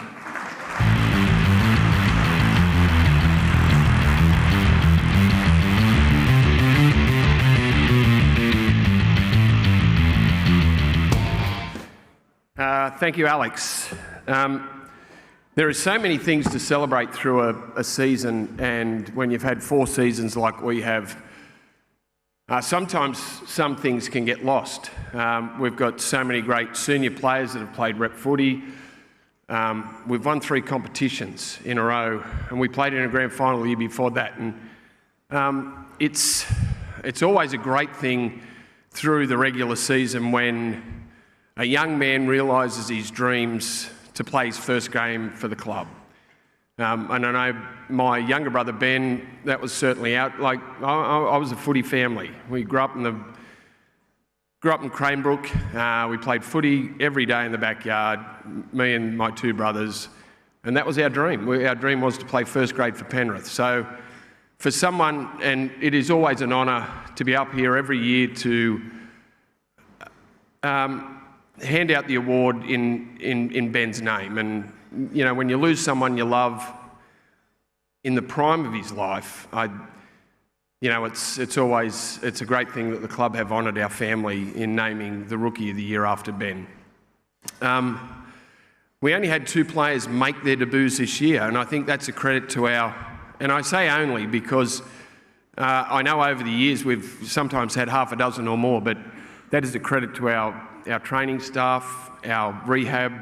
Thank you, Alex. There are so many things to celebrate through a season, and when you've had 4 seasons like we have, sometimes some things can get lost. We've got so many great senior players that have played rep footy. We've won 3 competitions in a row, and we played in a grand final the year before that. And it's always a great thing through the regular season when a young man realises his dreams to play his first game for the club. And I know my younger brother Ben, that was certainly out. Like I was a footy family. We grew up in Cranebrook. We played footy every day in the backyard, me and my 2 brothers, and that was our dream. Our dream was to play first grade for Penrith. So for someone, and it is always an honour to be up here every year to hand out the award in Ben's name. And, you know, when you lose someone you love in the prime of his life, it's always a great thing that the club have honoured our family in naming the Rookie of the Year after Ben. We only had 2 players make their debuts this year, and I think that's a credit to and I say only because I know over the years we've sometimes had half a dozen or more, but that is a credit to our training staff, our rehab,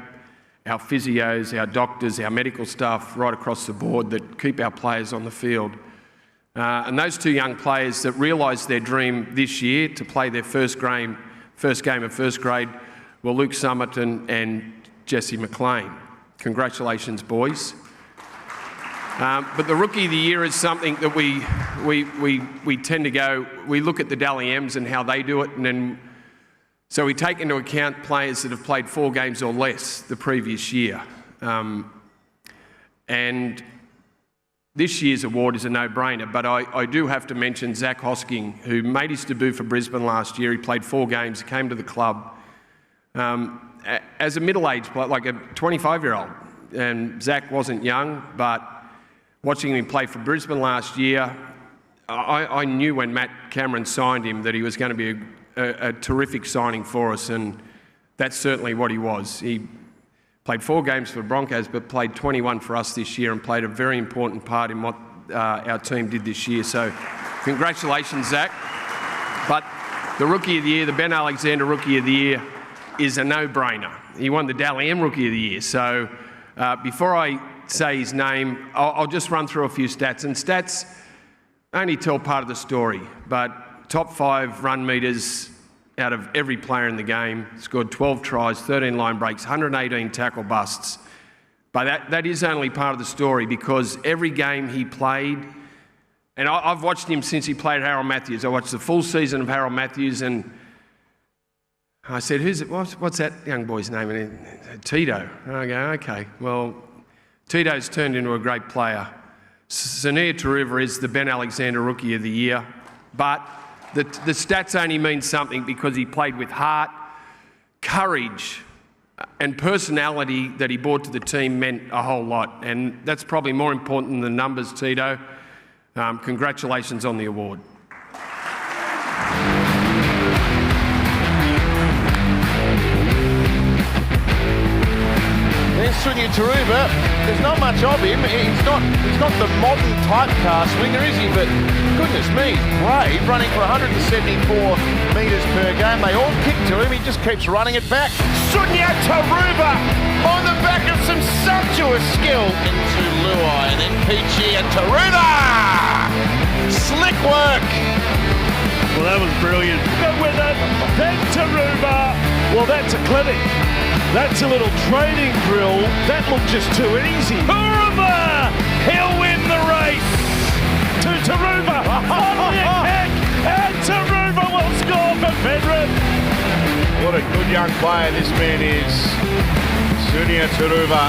our physios, our doctors, our medical staff right across the board that keep our players on the field. And those 2 young players that realised their dream this year to play their first game of first grade were Luke Summerton and Jesse McLean. Congratulations, boys. But the Rookie of the Year is something that we tend to go, we look at the Dally M's and how they do it, and then so we take into account players that have played 4 games or less the previous year. And this year's award is a no-brainer, but I do have to mention Zach Hosking, who made his debut for Brisbane last year. He played 4 games, he came to the club as a middle-aged player, like a 25-year-old. And Zach wasn't young, but watching him play for Brisbane last year, I knew when Matt Cameron signed him that he was going to be a terrific signing for us, and that's certainly what he was. He played 4 games for the Broncos, but played 21 for us this year and played a very important part in what our team did this year. So congratulations, Zach. But the Rookie of the Year, the Ben Alexander Rookie of the Year, is a no-brainer. He won the Dally M Rookie of the Year. So before I say his name, I'll just run through a few stats. And stats only tell part of the story, but top 5 run meters out of every player in the game, scored 12 tries, 13 line breaks, 118 tackle busts. But that is only part of the story, because every game he played, and I've watched him since he played Harold Matthews. I watched the full season of Harold Matthews, and I said, what's that young boy's name? And he said, Tito. And I go, okay, well, Tito's turned into a great player. Sania Taruva is the Ben Alexander Rookie of the Year, but the stats only mean something because he played with heart, courage, and personality that he brought to the team meant a whole lot. And that's probably more important than the numbers, Tito. Congratulations on the award. This Sunya Taruva, there's not much of him. He's not the modern typecast winger, is he? But goodness me, he's brave, running for 174 metres per game. They all kick to him. He just keeps running it back. Sunya Taruva on the back of some sumptuous skill into Luai, and then Peachy and Taruva. Slick work. Well, that was brilliant. Go with it. Then Taruva. Well, that's a clinic. That's a little training drill. That looked just too easy. Taruva! He'll win the race. To Taruva. Finally a kick. And Taruva will score for Penrith. What a good young player this man is. Sunya Taruva.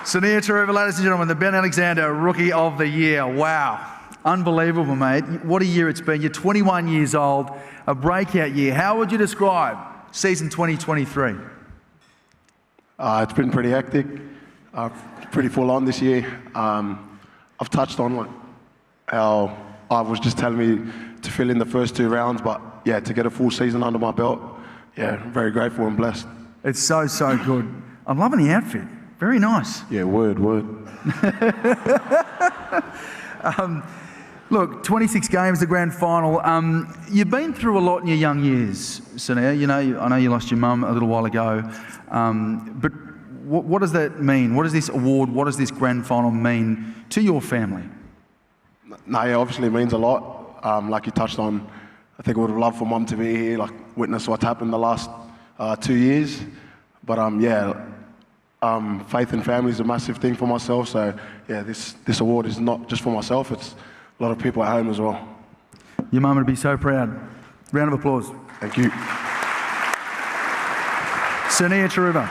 Sunya Taruva, ladies and gentlemen, the Ben Alexander Rookie of the Year. Wow. Unbelievable, mate. What a year it's been. You're 21 years old, a breakout year. How would you describe season 2023? It's been pretty hectic, pretty full on this year. I've touched on how I was just telling me to fill in the first 2 rounds, but yeah, to get a full season under my belt, yeah, very grateful and blessed. It's so good. I'm loving the outfit. Very nice. Yeah, word. Look, 26 games, the grand final. You've been through a lot in your young years, Sunya. You know, I know you lost your mum a little while ago. But what does that mean? What does this award, what does this grand final mean to your family? No, yeah, obviously it means a lot. Like you touched on, I think I would have loved for Mum to be here, like witness what's happened the last 2 years. But faith and family is a massive thing for myself. So yeah, this award is not just for myself, it's a lot of people at home as well. Your mum would be so proud. Round of applause. Thank you. Sunya Taruva,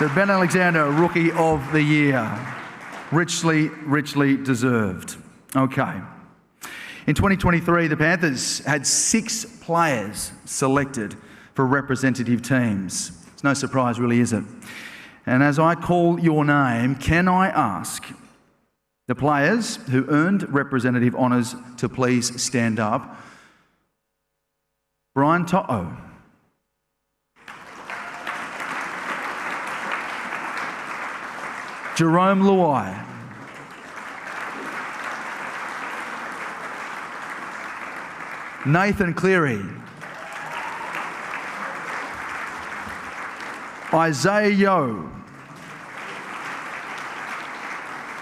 the Ben Alexander Rookie of the Year. Richly deserved. Okay. In 2023, the Panthers had 6 players selected for representative teams. It's no surprise, really, is it? And as I call your name, can I ask the players who earned representative honours to please stand up? Brian To'o. Jerome Luai. Nathan Cleary. Isaiah Yeo.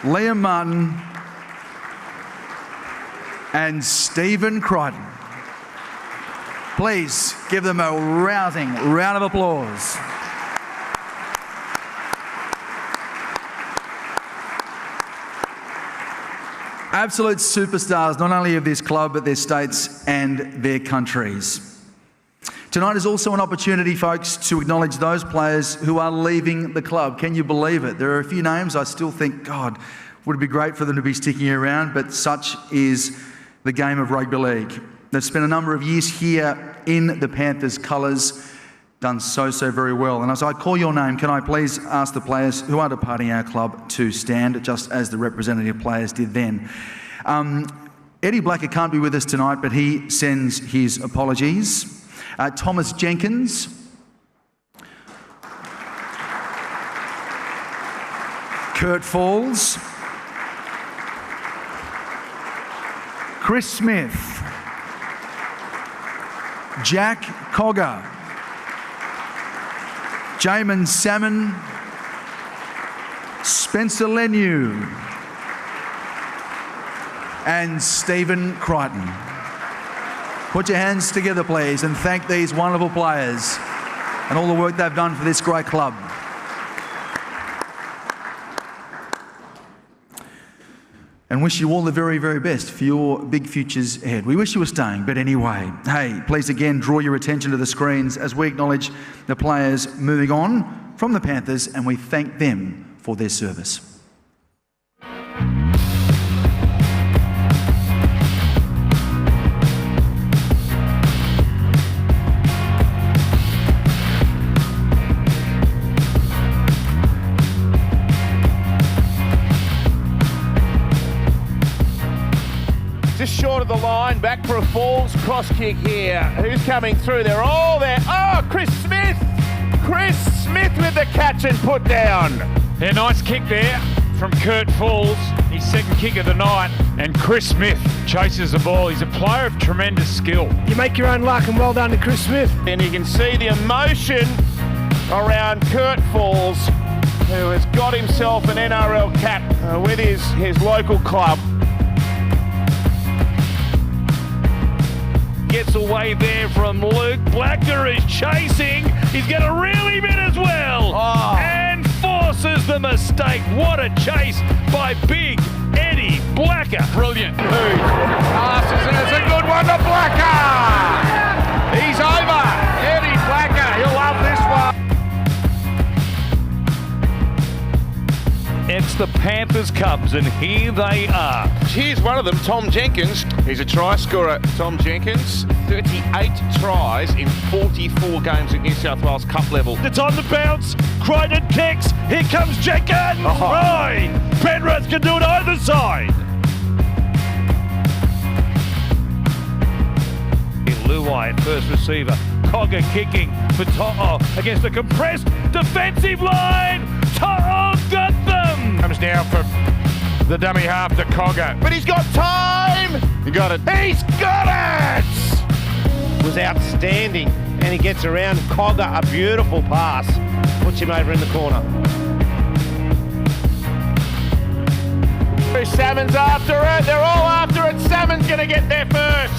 Liam Martin. And Stephen Crichton. Please give them a rousing round of applause. Absolute superstars, not only of this club, but their states and their countries. Tonight is also an opportunity, folks, to acknowledge those players who are leaving the club. Can you believe it? There are a few names I still think, God, would it be great for them to be sticking around, but such is the game of rugby league. They've spent a number of years here in the Panthers colours, done so very well. And as I call your name, can I please ask the players who are departing our club to stand, just as the representative players did then. Eddie Blacker can't be with us tonight, but he sends his apologies. Thomas Jenkins. Kurt Falls. Chris Smith. Jack Cogger. Jamin Salmon. Spencer Leniu. And Stephen Crichton. Put your hands together, please, and thank these wonderful players and all the work they've done for this great club. And wish you all the very best for your big futures ahead. We wish you were staying, but anyway, hey, please again draw your attention to the screens as we acknowledge the players moving on from the Panthers, and we thank them for their service. Just short of of the line, back for a Falls cross kick here. Who's coming through? They're all there. Oh, Chris Smith! Chris Smith with the catch and put down. Yeah, nice kick there from Kurt Falls, his second kick of the night, and Chris Smith chases the ball. He's a player of tremendous skill. You make your own luck, and well done to Chris Smith. And you can see the emotion around Kurt Falls, who has got himself an NRL cap with his local club. Gets away there from Luke. Blacker is chasing. He's going to reel him in as well. And forces the mistake. What a chase by big Eddie Blacker. Brilliant. Passes, and it's a good one to Blacker. He's over. Eddie Blacker. He'll love this one. It's the Panthers Cubs, and here they are. Here's one of them, Tom Jenkins. He's a try scorer, Tom Jenkins. 38 tries in 44 games at New South Wales Cup level. It's on the bounce. Crichton kicks. Here comes Jenkins. Right. Penrith can do it either side. Luai, first receiver. Cogger kicking for To'o against the compressed defensive line. To'o got them. Comes down from the dummy half to Cogger. But he's got time. He got it. He's got it. Was outstanding, and he gets around Cogger, a beautiful pass. Puts him over in the corner. Salmon's after it. They're all after it. Salmon's going to get there first.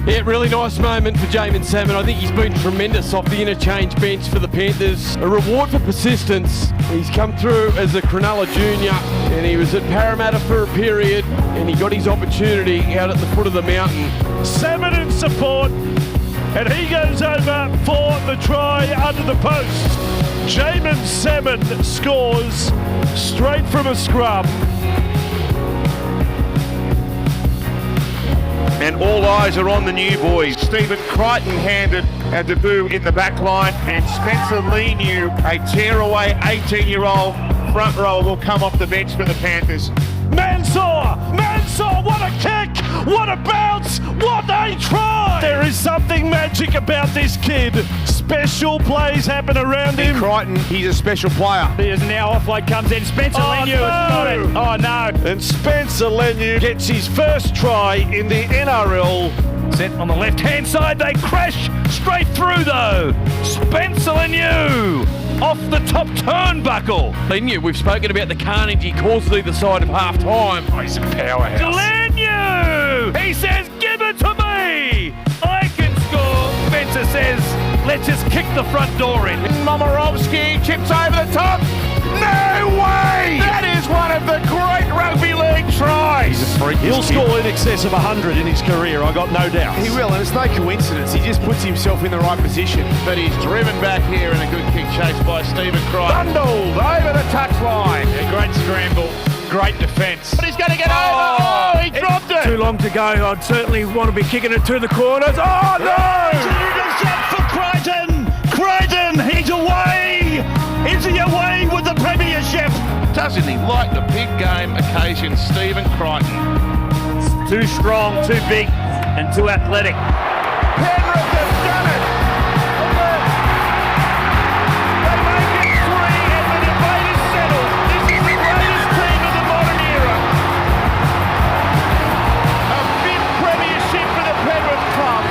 Yeah, really nice moment for Jamin Salmon. I think he's been tremendous off the interchange bench for the Panthers. A reward for persistence. He's come through as a Cronulla junior, and he was at Parramatta for a period, and he got his opportunity out at the foot of the mountain. Salmon in support, and he goes over for the try under the post. Jamin Salmon scores straight from a scrum. And all eyes are on the new boys. Stephen Crichton handed a debut in the back line, and Spencer Leniu, a tearaway 18-year-old front rower, will come off the bench for the Panthers. Mansour, what a kick, what a bounce, what a try! There is something magic about this kid. Special plays happen around him. Crichton, he's a special player. There's now offload comes in. Spencer Leniu has got it. Oh no. And Spencer Leniu gets his first try in the NRL. Set on the left-hand side, they crash straight through though. Spencer Leniu off the top turnbuckle. Leniu, we've spoken about the carnage he caused either side of half-time. Oh, he's a powerhouse. Leniu! He says, give it to me! I can score. Spencer says, let's just kick the front door in. Momorovsky chips over the top. No way! That is one of the great rugby league tries. He'll score in excess of 100 in his career, I got no doubt. He will, and it's no coincidence. He just puts himself in the right position. But he's driven back here in a good kick chase by Stephen Crichton. Bundled over the touchline. A great scramble, great defence. But he's going to get over. Oh, he dropped it. Too long to go. I'd certainly want to be kicking it to the corners. Oh, no! Shot for Crichton. Crichton, he's away. Is he away with the premiership? Doesn't he like the big game occasion, Stephen Crichton? Too strong, too big, and too athletic. Penrith have done it. They make it 3, and the debate is settled. This is the greatest team of the modern era. A 5th premiership for the Penrith club.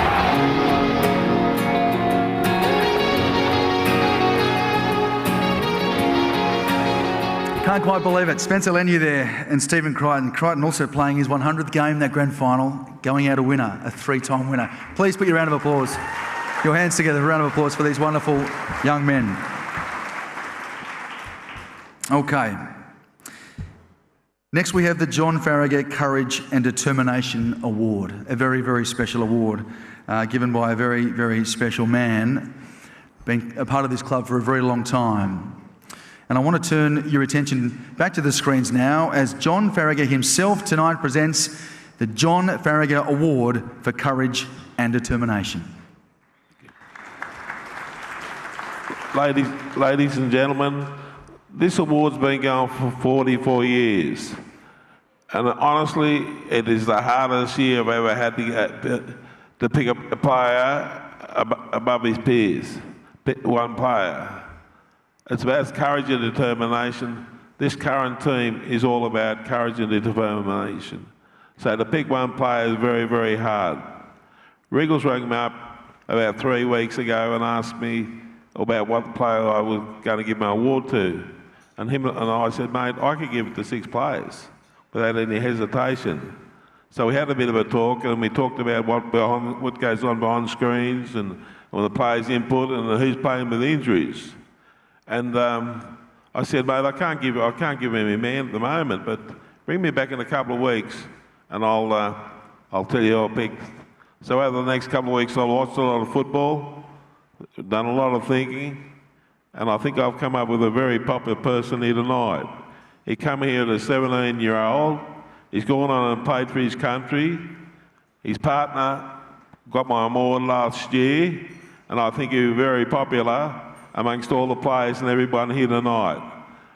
Can't quite believe it. Spencer Leniu there and Stephen Crichton. Crichton also playing his 100th game, that grand final, going out a winner, a 3-time winner. Please put your round of applause, your hands together, a round of applause for these wonderful young men. Okay. Next we have the John Farragut Courage and Determination Award, a very, very special award given by a very, very special man, been a part of this club for a very long time. And I want to turn your attention back to the screens now as John Farragut himself tonight presents the John Farragut Award for Courage and Determination. Ladies and gentlemen, this award's been going for 44 years. And honestly, it is the hardest year I've ever had to pick up a player above his peers. Pick one player. It's about courage and determination. This current team is all about courage and determination. So to pick one player is very, very hard. Riggles rang me up about 3 weeks ago and asked me about what player I was going to give my award to. And I said, mate, I could give it to 6 players without any hesitation. So we had a bit of a talk, and we talked about what goes on behind screens and the players' input and who's playing with injuries. And I said, mate, I can't give him a man at the moment, but bring me back in a couple of weeks, and I'll tell you who I'll pick. So over the next couple of weeks, I'll watch a lot of football, done a lot of thinking, and I think I've come up with a very popular person here tonight. He come here as a 17-year-old. He's gone on and played for his country. His partner got my award last year, and I think he'll be very popular amongst all the players and everyone here tonight.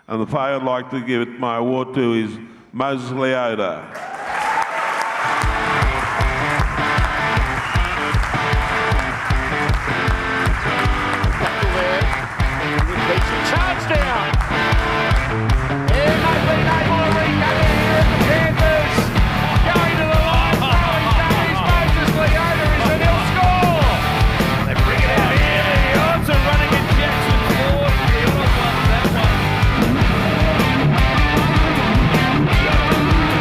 And the player I'd like to give my award to is Moses Leota. Touchdown! And they've been able to recover here at the Panthers. Going to the line, throwing Davies, Moses Leota is a nil score. They bring it out here. The odds are running in Jackson's board. The odds won that one.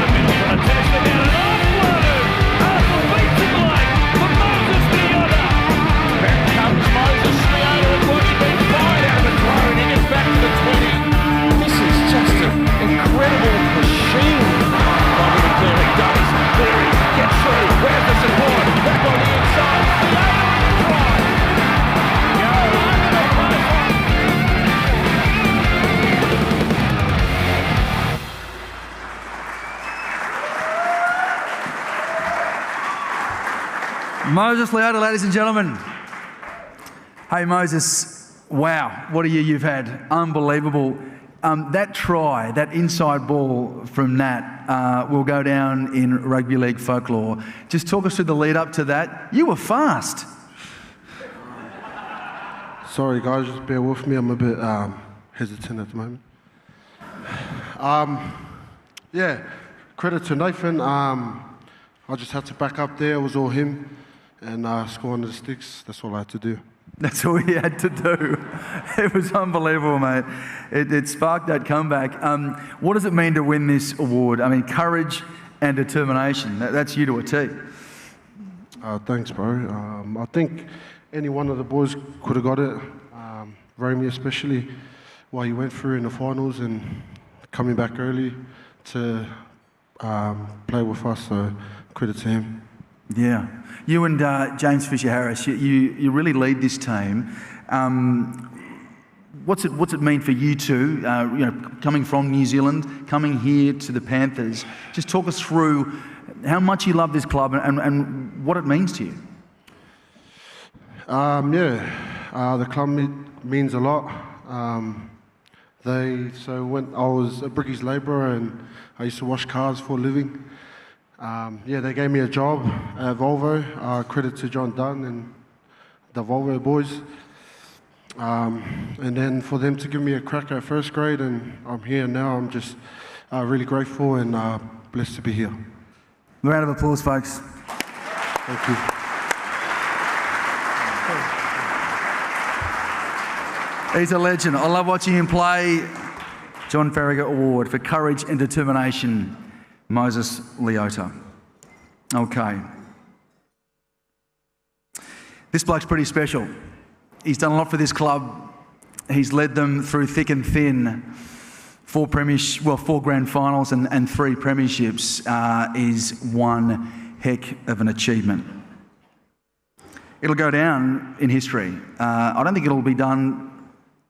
The middle of the test and now an off-load. Arthur beats him like for Moses Leota. Back comes Moses Leota and watch him being fired out of the throw, and he gets back to the 20. This is just an incredible machine. Bobby Cleary does. Cleary gets through. Where's the support? Back on the inside. Moses Leota, ladies and gentlemen. Hey, Moses, wow, what a year you've had. Unbelievable. That try, that inside ball from Nat will go down in rugby league folklore. Just talk us through the lead up to that. You were fast. Sorry, guys, just bear with me. I'm a bit hesitant at the moment. Yeah, credit to Nathan. I just had to back up there. It was all him. And score under the sticks. That's all I had to do. That's all you had to do. It was unbelievable, mate. It sparked that comeback. What does it mean to win this award? I mean, courage and determination. That's you to a T. Thanks, bro. I think any one of the boys could have got it. Romy especially, while he went through in the finals and coming back early to play with us. So credit to him. Yeah. You and James Fisher-Harris, you really lead this team. What's it mean for you two, coming from New Zealand, coming here to the Panthers? Just talk us through how much you love this club and what it means to you. The club means a lot. When I was a brickies labourer and I used to wash cars for a living, they gave me a job at Volvo. Credit to John Dunn and the Volvo boys. And then for them to give me a crack at first grade, and I'm here now. I'm just really grateful and blessed to be here. A round of applause, folks. Thank you. He's a legend. I love watching him play. John Farragut Award for courage and determination. Moses Leota. Okay. This bloke's pretty special. He's done a lot for this club. He's led them through thick and thin. 4 grand finals and 3 premierships is one heck of an achievement. It'll go down in history. I don't think it'll be done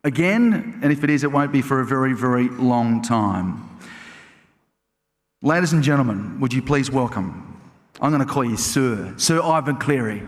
again, and if it is, it won't be for a very, very long time. Ladies and gentlemen, would you please welcome, I'm going to call you Sir Ivan Cleary.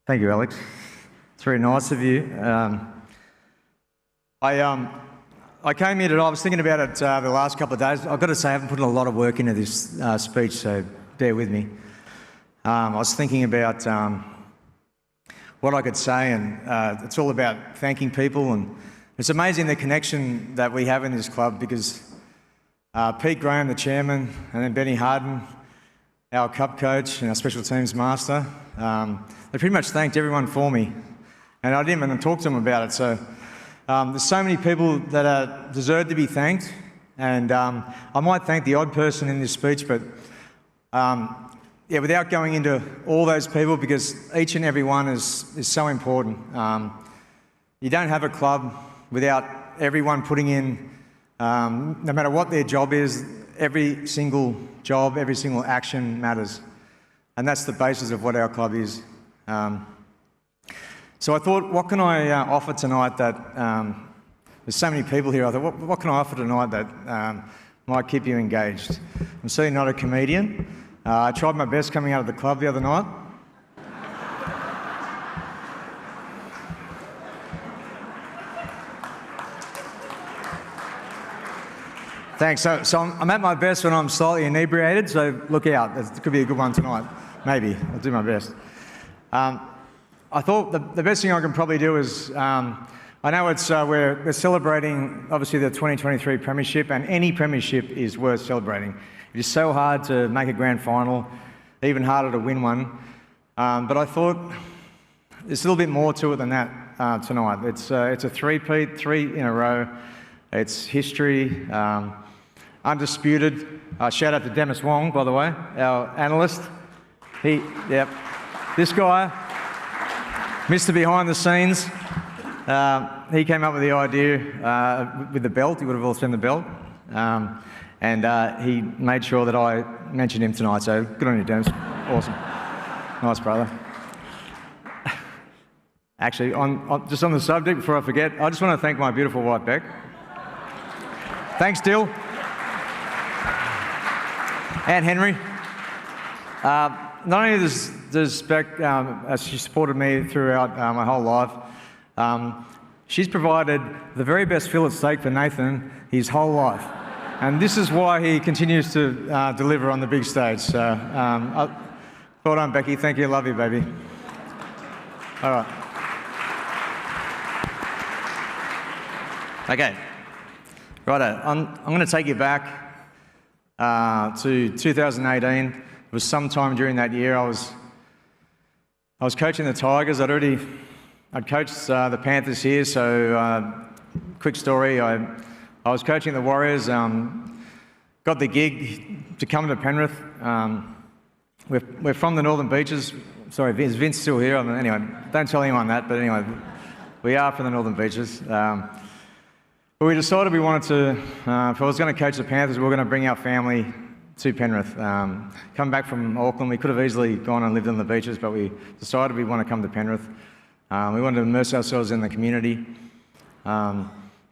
Thank you, Alex. It's very nice of you. I came here today, I was thinking about it the last couple of days. I've got to say, I haven't put a lot of work into this speech, so bear with me. I was thinking about what I could say, and it's all about thanking people, and it's amazing the connection that we have in this club, because Pete Graham, the chairman, and then Benny Harden, our cup coach and our special teams master, they pretty much thanked everyone for me, and I didn't even talk to them about it. So there's so many people that deserve to be thanked, and I might thank the odd person in this speech, but yeah, without going into all those people, because each and every one is so important. You don't have a club without everyone putting in, no matter what their job is, every single job, every single action matters. And that's the basis of what our club is. So I thought, what can I offer tonight that, there's so many people here, I thought, what can I offer tonight that might keep you engaged? I'm certainly not a comedian. I tried my best coming out of the club the other night. Thanks. So I'm at my best when I'm slightly inebriated, so look out. It could be a good one tonight. Maybe. I'll do my best. I thought the best thing I can probably do is, I know it's we're celebrating, obviously, the 2023 Premiership, and any Premiership is worth celebrating. It is so hard to make a grand final, even harder to win one. But I thought there's a little bit more to it than that tonight. It's a three-peat, 3 in a row. It's history. Undisputed. Shout out to Demis Wong, by the way, our analyst. This guy, Mr. Behind the Scenes, he came up with the idea with the belt. You would have all seen the belt. And he made sure that I mentioned him tonight, so good on you, Demis. Awesome. Nice, brother. Actually, just on the subject, before I forget, I just want to thank my beautiful wife, Beck. Thanks, Dill. And Henry. Not only does Beck, she supported me throughout my whole life, she's provided the very best fillet steak for Nathan his whole life. And this is why he continues to deliver on the big stage. So, well done, Becky. Thank you. Love you, baby. All right. Okay. Righto. I'm going to take you back to 2018. It was sometime during that year. I was coaching the Tigers. I'd coached the Panthers here. So, quick story. I was coaching the Warriors. Got the gig to come to Penrith. We're from the Northern Beaches. Sorry, is Vince still here? Anyway, don't tell anyone that. But anyway, we are from the Northern Beaches. But we decided we wanted to, if I was going to coach the Panthers, we were going to bring our family to Penrith. Come back from Auckland, we could have easily gone and lived on the beaches, but we decided we want to come to Penrith. We wanted to immerse ourselves in the community. I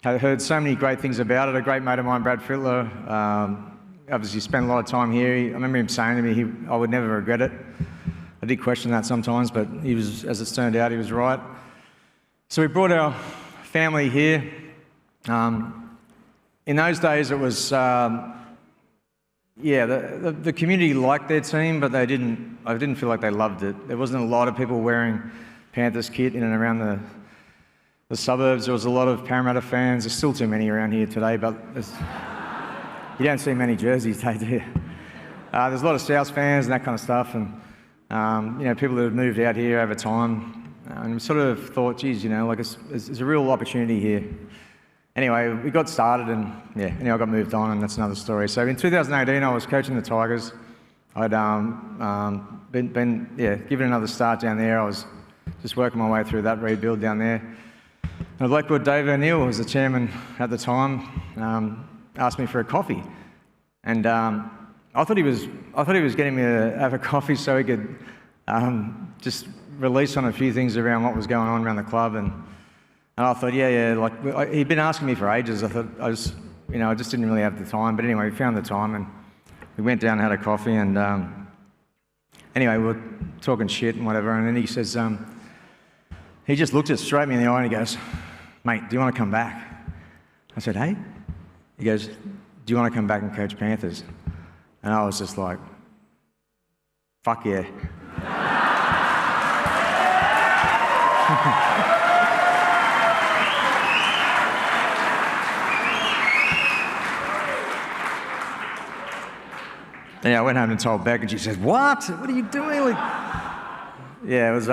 heard so many great things about it. A great mate of mine, Brad Fittler, obviously spent a lot of time here. I remember him saying to me, I would never regret it. I did question that sometimes, but he was, as it turned out, he was right. So we brought our family here. In those days, it was, the community liked their team, but I didn't feel like they loved it. There wasn't a lot of people wearing Panthers kit in and around the suburbs. There was a lot of Parramatta fans. There's still too many around here today, but you don't see many jerseys, do you? There's a lot of South fans and that kind of stuff, and people that have moved out here over time, and we sort of thought, geez, like it's a real opportunity here. Anyway, we got started, and I got moved on, and that's another story. So in 2018, I was coaching the Tigers. I'd been given another start down there. I was just working my way through that rebuild down there. And Blackwood Dave O'Neill, who was the chairman at the time, asked me for a coffee, and I thought he was getting me to have a coffee so he could just release on a few things around what was going on around the club, and I thought, he'd been asking me for ages. I thought I just didn't really have the time. But anyway, we found the time, and we went down and had a coffee, and anyway, we were talking shit and whatever, and then he says, he just looked straight me in the eye and he goes, "Mate, do you want to come back?" I said, "Hey?" He goes, "Do you want to come back and coach Panthers?" And I was just like, "Fuck yeah." Yeah, I went home and told Beck, and she said, "What? What are you doing?" Like, yeah, it was.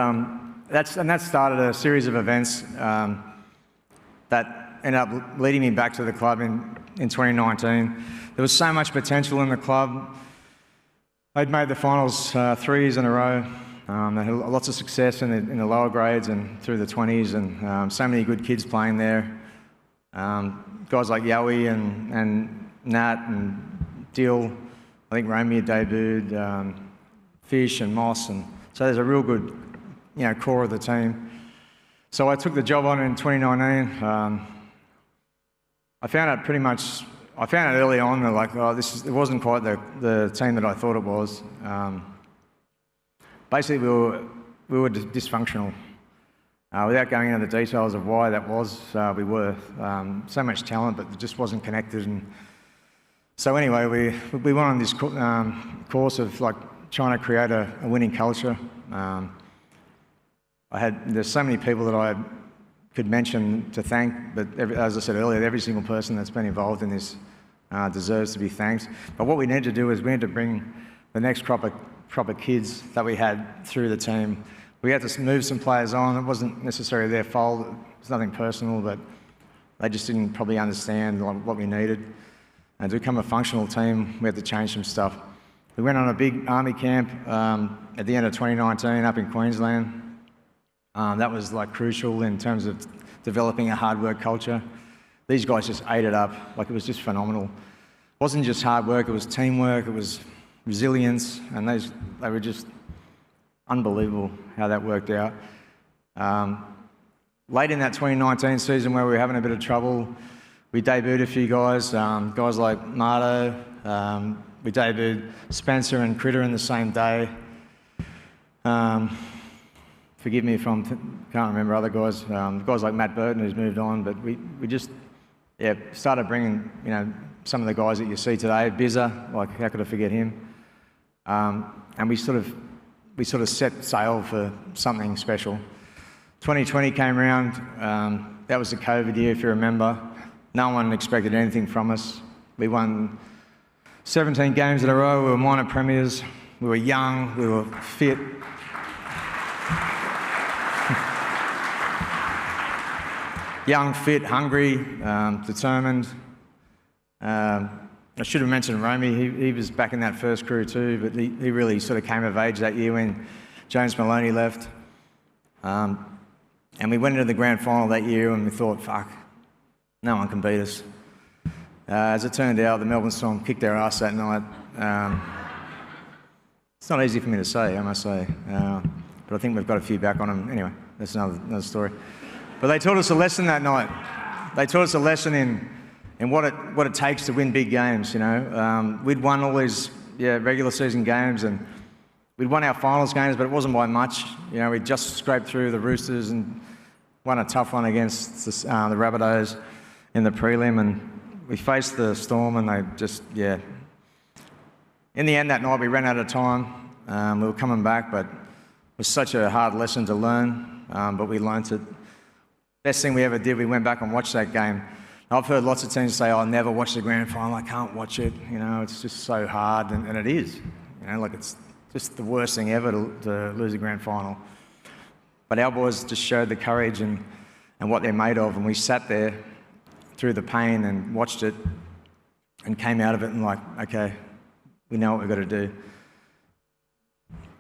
That started a series of events that ended up leading me back to the club in 2019. There was so much potential in the club. They'd made the finals 3 years in a row. They had lots of success in the lower grades and through the 20s, and so many good kids playing there. Guys like Yowie and Nat and Dill. I think Romy had debuted, Fish and Moss, and so there's a real good, core of the team. So I took the job on in 2019. I found out early on that it wasn't quite the team that I thought it was. Basically, we were dysfunctional. Without going into the details of why that was, we were so much talent, but it just wasn't connected. And so anyway, we went on this course of trying to create a winning culture. There's so many people that I could mention to thank, but as I said earlier, every single person that's been involved in this deserves to be thanked. But what we need to do is we need to bring the next crop of kids that we had through the team. We had to move some players on. It wasn't necessarily their fault. It's nothing personal, but they just didn't probably understand what we needed. And to become a functional team, we had to change some stuff. We went on a big army camp at the end of 2019 up in Queensland. That was crucial in terms of developing a hard work culture. These guys just ate it up. It was just phenomenal. It wasn't just hard work, it was teamwork, it was resilience, and they were just unbelievable how that worked out. Late in that 2019 season where we were having a bit of trouble, we debuted a few guys, guys like Marto. We debuted Spencer and Critter in the same day. Forgive me if I can't remember other guys. Guys like Matt Burton, who's moved on, but we just started bringing some of the guys that you see today. Bizza, how could I forget him? And we sort of set sail for something special. 2020 came around. That was the COVID year, if you remember. No one expected anything from us. We won 17 games in a row. We were minor premiers. We were young. We were fit. Young, fit, hungry, determined. I should have mentioned Romy. He was back in that first crew too, but he really sort of came of age that year when James Maloney left. And we went into the grand final that year and we thought, fuck, no one can beat us. As it turned out, the Melbourne Storm kicked their ass that night. It's not easy for me to say, I must say. But I think we've got a few back on them. Anyway, that's another story. But they taught us a lesson that night. They taught us a lesson in what it takes to win big games, We'd won all these regular season games and we'd won our finals games, but it wasn't by much. We'd just scraped through the Roosters and won a tough one against the Rabbitohs in the prelim, and we faced the Storm and they just, In the end that night we ran out of time. We were coming back, but it was such a hard lesson to learn, but we learnt it. Best thing we ever did, we went back and watched that game. I've heard lots of teams say, "I'll never watch the grand final, I can't watch it, it's just so hard," and it is. It's just the worst thing ever to lose a grand final. But our boys just showed the courage and what they're made of, and we sat there through the pain and watched it and came out of it and okay, we know what we've got to do.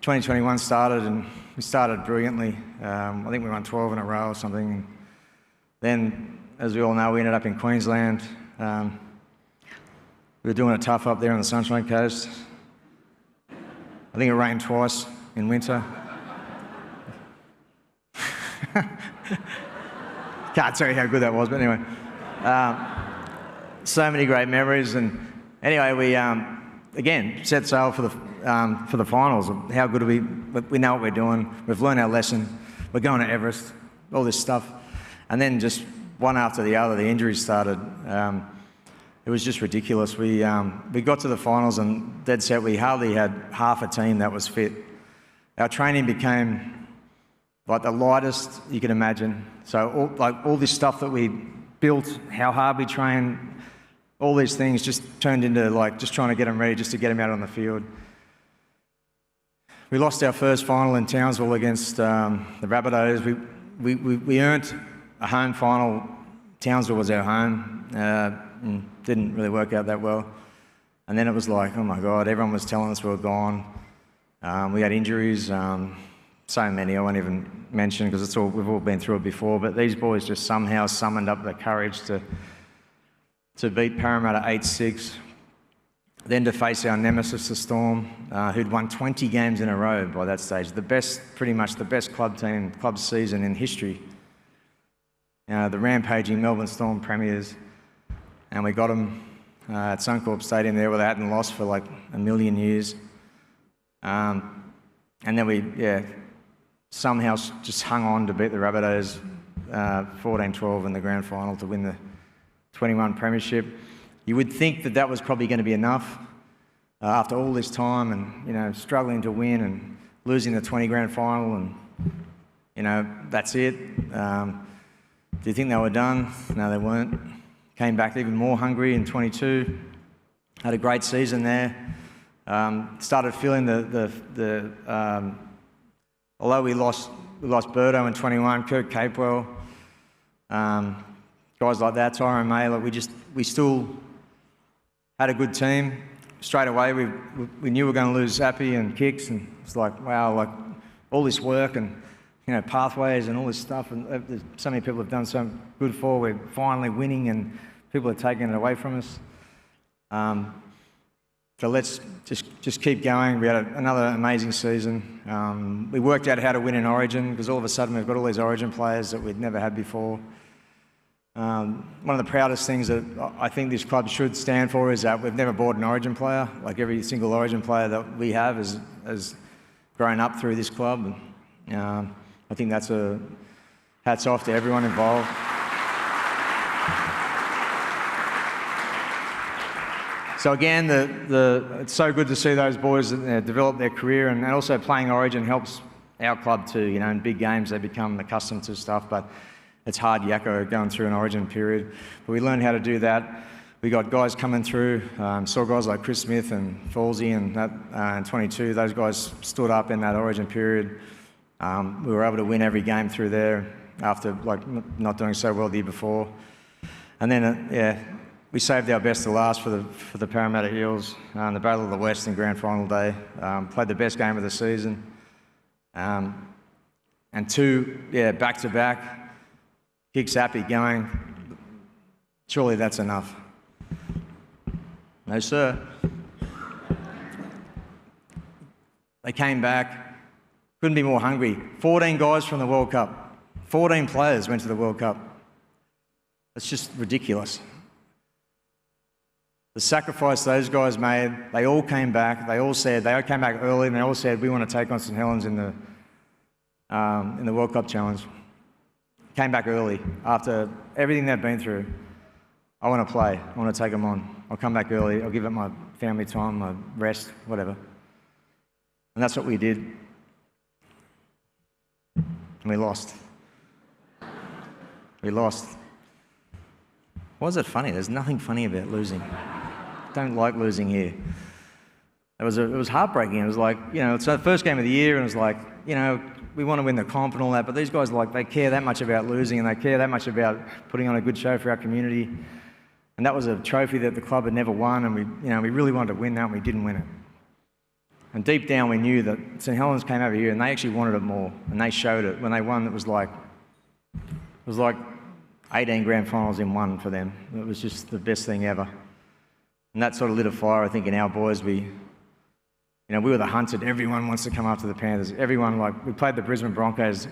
2021 started and we started brilliantly. I think we won 12 in a row or something. Then, as we all know, we ended up in Queensland. We were doing it tough up there on the Sunshine Coast. I think it rained twice in winter. Can't tell you how good that was, but anyway. So many great memories, and anyway, we again set sail for the finals. How good are we? We know what we're doing. We've learned our lesson. We're going to Everest. all this stuff. And then just one after the other, the injuries started. It was just ridiculous. We got to the finals and dead set, we hardly had half a team that was fit. Our training became like the lightest you can imagine. So all this stuff that we built, how hard we trained, all these things just turned into like just trying to get them ready, just to get them out on the field. We lost our first final in Townsville against the Rabbitohs. We earned a home final. Townsville was our home. Didn't really work out that well. And then it was like, oh my God, everyone was telling us we were gone. We had injuries, so many I won't even mention because we've all been through it before, but these boys just somehow summoned up the courage to beat Parramatta 8-6, then to face our nemesis, the Storm, who'd won 20 games in a row by that stage. Pretty much the best club season in history. The rampaging Melbourne Storm premiers. And we got them at Suncorp Stadium there where they hadn't lost for like a million years. And then we, somehow just hung on to beat the Rabbitohs 14-12 in the grand final to win the 21 premiership. You would think that was probably going to be enough after all this time and, struggling to win and losing the 20 grand final and, that's it. Do you think they were done? No, they weren't. Came back even more hungry in 22. Had a great season there. Started feeling although we lost Birdo in 21, Kirk Capewell, guys like that, Tyrone May, we still had a good team. Straight away, we knew we were going to lose Appy and Kicks, and it's like, wow, like all this work and pathways and all this stuff, and so many people have done so good for. We're finally winning, and people are taking it away from us. So let's just keep going. We had another amazing season. We worked out how to win in Origin because all of a sudden we've got all these Origin players that we'd never had before. One of the proudest things that I think this club should stand for is that we've never bought an Origin player. Like every single Origin player that we have has grown up through this club. I think that's a hats off to everyone involved. So again, it's so good to see those boys develop their career, and also playing Origin helps our club too. In big games they become accustomed to stuff, but it's hard yakko going through an Origin period. But we learned how to do that. We got guys coming through, saw guys like Chris Smith and Falsey and that in 22. Those guys stood up in that Origin period. We were able to win every game through there after not doing so well the year before. And then, we saved our best to last for the Parramatta Eels in the Battle of the West in grand final day. Played the best game of the season. And two, back-to-back, Kicks Appy going. Surely that's enough. No, sir. They came back, couldn't be more hungry. 14 guys from the World Cup. 14 players went to the World Cup. It's just ridiculous. The sacrifice those guys made, they all came back. They all came back early, and they all said, we want to take on St Helens in the World Cup Challenge. Came back early after everything they've been through. I want to play. I want to take them on. I'll come back early. I'll give it my family time, my rest, whatever. And that's what we did. And we lost. We lost. Why is it funny? There's nothing funny about losing. Don't like losing here. It was heartbreaking. It was like, it's the first game of the year, and it was like, we want to win the comp and all that, but these guys, they care that much about losing, and they care that much about putting on a good show for our community. And that was a trophy that the club had never won, and we really wanted to win that, and we didn't win it. And deep down, we knew that St Helens came over here, and they actually wanted it more, and they showed it. When they won, it was like 18 grand finals in one for them. It was just the best thing ever. And that sort of lit a fire, I think, in our boys. We were the hunted. Everyone wants to come after the Panthers. Everyone, we played the Brisbane Broncos,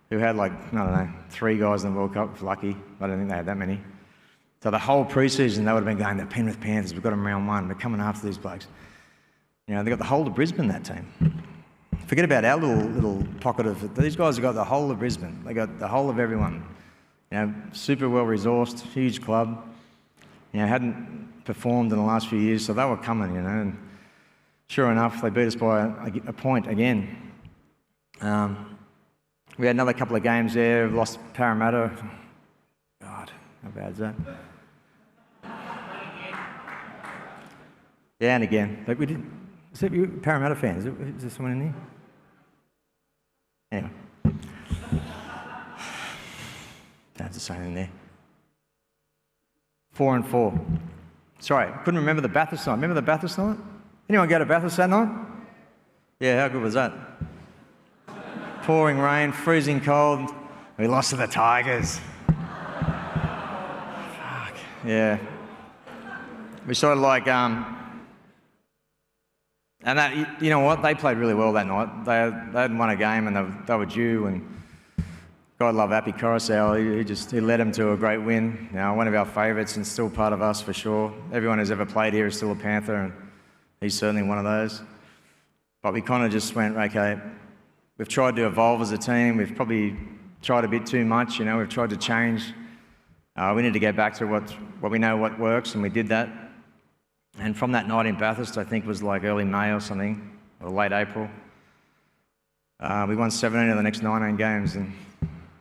who had 3 guys in the World Cup. Lucky. I don't think they had that many. So the whole pre-season, they would have been going, the Penrith Panthers, we've got them round one. We're coming after these blokes. They got the whole of Brisbane, that team. forget about our little pocket of. These guys have got the whole of Brisbane. They got the whole of everyone. Super well resourced, huge club. Hadn't performed in the last few years, so they were coming. And sure enough, they beat us by a point again. We had another couple of games there. We lost Parramatta. God, how bad is that? Yeah, and again. But we did. Is that you, Parramatta fans? Is there someone in there? Anyway. Don't have to say anything there. 4-4. Sorry, I couldn't remember the Bathurst night. Remember the Bathurst night? Anyone go to Bathurst that night? Yeah, how good was that? Pouring rain, freezing cold. We lost to the Tigers. Fuck. Yeah. We sort of like, and that, you know what? They played really well that night. They hadn't won a game and they were due. And God love Appy Coruscant. He led them to a great win. One of our favourites and still part of us for sure. Everyone who's ever played here is still a Panther, and he's certainly one of those. But we kind of just went, okay, we've tried to evolve as a team. We've probably tried a bit too much. We've tried to change. We need to get back to what we know what works, and we did that. And from that night in Bathurst, I think it was like early May or something, or late April, we won 17 of the next 19 games and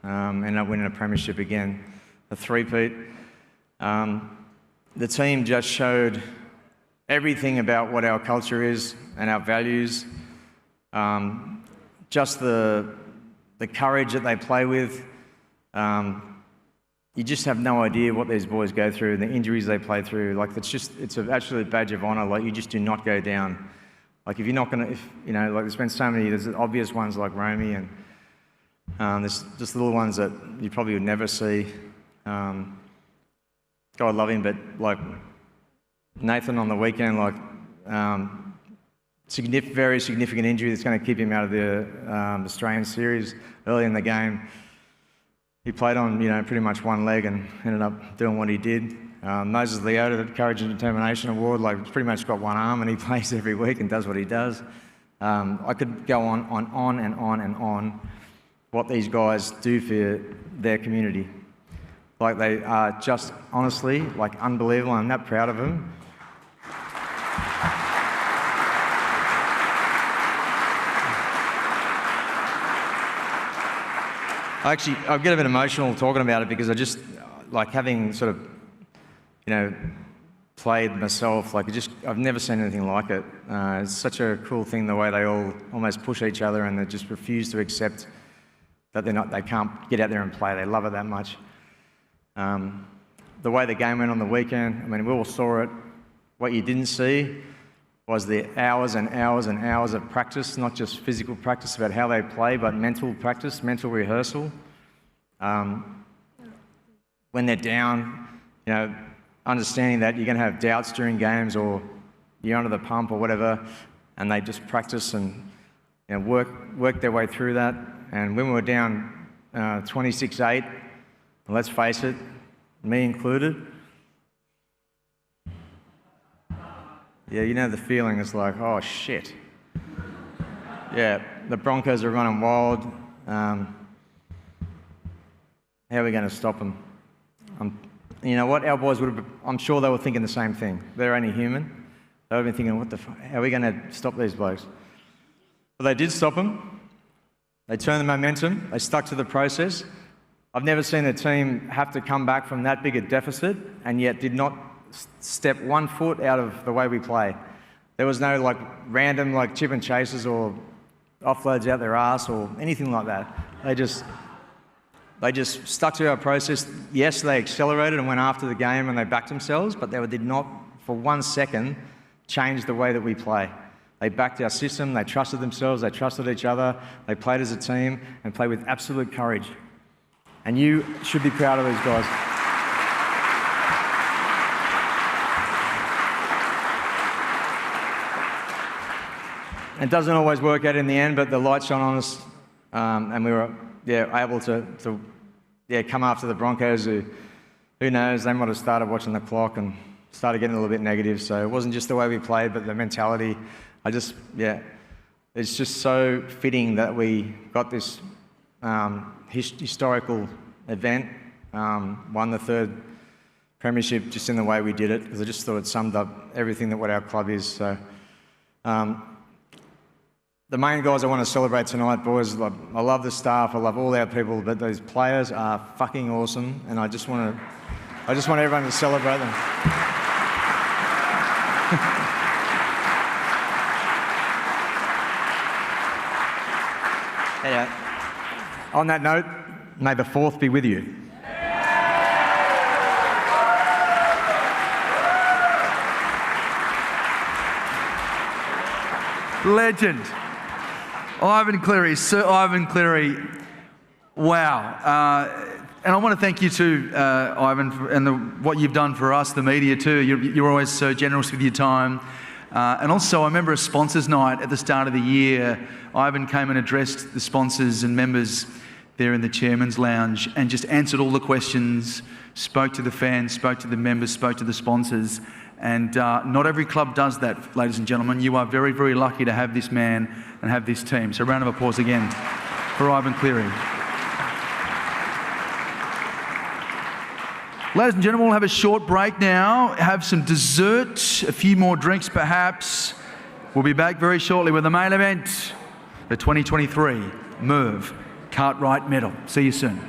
ended up winning a premiership again, a three-peat. The team just showed everything about what our culture is and our values. Just the courage that they play with. You just have no idea what these boys go through, the injuries they play through. Like it's an absolute badge of honour. Like you just do not go down. Like if you're not gonna, like there's been so many. There's obvious ones like Romy, and there's just little ones that you probably would never see. God love him, but like Nathan on the weekend, like very significant injury that's going to keep him out of the Australian series early in the game. He played on, pretty much one leg and ended up doing what he did. Moses Leota, the Courage and Determination Award, like pretty much got one arm and he plays every week and does what he does. I could go on and on what these guys do for their community. Like they are just honestly like unbelievable. I'm that proud of them. I get a bit emotional talking about it because I just, like having sort of, played myself, I've never seen anything like it. It's such a cool thing the way they all almost push each other and they just refuse to accept that they can't get out there and play. They love it that much. The way the game went on the weekend, we all saw it. What you didn't see was the hours and hours and hours of practice, not just physical practice about how they play, but mental practice, mental rehearsal. When they're down, understanding that you're going to have doubts during games or you're under the pump or whatever, and they just practice and work their way through that. And when we were down 26-8, let's face it, me included, yeah, the feeling is like, oh shit. Yeah, the Broncos are running wild. How are we going to stop them? You know what? Our boys I'm sure they were thinking the same thing. They're only human. They would have been thinking, how are we going to stop these blokes? But they did stop them. They turned the momentum. They stuck to the process. I've never seen a team have to come back from that big a deficit and yet did not step 1 foot out of the way we play. There was no random chip and chases or offloads out their ass or anything like that. They just stuck to our process. Yes, they accelerated and went after the game and they backed themselves, but they did not for 1 second change the way that we play. They backed our system, they trusted themselves, they trusted each other, they played as a team and played with absolute courage. And you should be proud of these guys. It doesn't always work out in the end, but the light shone on us, and we were able to come after the Broncos. Who knows? They might have started watching the clock and started getting a little bit negative. So it wasn't just the way we played, but the mentality. It it's just so fitting that we got this historical event, won the third premiership just in the way we did it, because I just thought it summed up everything that what our club is. So, the main guys I want to celebrate tonight, boys, I love the staff, I love all our people, but those players are fucking awesome, and I just want everyone to celebrate them. Yeah. On that note, may the 4th be with you. Legend. Ivan Cleary, Sir Ivan Cleary. Wow. And I want to thank you too, Ivan, and what you've done for us, the media too. You're always so generous with your time. And also, I remember a sponsors night at the start of the year. Ivan came and addressed the sponsors and members there in the Chairman's Lounge and just answered all the questions, spoke to the fans, spoke to the members, spoke to the sponsors. And not every club does that, ladies and gentlemen. You are very, very lucky to have this man and have this team. So a round of applause again for Ivan Cleary. Ladies and gentlemen, we'll have a short break now, have some dessert, a few more drinks perhaps. We'll be back very shortly with the main event, the 2023 Merv Cartwright Medal. See you soon.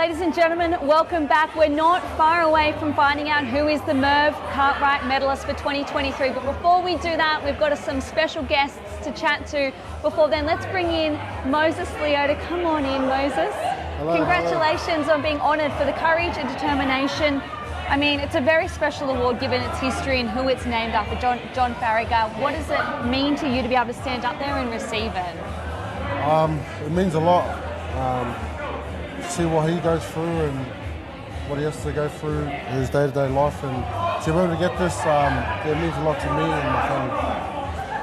Ladies and gentlemen, welcome back. We're not far away from finding out who is the Merv Cartwright medalist for 2023. But before we do that, we've got some special guests to chat to. Before then, let's bring in Moses Leota. Come on in, Moses. Hello, Congratulations on being honoured for the courage and determination. I mean, it's a very special award given its history and who it's named after, John Farragut. What does it mean to you to be able to stand up there and receive it? It means a lot. See what he goes through and what he has to go through in his day-to-day life, and to be able to get this, it means a lot to me and my family.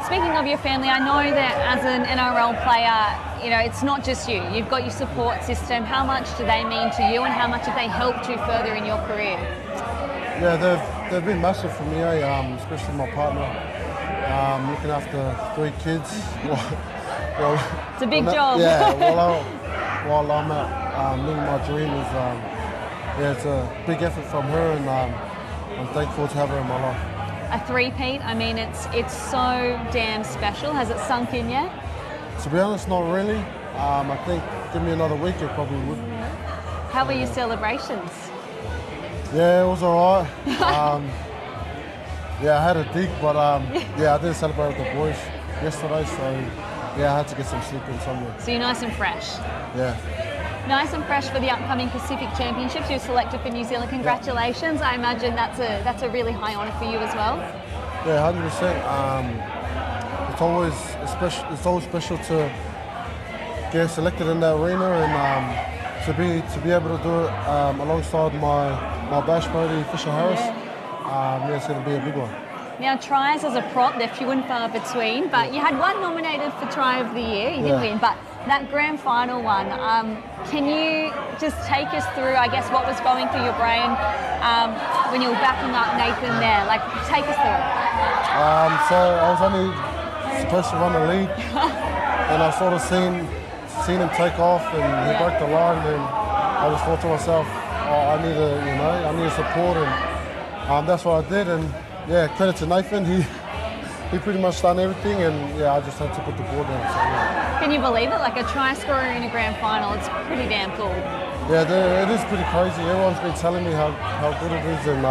Speaking of your family, I know that as an NRL player, you know, it's not just you. You've got your support system. How much do they mean to you, and how much have they helped you further in your career? Yeah, they've been massive for me, especially my partner. Looking after 3 kids. It's a big job. Yeah, while I'm at living my dream is, yeah, it's a big effort from her, and I'm thankful to have her in my life. A three-peat, I mean, it's so damn special. Has it sunk in yet? To be honest, not really. I think give me another week, it probably would. How were your celebrations? Yeah, it was all right. Yeah, I had a dig, but yeah, I didn't celebrate with the boys yesterday, so yeah, I had to get some sleep in somewhere. So you're nice and fresh. Yeah. Nice and fresh for the upcoming Pacific Championships. You're selected for New Zealand. Congratulations. I imagine that's a really high honour for you as well. Yeah, 100%. It's always special to get selected in that arena, and to be able to do it alongside my bash buddy Fisher Harris. Yeah, it's going to be a big one. Now, tries as a prop, they're few and far between, but you had one nominated for Try of the Year. You didn't win, but that grand final one, can you just take us through, I guess, what was going through your brain when you were backing up Nathan there? Like, take us through it. So I was only supposed to run the lead, and I sort of seen him take off, and he broke the line, and I just thought to myself, oh, I need support, and that's what I did. And yeah, credit to Nathan. He pretty much done everything, and yeah, I just had to put the board down. So, yeah. Can you believe it? Like a try scorer in a grand final, it's pretty damn cool. Yeah, it is pretty crazy. Everyone's been telling me how good it is, and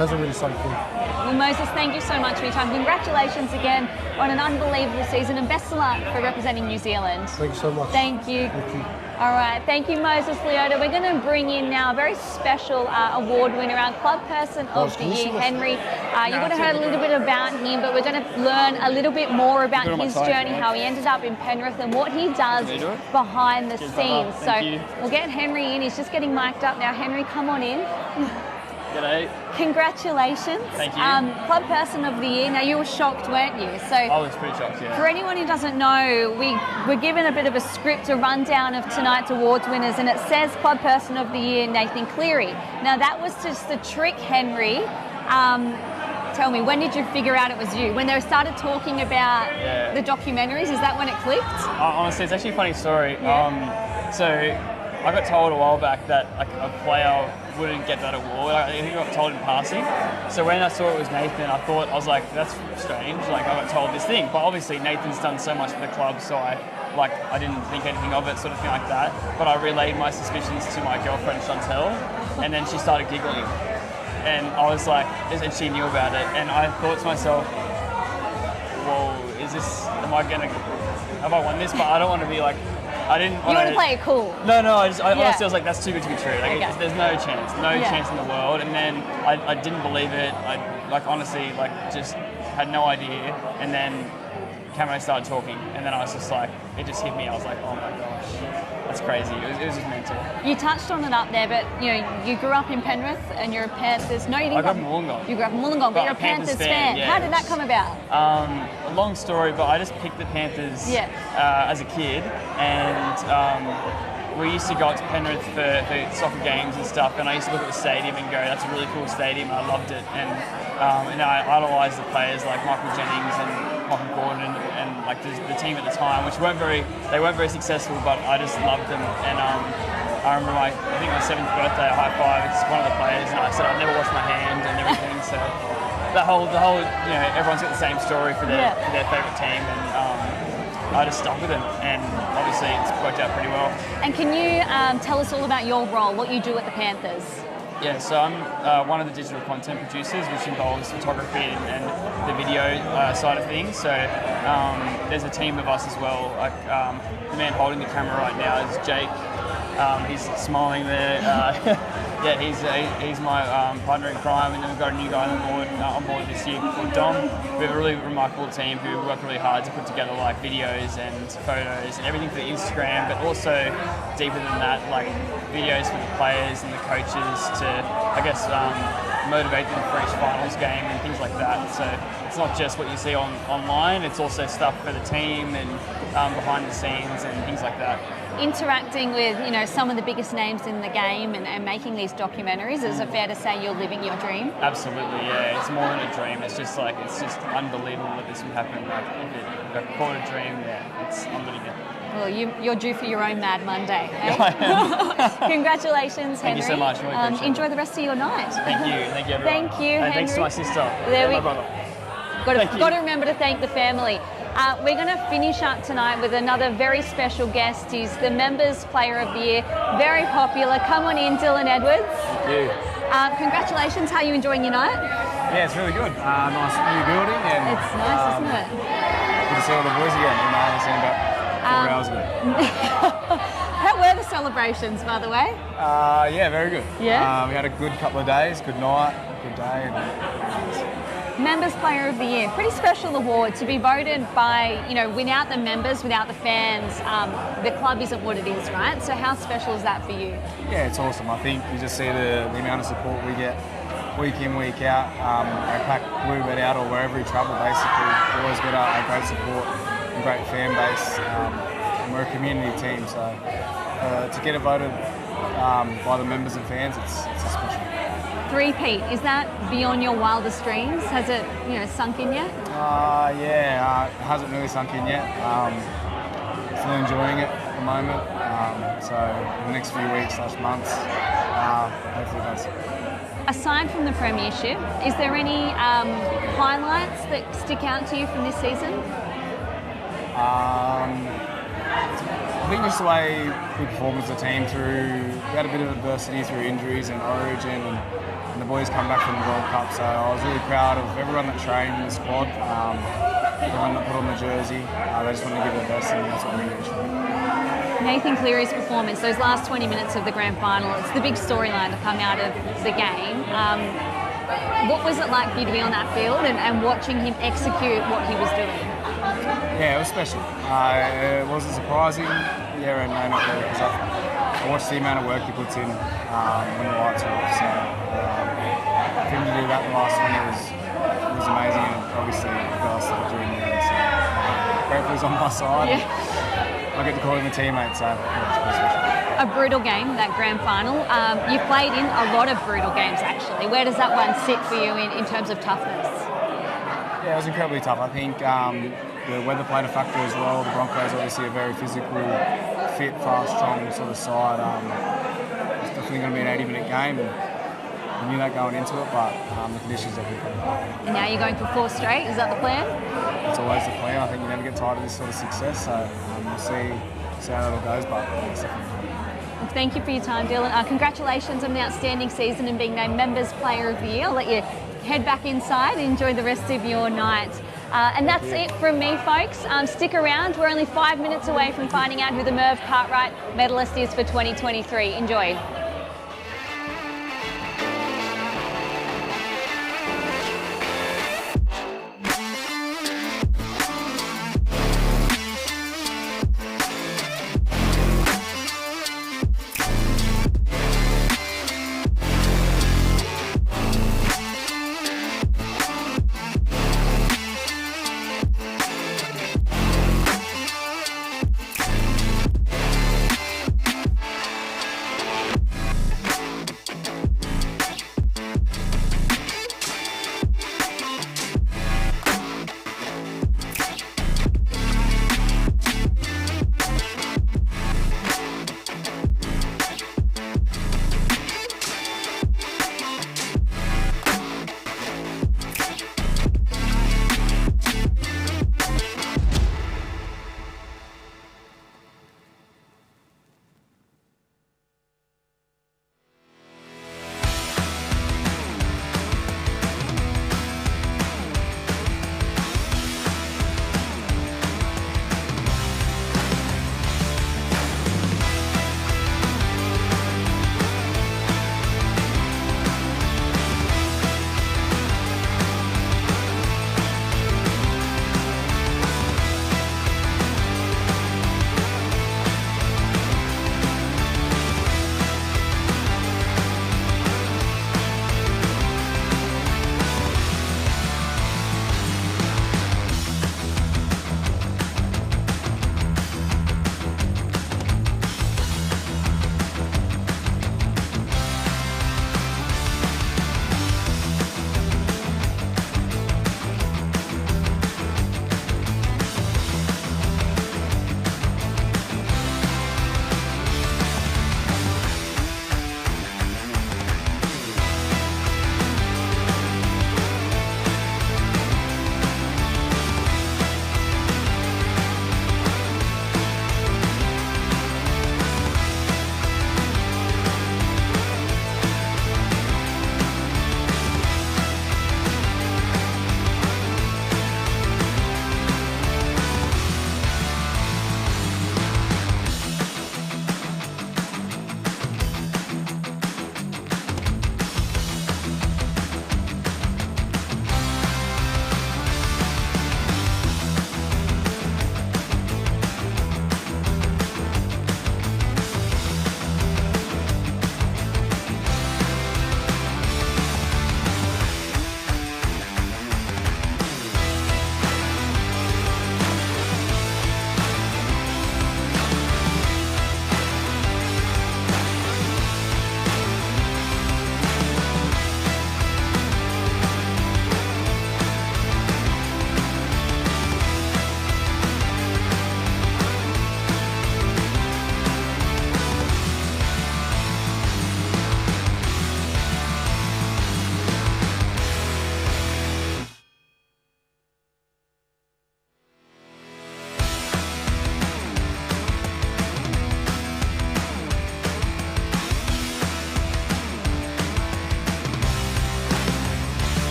hasn't really sunk in. Well, Moses, thank you so much for your time. Congratulations again on an unbelievable season, and best of luck for representing New Zealand. Thank you so much. Thank you. Thank you. All right, thank you, Moses Leota. We're going to bring in now a very special award winner, our Club Person of the Year, Henry. You would have heard a little bit about him, but we're going to learn a little bit more about his journey, how he ended up in Penrith, and what he does behind the scenes. So we'll get Henry in. He's just getting mic'd up now. Henry, come on in. G'day. Congratulations. Thank you. Club Person of the Year. Now, you were shocked, weren't you? So I was pretty shocked, yeah. For anyone who doesn't know, we were given a bit of a script, a rundown of tonight's awards winners, and it says Club Person of the Year, Nathan Cleary. Now, that was just a trick, Henry. Tell me, when did you figure out it was you? When they started talking about the documentaries, is that when it clicked? Honestly, it's actually a funny story. Yeah. So I got told a while back that a player wouldn't get that award. I think I got told in passing. So when I saw it was Nathan, I was like, that's strange. Like, I got told this thing. But obviously Nathan's done so much for the club, so I didn't think anything of it, sort of thing like that. But I relayed my suspicions to my girlfriend Chantel, and then she started giggling. And I was like, and she knew about it. And I thought to myself, whoa, have I won this? But I don't want to be like, You want to play it cool? No, honestly, I was like, that's too good to be true. Like, there's no chance in the world. And then I didn't believe it. I honestly, just had no idea. And then Cameron started talking, and then I was just like, it just hit me. I was like, oh my gosh, that's crazy. It was just mental. You touched on it up there, but you grew up in Penrith, and you're a Panthers. No, you didn't. I grew up in Wollongong. You grew up in Wollongong, but you're a Panthers fan. Yeah. How did that come about? A long story, but I just picked the Panthers as a kid, and we used to go up to Penrith for soccer games and stuff, and I used to look at the stadium and go, that's a really cool stadium, and I loved it. And I idolised the players like Michael Jennings and Michael Gordon and like the team at the time, which weren't very successful, but I just loved them. And I remember I think my 7th birthday, I high-fived one of the players, and I said I'd never wash my hand and everything. So the whole everyone's got the same story for their favourite team, and I just stuck with it. And obviously obviously it's worked out pretty well. And can you tell us all about your role, what you do at the Panthers? Yeah, so I'm one of the digital content producers, which involves photography and the video side of things. So there's a team of us as well. Like the man holding the camera right now is Jake. He's smiling there. Yeah, he's my partner in crime, and then we've got a new guy on board this year called Dom. We have a really remarkable team who work really hard to put together like videos and photos and everything for Instagram, but also deeper than that, like videos for the players and the coaches to, I guess, motivate them for each finals game and things like that. So it's not just what you see online, it's also stuff for the team and behind the scenes and things like that. Interacting with, you know, some of the biggest names in the game and making these documentaries, is it fair to say you're living your dream? Absolutely, yeah. It's more than a dream. It's just unbelievable that this would happen. Like, if I call it a dream, yeah, it's unbelievable. Well, you're due for your own Mad Monday, eh? Congratulations, Henry. Thank you so much. Really appreciate enjoy it. the rest of your night. Thank you. Thank you, everyone. Thank you, Henry. Thanks to my sister. My brother. Got to remember to thank the family. We're going to finish up tonight with another very special guest. He's the Members Player of the Year, very popular. Come on in, Dylan Edwards. Thank you. Congratulations. How are you enjoying your night? Yeah, it's really good. Nice new building. And, it's nice, isn't it? Good to see all the boys again. I haven't seen about 4 hours ago. How were the celebrations, by the way? Yeah, very good. Yeah? We had a good couple of days, good night, good day. Members Player of the Year, pretty special award to be voted by, you know, without the members, without the fans, the club isn't what it is, right? So how special is that for you? Yeah, it's awesome. I think you just see the amount of support we get week in, week out. They pack Bluebird out or wherever we travel, basically. We always get a great support and great fan base. And we're a community team, so to get it voted by the members and fans, it's a special. Three-peat, is that beyond your wildest dreams? Has it, you know, sunk in yet? Yeah, it hasn't really sunk in yet. Still enjoying it at the moment. So the next few weeks / months, hopefully it does. Aside from the premiership, is there any highlights that stick out to you from this season? I think just the way we performed as a team we had a bit of adversity through injuries and Origin and the boys come back from the World Cup, so I was really proud of everyone that trained in the squad, everyone that put on the jersey. They just wanted to give their best, and that's what we did. Nathan Cleary's performance, those last 20 minutes of the grand final, it's the big storyline to come out of the game. What was it like for you to be on that field and watching him execute what he was doing? Yeah, it was special. It wasn't surprising, yeah, and no, not really, because I watched the amount of work he puts in when the lights are off. So for him to do that the last one, it was amazing, and obviously the guys that are doing it. So grateful he's on my side. Yeah. I get to call him a teammate, so yeah, it's pretty special. A brutal game, that grand final. You've played in a lot of brutal games, actually. Where does that one sit for you in terms of toughness? Yeah, it was incredibly tough. I think the weather played a factor as well. The Broncos obviously a very physical, fit, fast, strong sort of side. It's definitely going to be an 80-minute game, and we knew that going into it, but the conditions are good. And now you're going for 4 straight, is that the plan? It's always the plan. I think you never get tired of this sort of success, so we'll see how it all goes, but it's definitely Well, thank you for your time, Dylan. Congratulations on an outstanding season and being named Members Player of the Year. I'll let you head back inside and enjoy the rest of your night. And that's it from me, folks. Stick around. We're only 5 minutes away from finding out who the Merv Cartwright medalist is for 2023. Enjoy.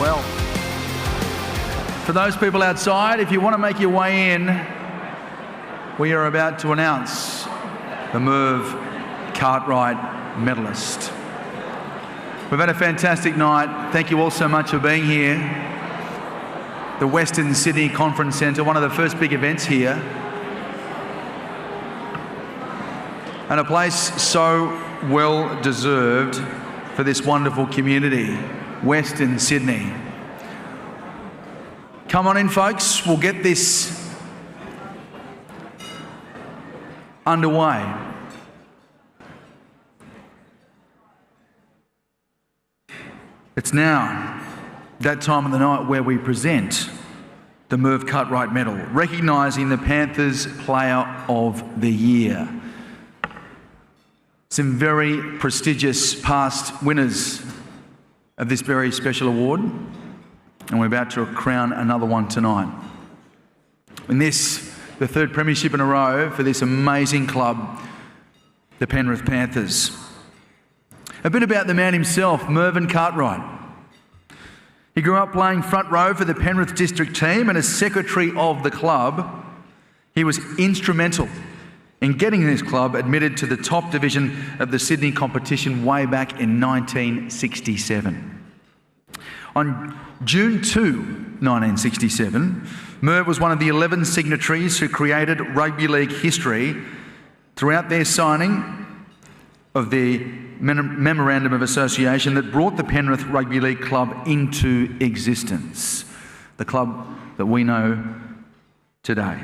Well, for those people outside, if you want to make your way in, we are about to announce the Merv Cartwright medalist. We've had a fantastic night. Thank you all so much for being here. The Western Sydney Conference Centre, one of the first big events here. And a place so well deserved for this wonderful community, Western Sydney. Come on in, folks. We'll get this underway. It's now that time of the night where we present the Merv Cartwright Medal, recognising the Panthers Player of the Year. Some very prestigious past winners of this very special award, and we're about to crown another one tonight. And this, the third premiership in a row for this amazing club, the Penrith Panthers. A bit about the man himself, Merv Cartwright. He grew up playing front row for the Penrith district team, and as secretary of the club, he was instrumental in getting this club admitted to the top division of the Sydney competition way back in 1967. On June 2, 1967, Merv was one of the 11 signatories who created rugby league history throughout their signing of the Memorandum of Association that brought the Penrith Rugby League Club into existence, the club that we know today.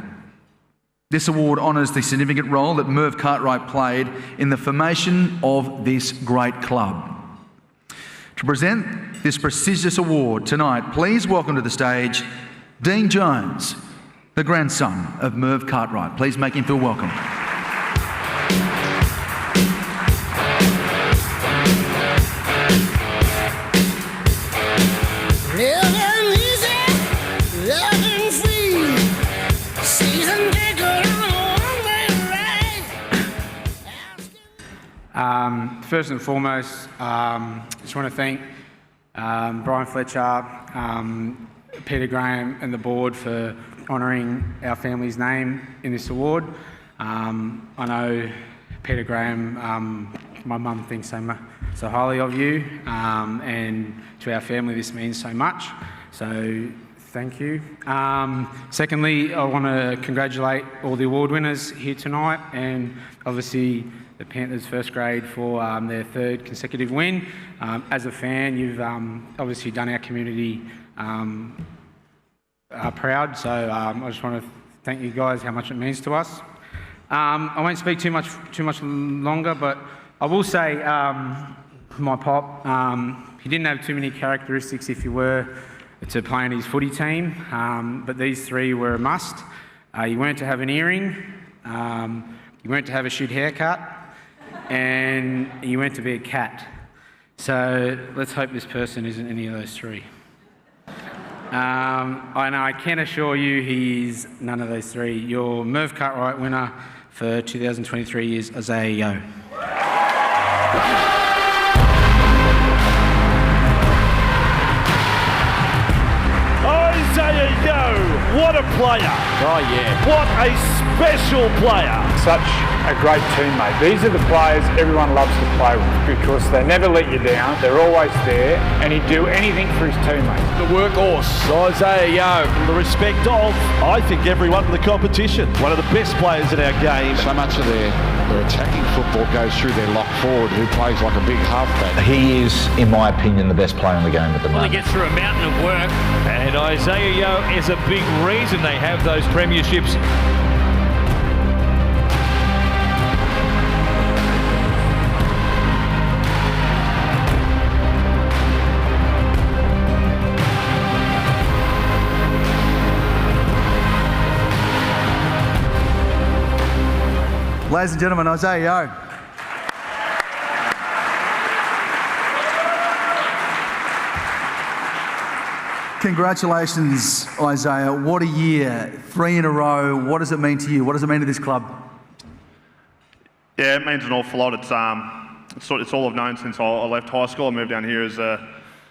This award honours the significant role that Merv Cartwright played in the formation of this great club. To present this prestigious award tonight, please welcome to the stage Dean Jones, the grandson of Merv Cartwright. Please make him feel welcome. First and foremost, just want to thank Brian Fletcher, Peter Graham and the board for honouring our family's name in this award. I know Peter Graham, my mum thinks so highly of you, and to our family this means so much, so thank you. Secondly, I want to congratulate all the award winners here tonight, and obviously the Panthers first grade for their third consecutive win. As a fan, you've obviously done our community proud, so I just want to thank you guys how much it means to us. I won't speak too much longer, but I will say my pop, he didn't have too many characteristics if you were to play in his footy team, but these three were a must. You weren't to have an earring, you weren't to have a shoot haircut, and you weren't to be a cat. So let's hope this person isn't any of those three. I know I can assure you he's none of those three. Your Merv Cartwright winner for 2023 is Isaiah Yeo. Isaiah Yeo, what a player. Oh yeah. What a special player. Such a great teammate. These are the players everyone loves to play with because they never let you down, they're always there, and he'd do anything for his teammates. The workhorse, Isaiah Yeo. The respect of, I think, everyone in the competition. One of the best players in our game. So much of their attacking football goes through their lock forward who plays like a big halfback. He is, in my opinion, the best player in the game at the moment. He gets through a mountain of work. And Isaiah Yeo is a big reason they have those premierships. Ladies and gentlemen, Isaiah Yeo. Congratulations, Isaiah. What a year. 3 in a row. What does it mean to you? What does it mean to this club? Yeah, it means an awful lot. It's all I've known since I left high school. I moved down here as a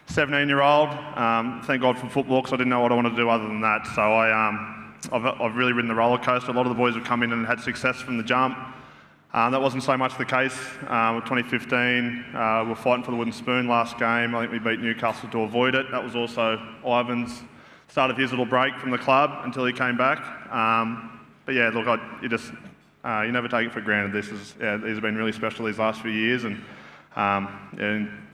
17-year-old. Thank God for football, because I didn't know what I wanted to do other than that. So I've really ridden the roller coaster. A lot of the boys have come in and had success from the jump. That wasn't so much the case with 2015. We were fighting for the wooden spoon last game. I think we beat Newcastle to avoid it. That was also Ivan's start of his little break from the club until he came back. But yeah, look, you never take it for granted. These have been really special these last few years, and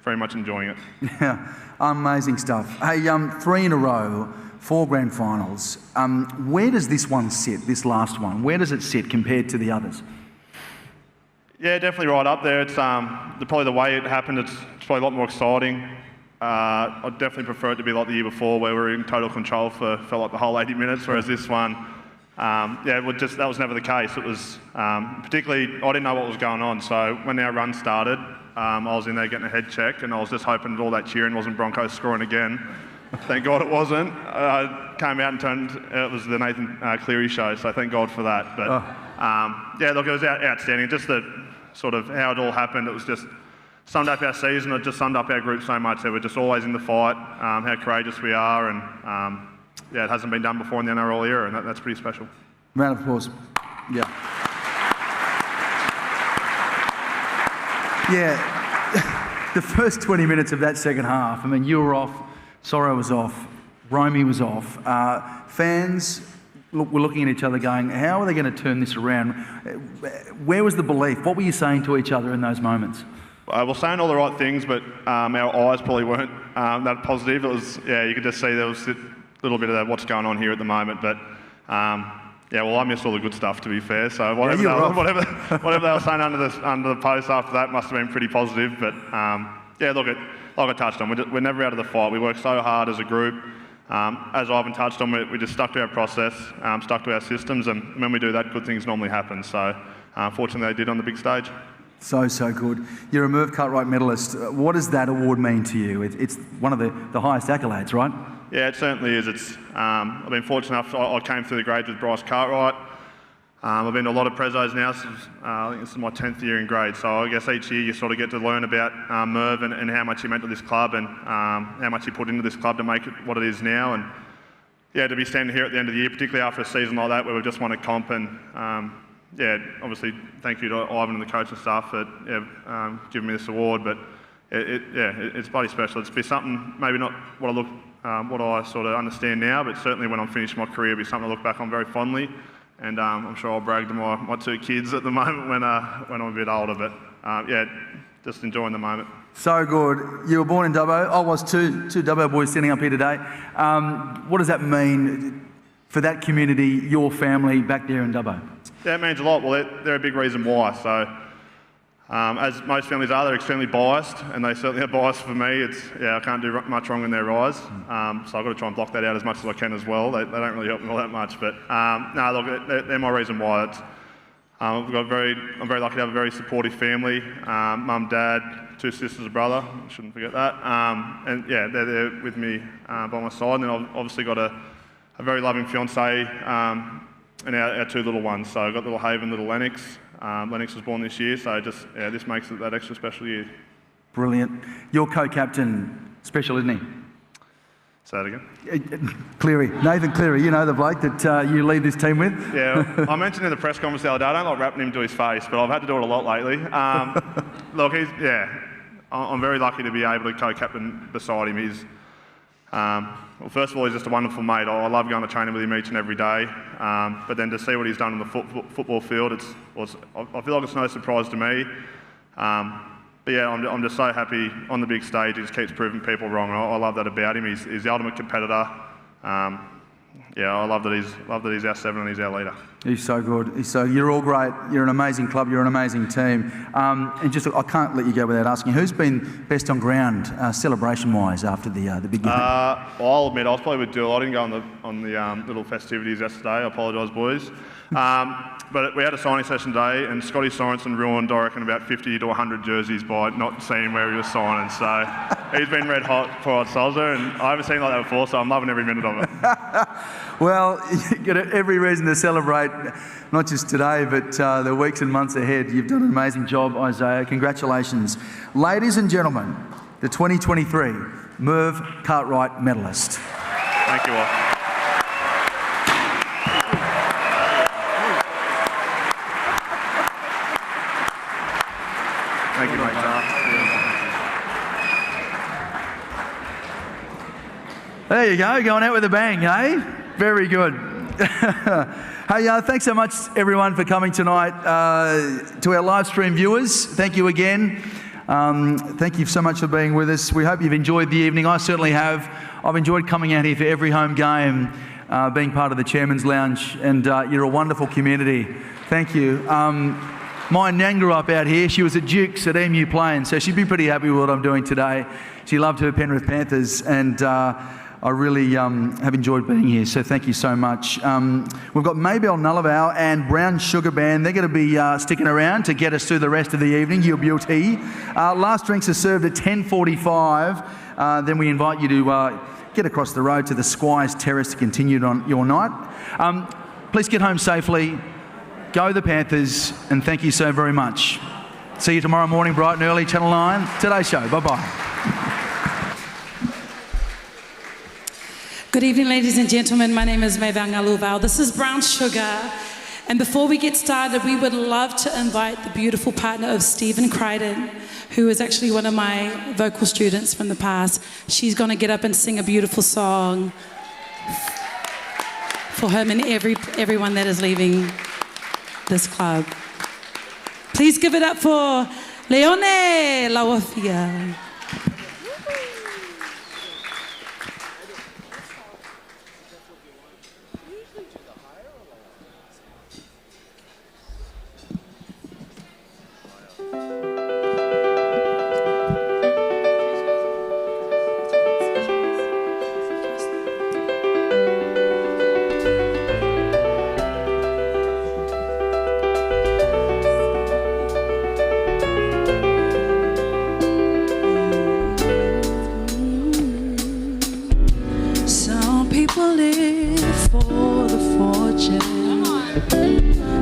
very much enjoying it. Yeah, amazing stuff. Hey, 3 in a row, 4 grand finals. Where does this one sit, this last one? Where does it sit compared to the others? Yeah, definitely right up there. It's probably the way it happened, it's probably a lot more exciting. I'd definitely prefer it to be like the year before, where we were in total control for felt like the whole 80 minutes, whereas this one, that was never the case. It was, particularly, I didn't know what was going on, so when our run started, I was in there getting a head check, and I was just hoping that all that cheering wasn't Broncos scoring again. Thank God it wasn't. I came out and it was the Nathan Cleary show, so thank God for that. But yeah, look, it was outstanding. Just the sort of how it all happened, it was just summed up our season. It just summed up our group so much. They were just always in the fight, how courageous we are, and yeah, it hasn't been done before in the NRL era, and that's pretty special. Round of applause. Yeah. Yeah, the first 20 minutes of that second half, I mean, you were off, Sorrow was off, Romy was off. Fans were looking at each other going, how are they going to turn this around? Where was the belief? What were you saying to each other in those moments? We're saying all the right things, but our eyes probably weren't that positive. It was, yeah, you could just see there was a little bit of that, what's going on here at the moment, but yeah, well, I missed all the good stuff, to be fair. So whatever they were saying under the post after that must have been pretty positive. But yeah, look, like I touched on, we're never out of the fight. We work so hard as a group. As Ivan touched on, we just stuck to our process, stuck to our systems, and when we do that, good things normally happen. So fortunately, they did on the big stage. So good. You're a Merv Cartwright medalist. What does that award mean to you? It's one of the highest accolades, right? Yeah, it certainly is. It's I've been fortunate enough. I came through the grades with Bryce Cartwright. I've been to a lot of prezos now since I think this is my 10th year in grade. So I guess each year you sort of get to learn about Merv and how much he meant to this club, and how much he put into this club to make it what it is now. And yeah, to be standing here at the end of the year, particularly after a season like that where we've just won a comp, and yeah, obviously thank you to Ivan and the coaching staff for giving me this award. But it's bloody special. It's be something maybe not what I sort of understand now, but certainly when I'm finished my career, it'll be something I look back on very fondly. And I'm sure I'll brag to my 2 kids at the moment when I'm a bit older. But yeah, just enjoying the moment. So good. You were born in Dubbo. I was too. 2 Dubbo boys standing up here today. What does that mean for that community, your family back there in Dubbo? Yeah, it means a lot. Well, they're a big reason why. So, as most families are, they're extremely biased, and they certainly are biased for me. I can't do much wrong in their eyes, so I've got to try and block that out as much as I can as well. They don't really help me all that much, but no, look, they're my reason why. I'm very lucky to have a very supportive family. Mum, dad, 2 sisters, a brother. I shouldn't forget that. And yeah, they're there with me by my side, and then I've obviously got a very loving fiancée. And our 2 little ones. So I've got little Haven, little Lennox. Lennox was born this year, so this makes it that extra special year. Brilliant. Your co-captain, special, isn't he? Say that again. Cleary, Nathan Cleary. You know the bloke that you lead this team with. Yeah, I mentioned in the press conference the other day, I don't like rapping him to his face, but I've had to do it a lot lately. Look, I'm very lucky to be able to co-captain beside him. He's well, first of all, he's just a wonderful mate. I love going to training with him each and every day. But then to see what he's done on the football field, I feel like it's no surprise to me. But yeah, I'm just so happy on the big stage. He just keeps proving people wrong. I love that about him. He's the ultimate competitor. Yeah, I love that he's our 7 and he's our leader. He's so good. You're all great. You're an amazing club. You're an amazing team. And just, I can't let you go without asking, who's been best on ground, celebration-wise, after the big game? Well, I'll admit, I was probably with Dill. I didn't go on the little festivities yesterday. I apologise, boys. But we had a signing session today, and Scotty Sorensen ruined, I reckon, about 50 to 100 jerseys by not seeing where he was signing. So he's been red hot for Salza, and I haven't seen like that before, so I'm loving every minute of it. Well, you've got every reason to celebrate, not just today, but the weeks and months ahead. You've done an amazing job, Isaiah. Congratulations. Ladies and gentlemen, the 2023 Merv Cartwright medalist. Thank you all. Thank you, mate. There you go, going out with a bang, eh? Very good. Hey, thanks so much, everyone, for coming tonight. To our live stream viewers, thank you again. Thank you so much for being with us. We hope you've enjoyed the evening. I certainly have. I've enjoyed coming out here for every home game, being part of the Chairman's Lounge, and you're a wonderful community. Thank you. My nan grew up out here. She was at Duke's at Emu Plains, so she'd be pretty happy with what I'm doing today. She loved her Penrith Panthers, and I really have enjoyed being here, so thank you so much. We've got Maybelle Nullavow and Brown Sugar Band. They're going to be sticking around to get us through the rest of the evening, your beauty. Last drinks are served at 10:45. Then we invite you to get across the road to the Squires Terrace to continue on your night. Please get home safely. Go the Panthers, and thank you so very much. See you tomorrow morning, bright and early, Channel 9. Today's show. Bye-bye. Good evening, ladies and gentlemen. My name is Maybelle Nullavow. This is Brown Sugar. And before we get started, we would love to invite the beautiful partner of Stephen Crichton, who is actually one of my vocal students from the past. She's going to get up and sing a beautiful song for him and everyone that is leaving this club. Please give it up for Leone Lawafia.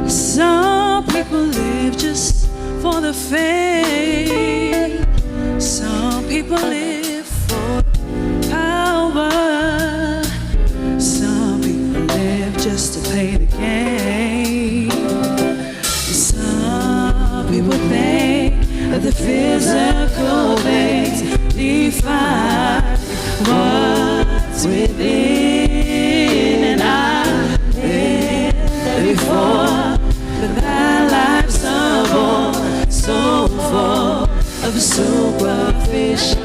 Some people live just for the fame. Some people live for power. Some people live just to play the game. Some people think that the physical things define what's within, and I've been before. But that life's so full of superficial.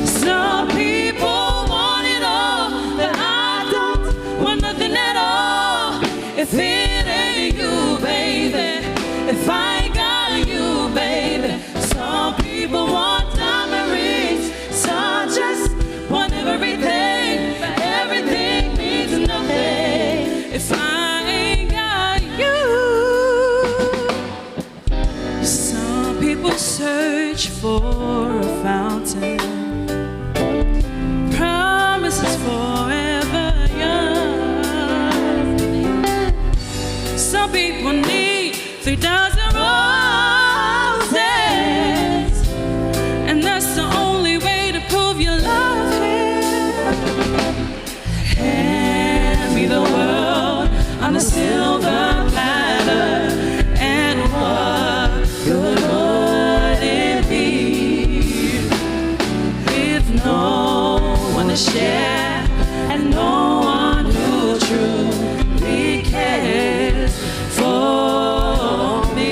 Some people want it all, but I don't want nothing at all. If it ain't you, baby, if I ain't got you, baby. Some people want diamond rings, some just want everything, but everything means nothing if I ain't got you. Some people search for a fountain, promises forever young. Some people need 3,000 roses, and that's the only way to prove your love him. Hand me the world on a silver platter, and what good would it be if no one to share and no one who truly cares for me?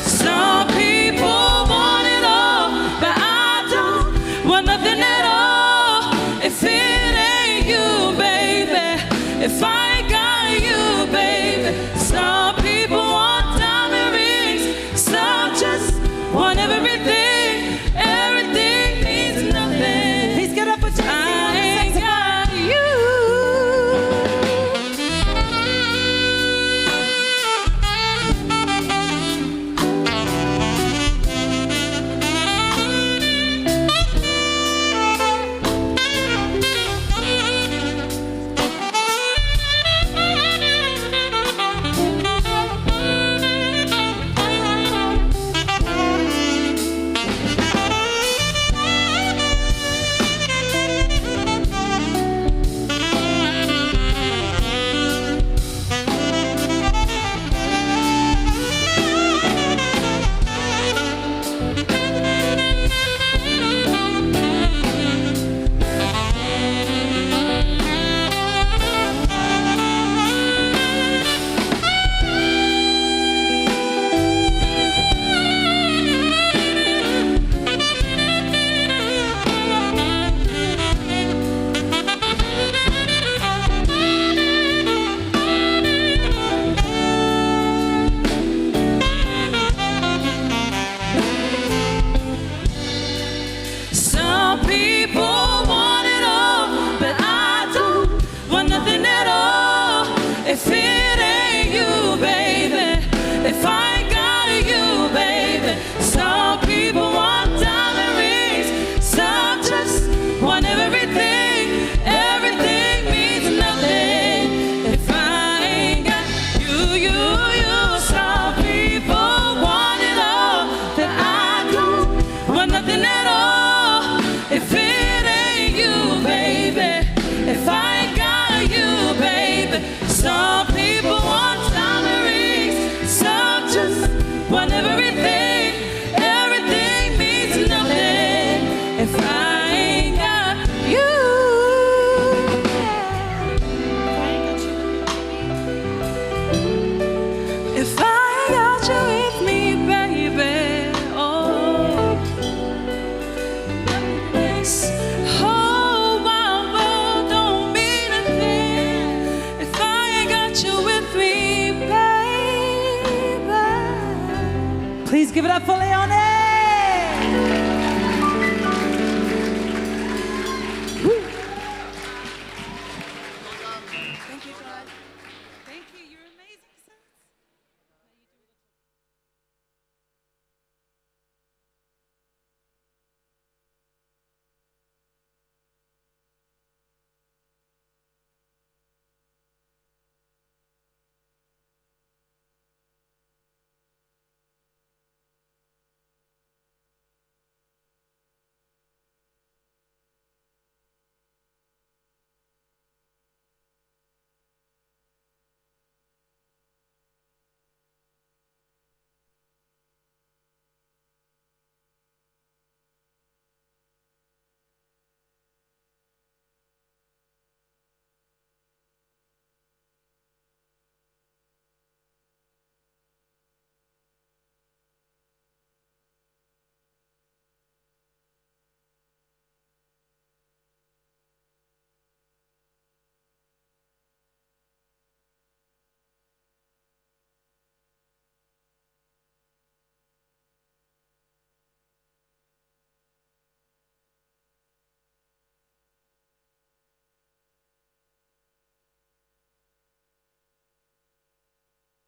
Some people want it all, but I don't want nothing at all. If it ain't you, baby, if I ain't got you, baby. Some people want diamond rings, some just want everything. Everything means nothing. Please get up for I ain't got you. if it ain't you, baby. If I ain't got you, baby. Some people want diamond rings, some just want everything. Everything means nothing if I ain't got you. Some people want it all that I don't want nothing at all. If it ain't you, baby. If I ain't got you, baby. Some people want diamond rings, some just want everything. Everything means nothing if I ain't got you. If I ain't got you with me, baby, oh, this whole wide world don't mean a thing if I ain't got you with me, baby. Please give it up for